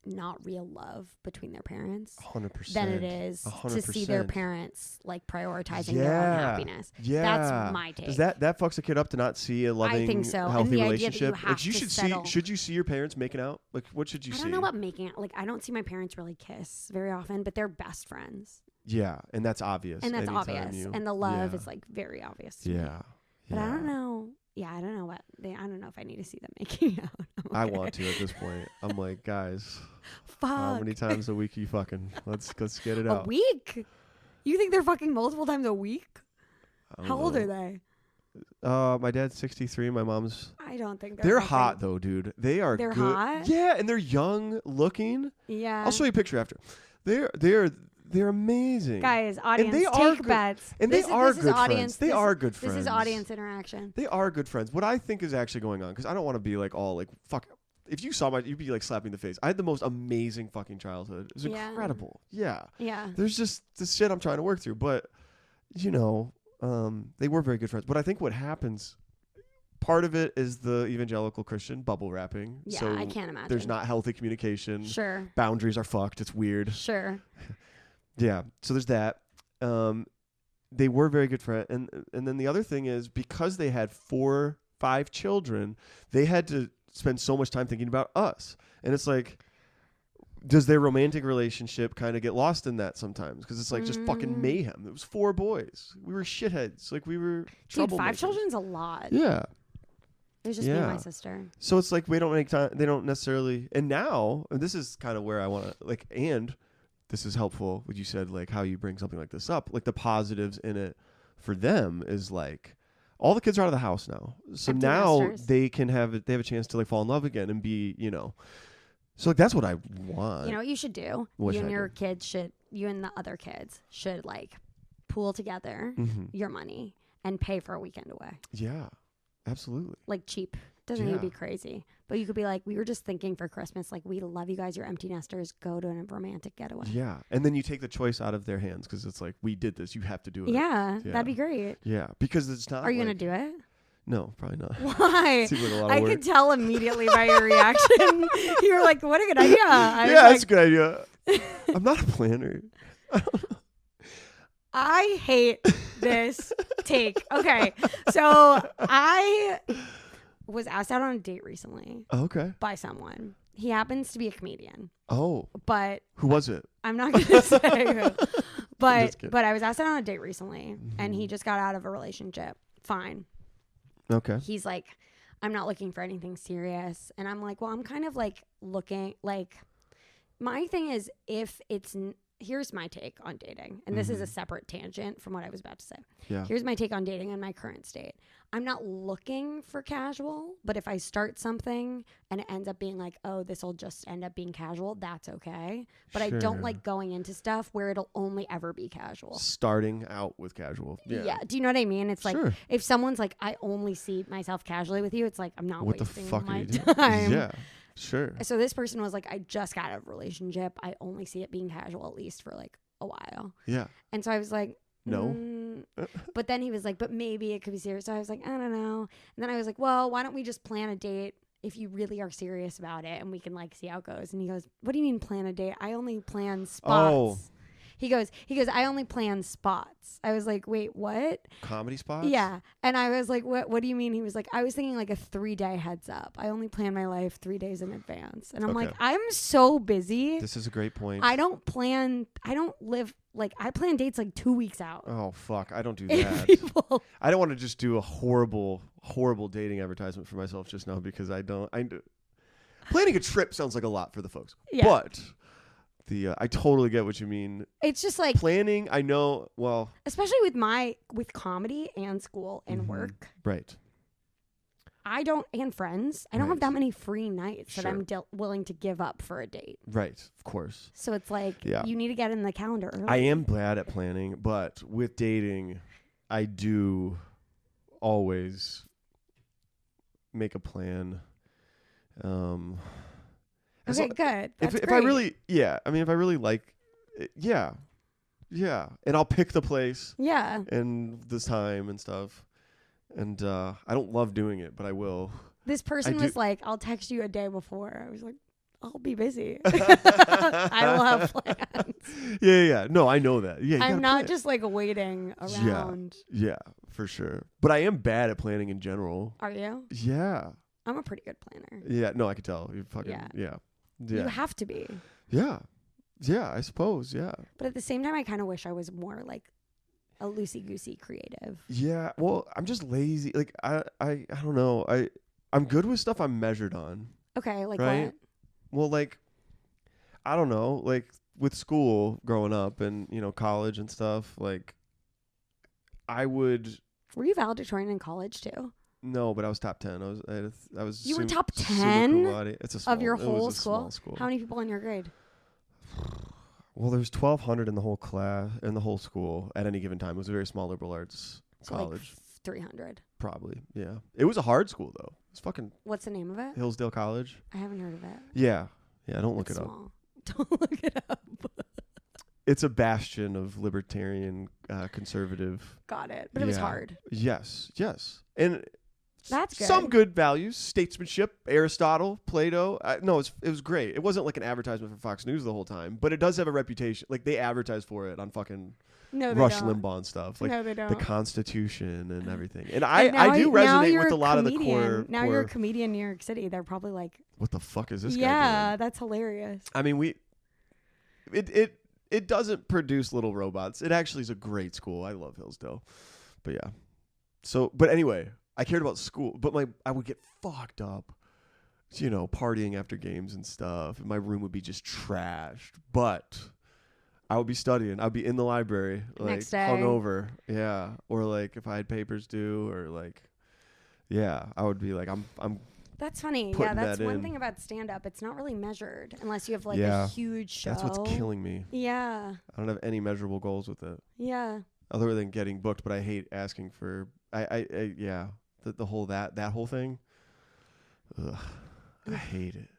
not real love between their parents 100% than it is 100%. To see their parents like prioritizing their own happiness. Yeah. That's my take. Does that fucks a kid up to not see a loving, I think so. healthy and the relationship? Idea that you have should you see your parents making out? Like, what should you see? I don't know about making out. Like, I don't see my parents really kiss very often, but they're best friends. Yeah, and that's obvious. And that's obvious. And the love is like very obvious to me. But I don't know. Yeah, I don't know I don't know if I need to see them making out. Okay. I want to at this point. I'm like, guys, fuck. How many times a week are you fucking? Let's get it out. A week? You think they're fucking multiple times a week? How old are they? My dad's 63. My mom's... I don't think they're hot though, dude. They're good. Hot? Yeah, and they're young looking. Yeah. I'll show you a picture after. They're amazing. Guys, audience, take bets. And they are good friends. They are good friends. This is audience interaction. They are good friends. What I think is actually going on, because I don't want to be like all like, fuck. If you saw you'd be like slapping the face. I had the most amazing fucking childhood. It was incredible. Yeah. Yeah. There's just this shit I'm trying to work through. But, you know, they were very good friends. But I think what happens, part of it is the evangelical Christian bubble wrapping. Yeah, so I can't imagine. There's not healthy communication. Sure. Boundaries are fucked. It's weird. Sure. Yeah, so there's that. They were very good friends, and then the other thing is because they had 4-5 children, they had to spend so much time thinking about us, and it's like, does their romantic relationship kind of get lost in that sometimes? Because it's like just fucking mayhem. It was 4 boys. We were shitheads. Like we were. Dude, 5 children's a lot. Yeah. It was just me and my sister. So it's like we don't make time. They don't necessarily. And now, and this is kind of where I want to like and. This is helpful, what you said, like how you bring something like this up. Like the positives in it for them is like all the kids are out of the house now. So empty now nesters. they have a chance to like fall in love again and be, you know. So like that's what I want. You know what you should do? You and the other kids should like pool together your money and pay for a weekend away. Yeah, absolutely. Like cheap. Doesn't need to be crazy. But you could be like, we were just thinking for Christmas, like, we love you guys, you're empty nesters, go to a romantic getaway. Yeah. And then you take the choice out of their hands because it's like, we did this, you have to do it. Yeah, that'd be great. Yeah, because it's not. Are you going to do it? No, probably not. Why? Seems like a lot of I work. could tell immediately by your reaction. You were like, what a good idea. That's a good idea. I'm not a planner. I hate this take. Okay, so I was asked out on a date recently. Okay. By someone. He happens to be a comedian. Oh. But who was it? I'm not going to say who. But I was asked out on a date recently, and he just got out of a relationship. Fine. Okay. He's like, I'm not looking for anything serious. And I'm like, well, I'm kind of like looking, like, my thing is, if it's, here's my take on dating. And this is a separate tangent from what I was about to say. Yeah. Here's my take on dating in my current state. I'm not looking for casual, but if I start something and it ends up being like, oh, this will just end up being casual, that's okay. But I don't like going into stuff where it'll only ever be casual. Starting out with casual. Yeah. Do you know what I mean? It's like, if someone's like, I only see myself casually with you, it's like, I'm not wasting my time. Yeah. Sure. So this person was like, I just got out of a relationship. I only see it being casual, at least for like a while. Yeah. And so I was like, no. But then he was like, but maybe it could be serious. So I was like, I don't know. And then I was like, well, why don't we just plan a date if you really are serious about it and we can like see how it goes. And he goes, what do you mean plan a date? I only plan spots. Oh. He goes, I only plan spots. I was like, wait, what? Comedy spots? Yeah. And I was like, what do you mean? He was like, I was thinking like a 3-day heads up. I only plan my life 3 days in advance. And I'm like, I'm so busy. This is a great point. I don't live, like, I plan dates like 2 weeks out. Oh, fuck. I don't do that. I don't want to just do a horrible dating advertisement for myself just now because planning a trip sounds like a lot for the folks. Yeah. But I totally get what you mean. It's just like planning. I know. Well, especially with comedy and school and work. Right. And friends. I don't have that many free nights that I'm willing to give up for a date. Right. Of course. So it's like, you need to get in the calendar early. I am bad at planning, but with dating, I do always make a plan. Okay, good. That's if I really, if I really like, yeah, and I'll pick the place, and this time and stuff, and I don't love doing it, but I will. This person was like, "I'll text you a day before." I was like, "I'll be busy. I will have plans." Yeah. No, I know that. Yeah, I'm not just like waiting around. Yeah, for sure. But I am bad at planning in general. Are you? Yeah. I'm a pretty good planner. Yeah. No, I could tell. You fucking yeah. You have to be. Yeah. Yeah, I suppose. Yeah. But at the same time, I kind of wish I was more like a loosey-goosey creative. Yeah. Well, I'm just lazy. Like, I don't know. I'm good with stuff I'm measured on. Okay. Like right? what? Well, like, I don't know. Like, with school growing up and, college and stuff, like, I would. Were you valedictorian in college too? No, but I was top 10. I was. You were top 10 of your whole school? Small school. How many people in your grade? Well, there's 1,200 in the whole class, in the whole school at any given time. It was a very small liberal arts college. Like 300. Probably, yeah. It was a hard school though. It's fucking. What's the name of it? Hillsdale College. I haven't heard of it. Yeah. Don't look it up. Don't look it up. It's a bastion of libertarian, conservative. Got it. But it was hard. Yes. And that's good. Some good values, statesmanship, Aristotle, Plato. No, it was great. It wasn't like an advertisement for Fox News the whole time, but it does have a reputation. Like, they advertise for it on fucking Rush Limbaugh and stuff. Like, they don't. The Constitution and everything. And I do resonate with a lot of the core. Now you're a comedian in New York City. They're probably like, what the fuck is this guy doing? Yeah, that's hilarious. I mean, it doesn't produce little robots. It actually is a great school. I love Hillsdale. But yeah. So, but anyway, I cared about school, but I would get fucked up, partying after games and stuff. And my room would be just trashed, but I would be studying. I'd be in the library, like, next day. hungover. Yeah. Or like if I had papers due, or like, I would be like, I'm That's funny. Yeah, that's one thing about stand-up. It's not really measured unless you have like a huge show. That's what's killing me. Yeah. I don't have any measurable goals with it. Yeah. other than getting booked, but I hate asking for. Yeah, the whole that whole thing. Ugh, I hate it.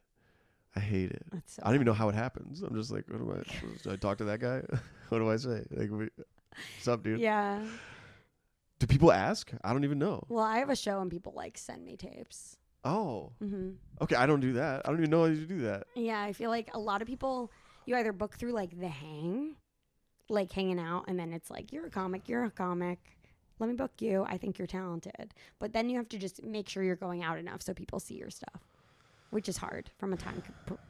I hate it. So I don't even know how it happens. I'm just like, what do I talk to that guy? What do I say? Like, what's up, dude? Yeah. Do people ask? I don't even know. Well, I have a show and people like send me tapes. Oh. Mm-hmm. Okay, I don't do that. I don't even know how you do that. Yeah, I feel like a lot of people, you either book through like the hang, like hanging out, and then it's like, you're a comic. Let me book you. I think you're talented. But then you have to just make sure you're going out enough so people see your stuff, which is hard from a time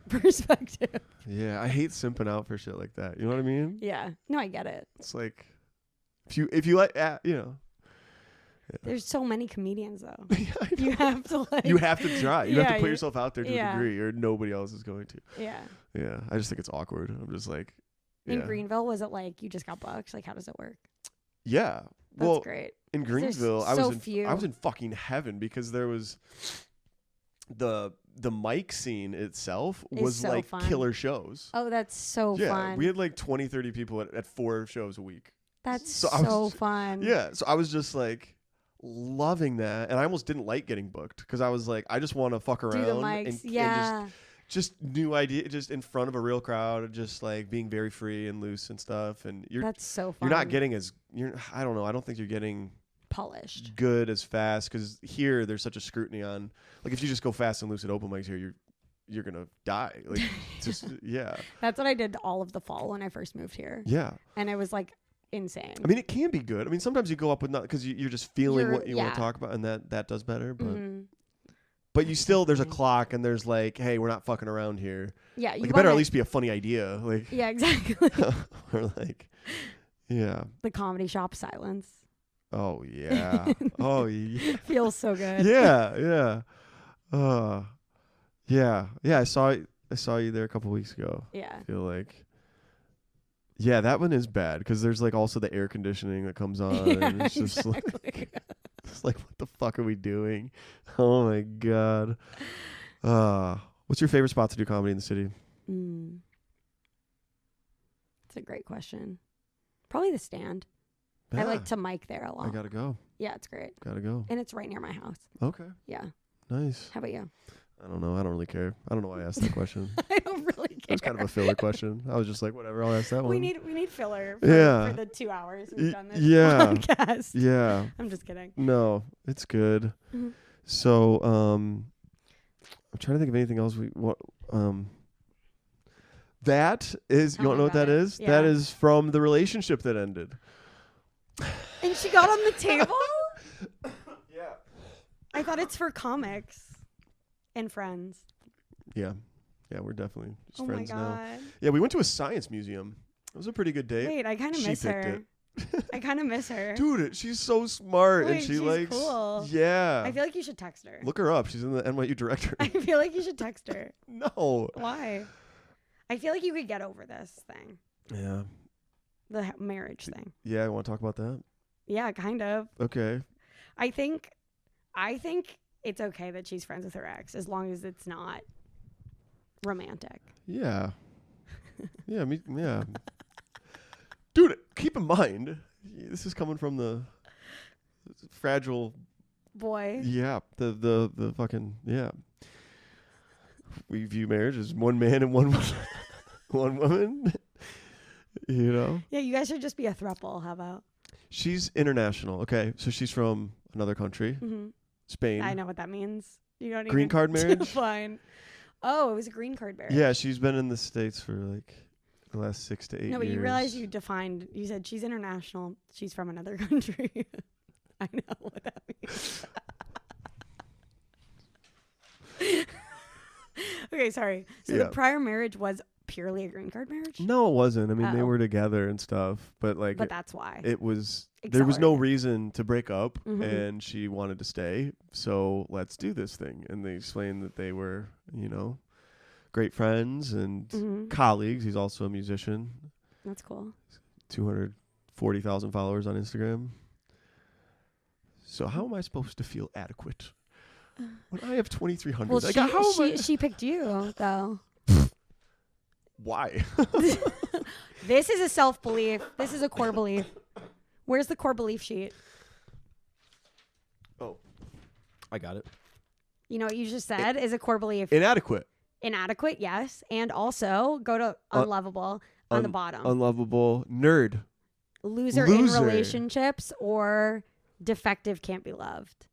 perspective. Yeah, I hate simping out for shit like that. You know what I mean? Yeah. No, I get it. It's like, if you like, you know. Yeah. There's so many comedians though. Yeah, you have to like. You have to try. You have to put yourself out there to yeah. a degree, or nobody else is going to. Yeah. Yeah, I just think it's awkward. I'm just like. In Greenville, was it like you just got booked? Like, how does it work? Yeah. That's great. In Greenville, I was in fucking heaven because there was the mic scene itself was so like fun. Killer shows. Oh, that's so fun. Yeah, we had like 20, 30 people at 4 shows a week. That's so fun. Yeah, so I was just like loving that, and I almost didn't like getting booked because I was like, I just want to fuck around. Do the mics, and just new idea, just in front of a real crowd, just like being very free and loose and stuff. And that's so fun. You're not getting I don't know. I don't think you're getting polished good as fast because here there's such a scrutiny on, like, if you just go fast and loose at open mics here, you're gonna die. Like, just yeah. That's what I did all of the fall when I first moved here. Yeah. And it was like insane. I mean, it can be good. I mean, sometimes you go up with not because you're just feeling what you want to talk about, and that does better. But but you still, there's a clock, and there's like, hey, we're not fucking around here. Yeah, like, it better at least be a funny idea. Like, yeah, exactly. Or like, yeah. The comedy shop silence. Oh yeah. Oh yeah. Feels so good. Yeah, yeah. Yeah. I saw you there a couple weeks ago. Yeah. I feel like. Yeah, that one is bad because there's like also the air conditioning that comes on. Yeah, and it's just like, it's like, what the fuck are we doing? Oh my god. What's your favorite spot to do comedy in the city? That's a great question. Probably the Stand. Yeah. I like to mic there a lot. I gotta go. Yeah, it's great. Gotta go. And it's right near my house. Okay. Yeah. Nice. How about you? I don't know. I don't really care. I don't know why I asked that question. I don't really care. It was kind of a filler question. I was just like, whatever, I'll ask that one. We need filler for the 2 hours we've done this podcast. Yeah. I'm just kidding. No, it's good. Mm-hmm. So, I'm trying to think of anything else that is, you don't know what that is? Yeah. That is from the relationship that ended. And she got on the table? Yeah. I thought it's for comics and friends. Yeah. Yeah, we're definitely just friends now. Oh my god. Yeah, we went to a science museum. It was a pretty good date. Wait, I kind of miss her. I kind of miss her. Dude, she's so smart. Wait, and she she's likes cool. Yeah. I feel like you should text her. Look her up. She's in the NYU directory. I feel like you should text her. No. Why? I feel like you could get over this thing. Yeah. The marriage thing. Yeah, I want to talk about that. Yeah, kind of. Okay. I think it's okay that she's friends with her ex as long as it's not romantic. Yeah. Yeah, yeah. Dude, keep in mind, this is coming from the fragile boy. Yeah, the fucking, yeah. We view marriage as one man and one woman. You know? Yeah, you guys should just be a throuple. How about? She's international. Okay, so she's from another country. Mm-hmm. Spain. I know what that means. You don't green card marriage? Fine. Oh, it was a green card marriage. Yeah, she's been in the States for like the last 6 to 8 years. No, but you realize you said she's international. She's from another country. I know what that means. Okay, sorry. So the prior marriage was purely a green card marriage? No, it wasn't. I mean, they were together and stuff, but like, but that's why it was. There was no reason to break up, and she wanted to stay. So let's do this thing. And they explained that they were, great friends and colleagues. He's also a musician. That's cool. 240,000 followers on Instagram. So how am I supposed to feel adequate when I have 2,300? Well, she picked you though. Why? This is a self-belief. This is a core belief. Where's the core belief sheet? Oh, I got it. You know what you just said is a core belief. Inadequate. Inadequate, yes. And also go to unlovable on the bottom. Unlovable. Nerd. Loser in relationships or defective can't be loved.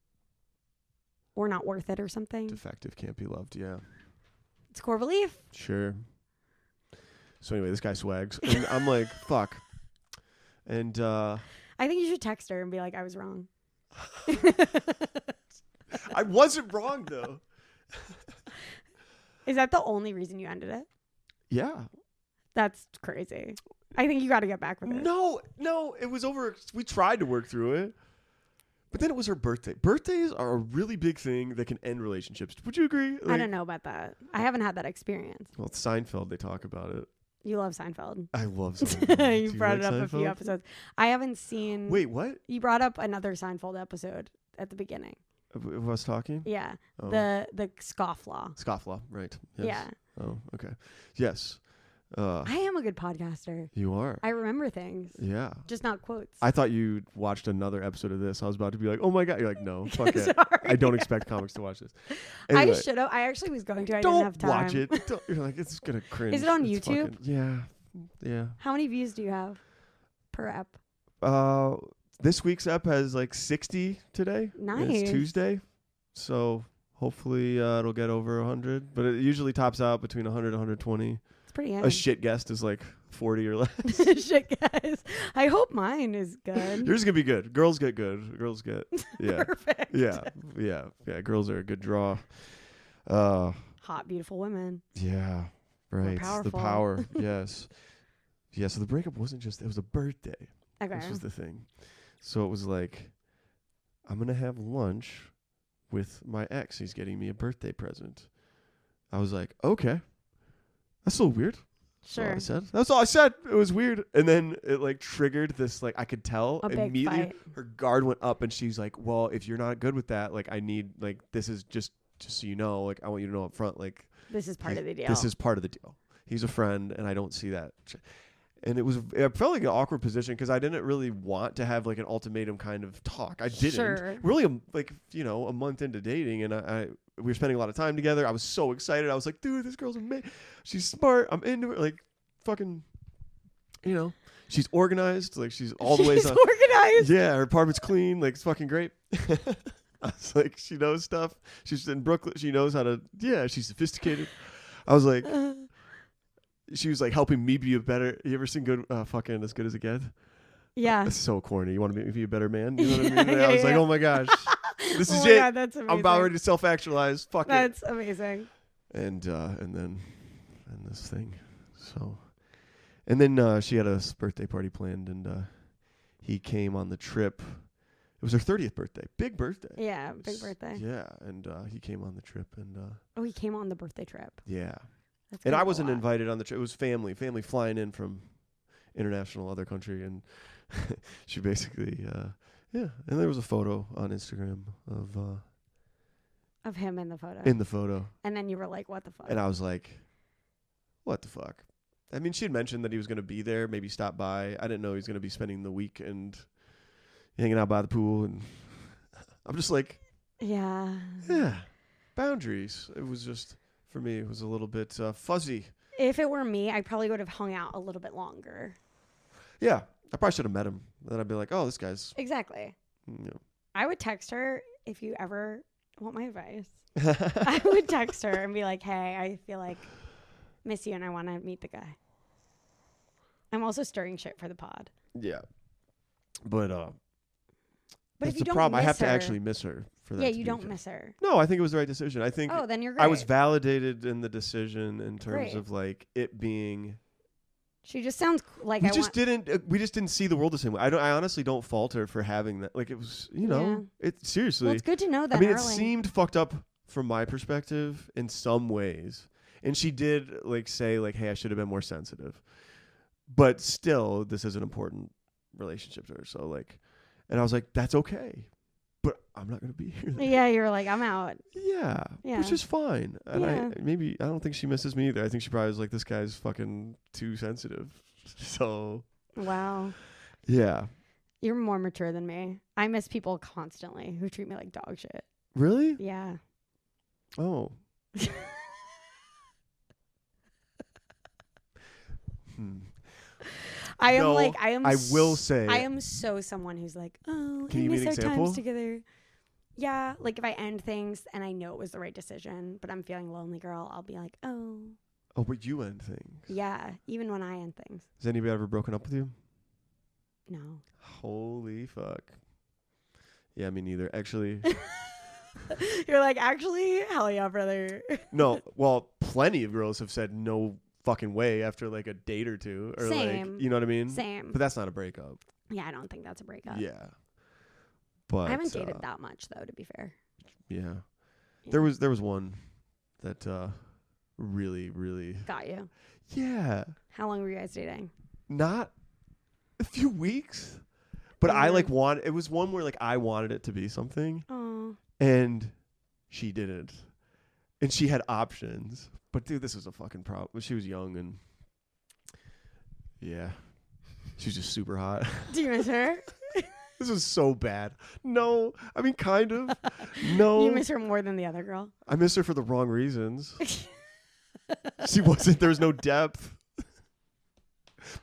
Or not worth it or something. Defective can't be loved, yeah. It's core belief. Sure. So anyway, this guy swags. And I'm like, fuck. And I think you should text her and be like, I was wrong. I wasn't wrong, though. Is that the only reason you ended it? Yeah. That's crazy. I think you got to get back with it. No, it was over. We tried to work through it. But then it was her birthday. Birthdays are a really big thing that can end relationships. Would you agree? Like, I don't know about that. I haven't had that experience. Well, Seinfeld, they talk about it. You love Seinfeld. I love Seinfeld. You brought it up Seinfeld? A few episodes. I haven't seen... Wait, what? You brought up another Seinfeld episode at the beginning. Of us talking? Yeah. Oh. The scofflaw. Scofflaw, right. Yes. Yeah. Oh, okay. Yes. I am a good podcaster. You are. I remember things. Yeah. Just not quotes. I thought you watched another episode of this. I was about to be like, oh my God. You're like, no, fuck it. Sorry. I don't expect comics to watch this. Anyway, I should have. I actually was going to. I don't didn't have time. watch it. You're like, it's going to cringe. Is it on it's YouTube? Yeah. Yeah. How many views do you have per ep? This week's ep has like 60 today. Nice. It's Tuesday. So hopefully it'll get over 100. But it usually tops out between 100 and 120. It's pretty good. A shit guest is like 40 or less. Shit guys. I hope mine is good. Yours is going to be good. Girls get good. Girls get, yeah. Perfect. Yeah. Girls are a good draw. Hot, beautiful women. Yeah. Right. Powerful. The power. Yes. Yeah. So the breakup wasn't just, it was a birthday. Okay. This was the thing. So it was like, I'm going to have lunch with my ex. He's getting me a birthday present. I was like, okay. That's a little weird. Sure. That's all I said. It was weird. And then it like triggered this, like I could tell a immediately big fight. Her guard went up and she's like, well, if you're not good with that, like I need, like, this is just so you know, like I want you to know up front, like this is part of the deal. This is part of the deal. He's a friend and I don't see that. And it felt like an awkward position because I didn't really want to have like an ultimatum kind of talk. I didn't. Sure. Really, like, you know, a month into dating and we were spending a lot of time together. I was so excited. I was like, dude, this girl's amazing. She's smart. I'm into it. Like, fucking, you know, she's organized. Like, she's all the way. She's organized. Yeah, her apartment's clean. Like, it's fucking great. I was like, she knows stuff. She's in Brooklyn. She knows how to, yeah, she's sophisticated. I was like, she was like helping me be a better, you ever seen good, fucking As Good as It Gets? Yeah. That's so corny. You want to make me be a better man? You know what I mean? I was like, oh my gosh. This is my it. God, that's amazing. I'm about ready to self-actualize. Fuck that's amazing. And this thing. So, and then she had a birthday party planned, and he came on the trip. It was her 30th birthday. Big birthday. Yeah, big birthday. Yeah, and he came on the trip, and he came on the birthday trip. Yeah. That's and I wasn't invited on the trip. It was family flying in from international other country, and she basically yeah. And there was a photo on Instagram of him in the photo. In the photo. And then you were like, what the fuck? And I was like, what the fuck? I mean, she had mentioned that he was going to be there, maybe stop by. I didn't know he was going to be spending the weekend hanging out by the pool. And I'm just like, yeah, boundaries. It was just, for me, it was a little bit fuzzy. If it were me, I probably would have hung out a little bit longer. Yeah, I probably should have met him. Then I'd be like, oh, this guy's... Exactly. Yeah. I would text her if you ever want my advice. I would text her and be like, hey, I feel like miss you and I want to meet the guy. I'm also stirring shit for the pod. Yeah. But if you the don't problem. I have her, to actually miss her for that. Yeah, you don't miss her. No, I think it was the right decision. I think then you're great. I was validated in the decision in terms of like it being. She just sounds like we just didn't see the world the same way. I honestly don't fault her for having that. Like it was, you know, it seriously. Well, it's good to know that. I mean, it seemed fucked up from my perspective in some ways, and she did like say like, "Hey, I should have been more sensitive," but still, this is an important relationship to her. So like, and I was like, "That's okay." But I'm not going to be here. Yeah, you were like, I'm out. Yeah, which is fine. And I don't think she misses me either. I think she probably was like, this guy's fucking too sensitive. So. Wow. Yeah. You're more mature than me. I miss people constantly who treat me like dog shit. Really? Yeah. Oh. I will say. I am so someone who's like, oh, Can I you miss give me our an example? times together. Yeah, like if I end things and I know it was the right decision, but I'm feeling lonely, girl, I'll be like, oh. Oh, but you end things. Yeah, even when I end things. Has anybody ever broken up with you? No. Holy fuck. Yeah, me neither. Actually. You're like, actually, hell yeah, brother. No, well, plenty of girls have said no fucking way after like a date or two. Or Same. like, you know what I mean? Same. But that's not a breakup. Yeah, I don't think that's a breakup. Yeah. But I haven't dated that much though, to be fair. Yeah. There was one that really, really got you. Yeah. How long were you guys dating? Not a few weeks. But I like it was one where like I wanted it to be something. Oh. And she didn't. And she had options. But dude, this was a fucking problem. She was young and yeah. She was just super hot. Do you miss her? This is so bad. No, I mean, kind of. No. You miss her more than the other girl? I miss her for the wrong reasons. She wasn't, there was no depth.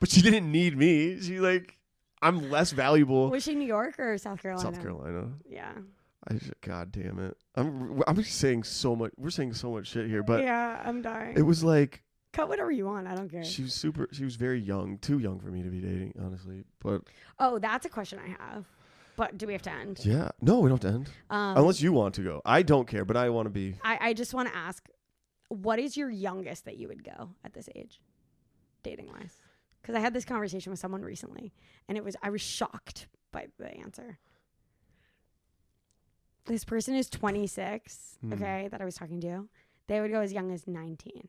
But she didn't need me. She like, I'm less valuable. Was she New York or South Carolina? South Carolina. Yeah. God damn it. I'm saying so much. We're saying so much shit here, but yeah, I'm dying. It was like, cut whatever you want. I don't care. She was very young, too young for me to be dating, honestly. But oh, that's a question I have. But do we have to end? Yeah. No, we don't have to end. Unless you want to go. I don't care, but I want to be. I just want to ask, what is your youngest that you would go at this age, dating wise? Because I had this conversation with someone recently, and I was shocked by the answer. This person is 26, okay, that I was talking to. They would go as young as 19.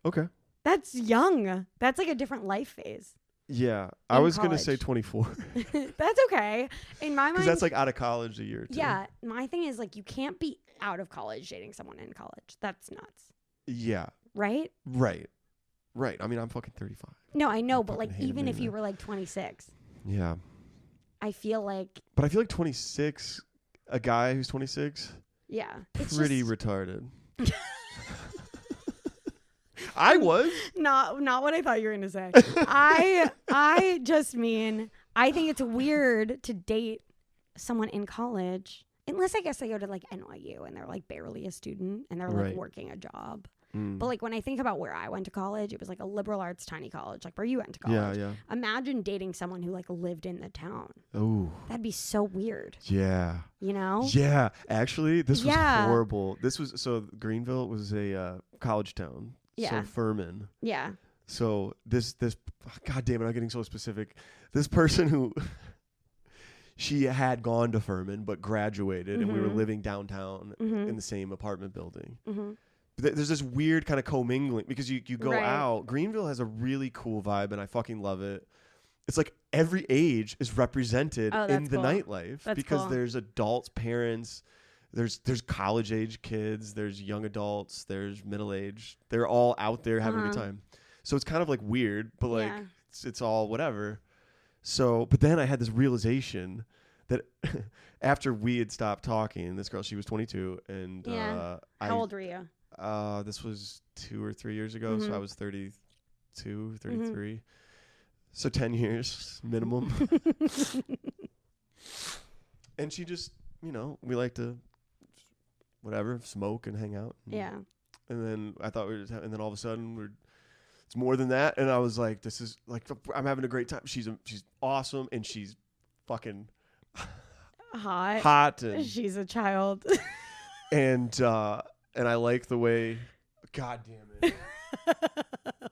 Okay. That's young. That's like a different life phase. Yeah. I was going to say 24. That's okay. In my mind. Because that's like out of college a year or two. Yeah. My thing is like you can't be out of college dating someone in college. That's nuts. Yeah. Right? Right. I mean, I'm fucking 35. No, I know. But like even if you were like 26. Yeah. I feel like. But I feel like 26, a guy who's 26. Yeah. Pretty retarded. I was not what I thought you were gonna say. I just mean I think it's weird to date someone in college unless I guess they go to like NYU and they're like barely a student and they're like working a job. But like when I think about where I went to college, it was like a liberal arts tiny college, like where you went to college. Yeah. Imagine dating someone who like lived in the town. Oh, that'd be so weird. Yeah. You know? Yeah. Actually, this was horrible. So Greenville was a college town. Yeah. So Furman. Yeah. So this God damn it, I'm getting so specific. This person who she had gone to Furman but graduated and we were living downtown in the same apartment building. There's this weird kind of commingling because you go out. Greenville has a really cool vibe and I fucking love it. It's like every age is represented in the nightlife because there's adults, parents, there's college age kids, there's young adults, there's middle age. They're all out there having a good time. So it's kind of like weird, but like it's all whatever. So, but then I had this realization that after we had stopped talking, this girl, she was 22 and how old were you? This was 2 or 3 years ago, so I was 32, 33. So 10 years minimum. And she just, we like to whatever, smoke and hang out. And then I thought and then all of a sudden it's more than that. And I was like, this is like, I'm having a great time. She's awesome. And she's fucking hot. And she's a child. And I like the way, God damn it.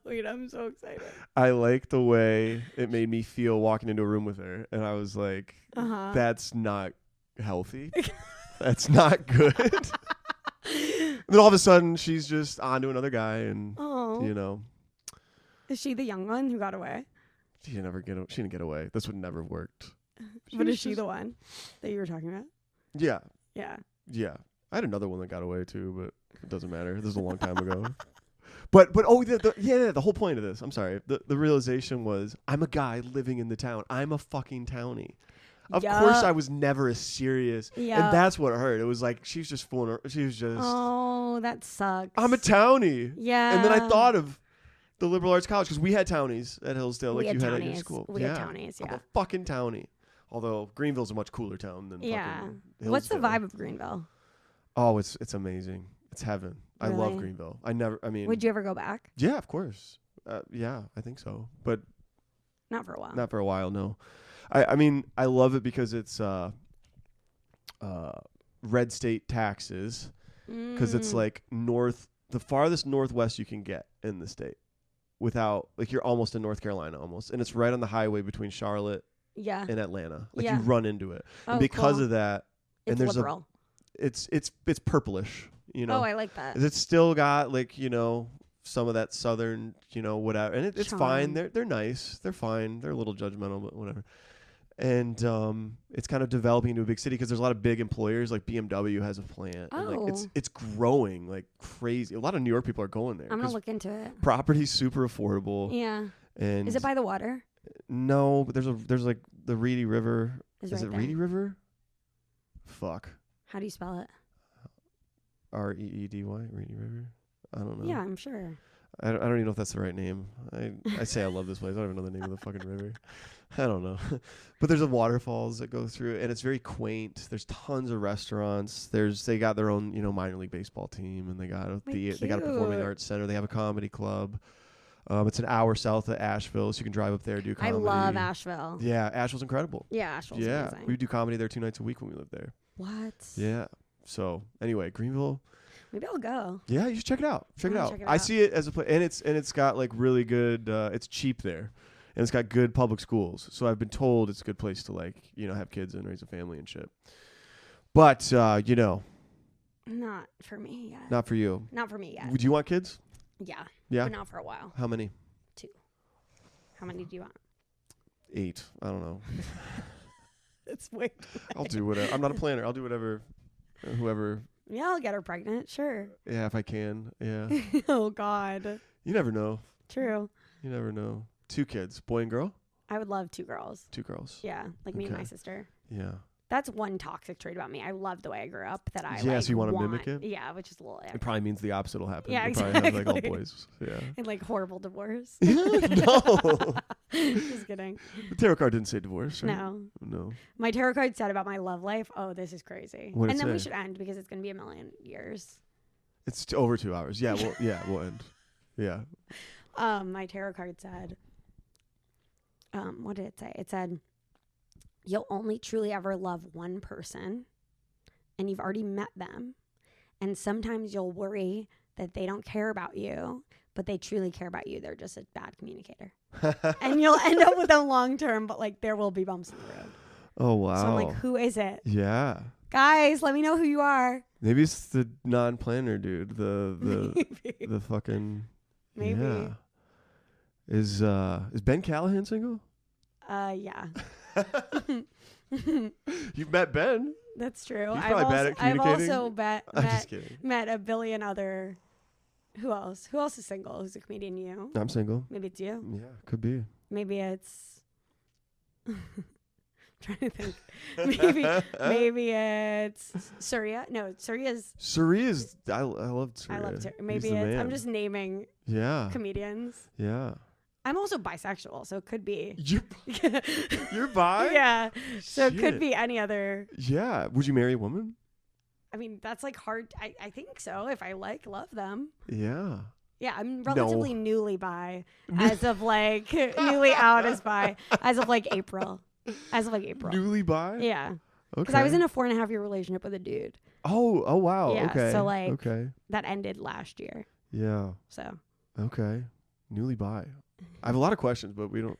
Wait, I'm so excited. I like the way it made me feel walking into a room with her. And I was like, that's not healthy. That's not good. And then all of a sudden, she's just on to another guy. And, Is she the young one who got away? She didn't get away. This would never have worked. But is she the one that you were talking about? Yeah. Yeah. Yeah. I had another one that got away too, but it doesn't matter. This is a long time ago. But the whole point of this, I'm sorry, the realization was I'm a guy living in the town. I'm a fucking townie. Of course I was never as serious. And that's what hurt. It was like she's just fooling her. She was just oh, that sucks. I'm a townie. Yeah. And then I thought of the liberal arts college because we had townies at Hillsdale like you had at your school. We had townies, yeah. I'm a fucking townie. Although Greenville's a much cooler town than fucking Hillsdale. What's the vibe of Greenville? Oh, it's amazing. It's heaven. Really? I love Greenville. Would you ever go back? Yeah, of course. Yeah, I think so. But not for a while. Not for a while, no. I mean, I love it because it's red state taxes because it's like the farthest northwest you can get in the state without, like, you're almost in North Carolina almost. And it's right on the highway between Charlotte and Atlanta. Like, you run into it. And because of that, it's liberal. It's purplish, you know. Oh, I like that. It's still got, like, you know, some of that southern, you know, whatever. And it's fine. They're nice. They're fine. They're a little judgmental, but whatever. And it's kind of developing into a big city because there's a lot of big employers. Like BMW has a plant. Oh. And like it's growing like crazy. A lot of New York people are going there. I'm gonna look into it. Property's super affordable. Yeah. And is it by the water? No, but there's like the Reedy River. Is right it there. Reedy River? Fuck. How do you spell it? Reedy, Reedy River. I don't know. Yeah, I'm sure. I don't even know if that's the right name. I say I love this place. I don't even know the name of the fucking river. I don't know. But there's a waterfalls that go through it, and it's very quaint. There's tons of restaurants. They got their own, you know, minor league baseball team, and they got a performing arts center. They have a comedy club. It's an hour south of Asheville, so you can drive up there and do comedy. I love Asheville. Yeah, Asheville's incredible. Yeah, Asheville's amazing. We do comedy there 2 nights a week when we lived there. What? Yeah. So anyway, Greenville. Maybe I'll go. Yeah, you should check it out. Check it out. I see it as a place, and it's got like really good. It's cheap there, and it's got good public schools. So I've been told it's a good place to, like, you know, have kids and raise a family and shit. But you know, not for me yet. Not for you. Not for me yet. Would you want kids? Yeah. Yeah. But not for a while. How many? 2. How many do you want? 8. I don't know. It's way. I'll do whatever. I'm not a planner. I'll do whatever. Whoever. Yeah, I'll get her pregnant. Sure. Yeah, if I can. Yeah. Oh God. You never know. True. You never know. 2 kids, boy and girl. I would love 2 girls. 2 girls. Yeah, like me and my sister. Yeah. That's one toxic trait about me. I love the way I grew up. That I so you want to mimic it? Yeah, which is a little. It probably means the opposite will happen. Yeah, You'll exactly. probably have like all boys. Yeah. And like horrible divorce. No. Just kidding. The tarot card didn't say divorce, right? No. My tarot card said about my love life. Oh, this is crazy. What did and it then say? we should end because it's gonna be a million years. It's over 2 hours. Yeah. We'll end. Yeah. My tarot card said. What did it say? It said, you'll only truly ever love one person, and you've already met them. And sometimes you'll worry that they don't care about you, but they truly care about you. They're just a bad communicator. And you'll end up with them long term, but like there will be bumps in the road. Oh, wow. So I'm like, who is it? Yeah. Guys, let me know who you are. Maybe it's the non-planner dude. The fucking. Maybe. Yeah. Is Ben Callahan single? Yeah. You've met Ben. That's true. He's probably bad at communicating. I've also I'm just kidding. met a billion other. Who else? Who else is single? Who's a comedian? You? I'm single. Maybe it's you. Yeah, could be. Maybe it's. Trying to think. Maybe it's Surya. No, Surya's. Surya's. I love Surya. I love Surya. Maybe it's. I'm just naming. Yeah. Comedians. Yeah. I'm also bisexual, so it could be. You're bi? Yeah. So Shit. it could be any other. Yeah. Would you marry a woman? I mean, that's like hard. I think so. If I love them. Yeah. Yeah, I'm relatively newly bi, as of like newly out as bi, as of like April. Newly bi? Yeah. Okay. Because I was in a 4.5-year relationship with a dude. Oh wow. Yeah, okay. so like that ended last year. Yeah. So. Okay. Newly bi. I have a lot of questions, but we don't.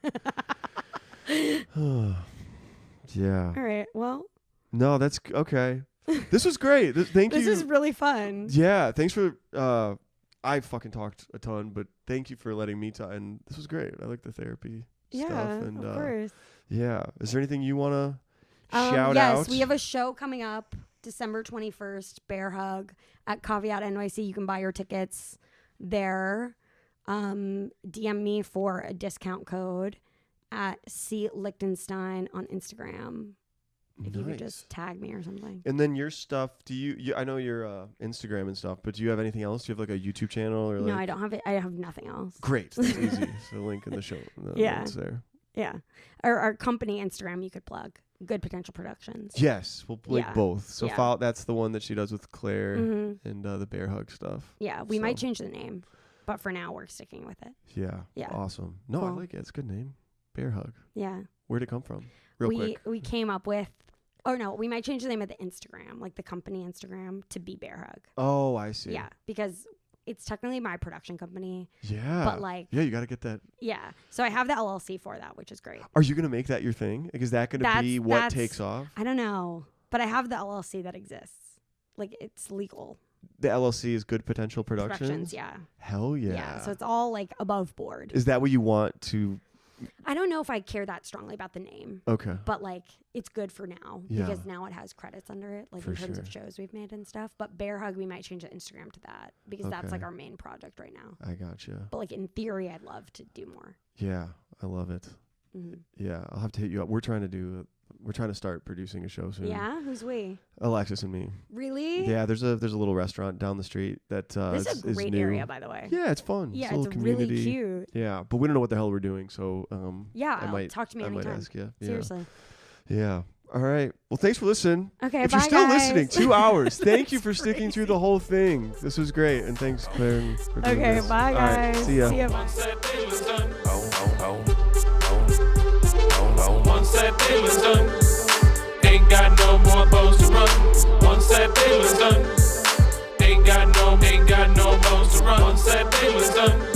Yeah. All right. Well. No, that's okay. This was great. Thank you. This is really fun. Yeah. Thanks for. I fucking talked a ton, but thank you for letting me talk. And this was great. I like the therapy stuff. And, of course. Yeah. Is there anything you want to shout out? Yes, we have a show coming up December 21st, Bear Hug at Caveat NYC. You can buy your tickets there. DM me for a discount code at C Lichtenstein on Instagram. If you could just tag me or something. And then your stuff, do you I know your Instagram and stuff, but do you have anything else? Do you have like a YouTube channel or like? No, I don't have it. I have nothing else. Great. That's easy. So link in the show. Notes there. Yeah. Our company Instagram you could plug. Good Potential Productions. Yes. We'll link both. So follow, that's the one that she does with Claire and the bear hug stuff. Yeah. We might change the name, but for now we're sticking with it. Yeah. Yeah. Awesome. No, cool. I like it. It's a good name. Bear hug. Yeah. Where'd it come from? Real quick. We came up with, or no, we might change the name of the Instagram, like the company Instagram, to be Bear Hug. Oh, I see. Yeah, because it's technically my production company. Yeah. But like. Yeah, you got to get that. Yeah. So I have the LLC for that, which is great. Are you going to make that your thing? Is that going to be what takes off? I don't know. But I have the LLC that exists. Like it's legal. The LLC is Good Potential Productions? Yeah. Hell yeah. Yeah. So it's all like above board. Is that what you want to? I don't know if I care that strongly about the name. Okay. But like it's good for now because now it has credits under it, like in terms of shows we've made and stuff. But Bear Hug, we might change the Instagram to that because that's like our main project right now. I gotcha. But like in theory, I'd love to do more. Yeah, I love it. Mm-hmm. Yeah, I'll have to hit you up. We're trying to start producing a show soon. Yeah, who's we? Alexis and me. Really? Yeah, there's a little restaurant down the street that this is a great area, by the way. Yeah, it's fun. Yeah, it's really cute. Yeah, but we don't know what the hell we're doing, so talk to me anytime. I might ask you. Yeah. Seriously. Yeah. All right. Well, thanks for listening. Okay, if bye, you're still guys. listening, 2 hours. Thank you for sticking through the whole thing. This was great, and thanks, Claire, for doing this. Okay, bye, guys. All right, see ya. See ya. Once that day was done, ain't got no more boats to run. Once that day was done, ain't got no boats to run. Once that day was done.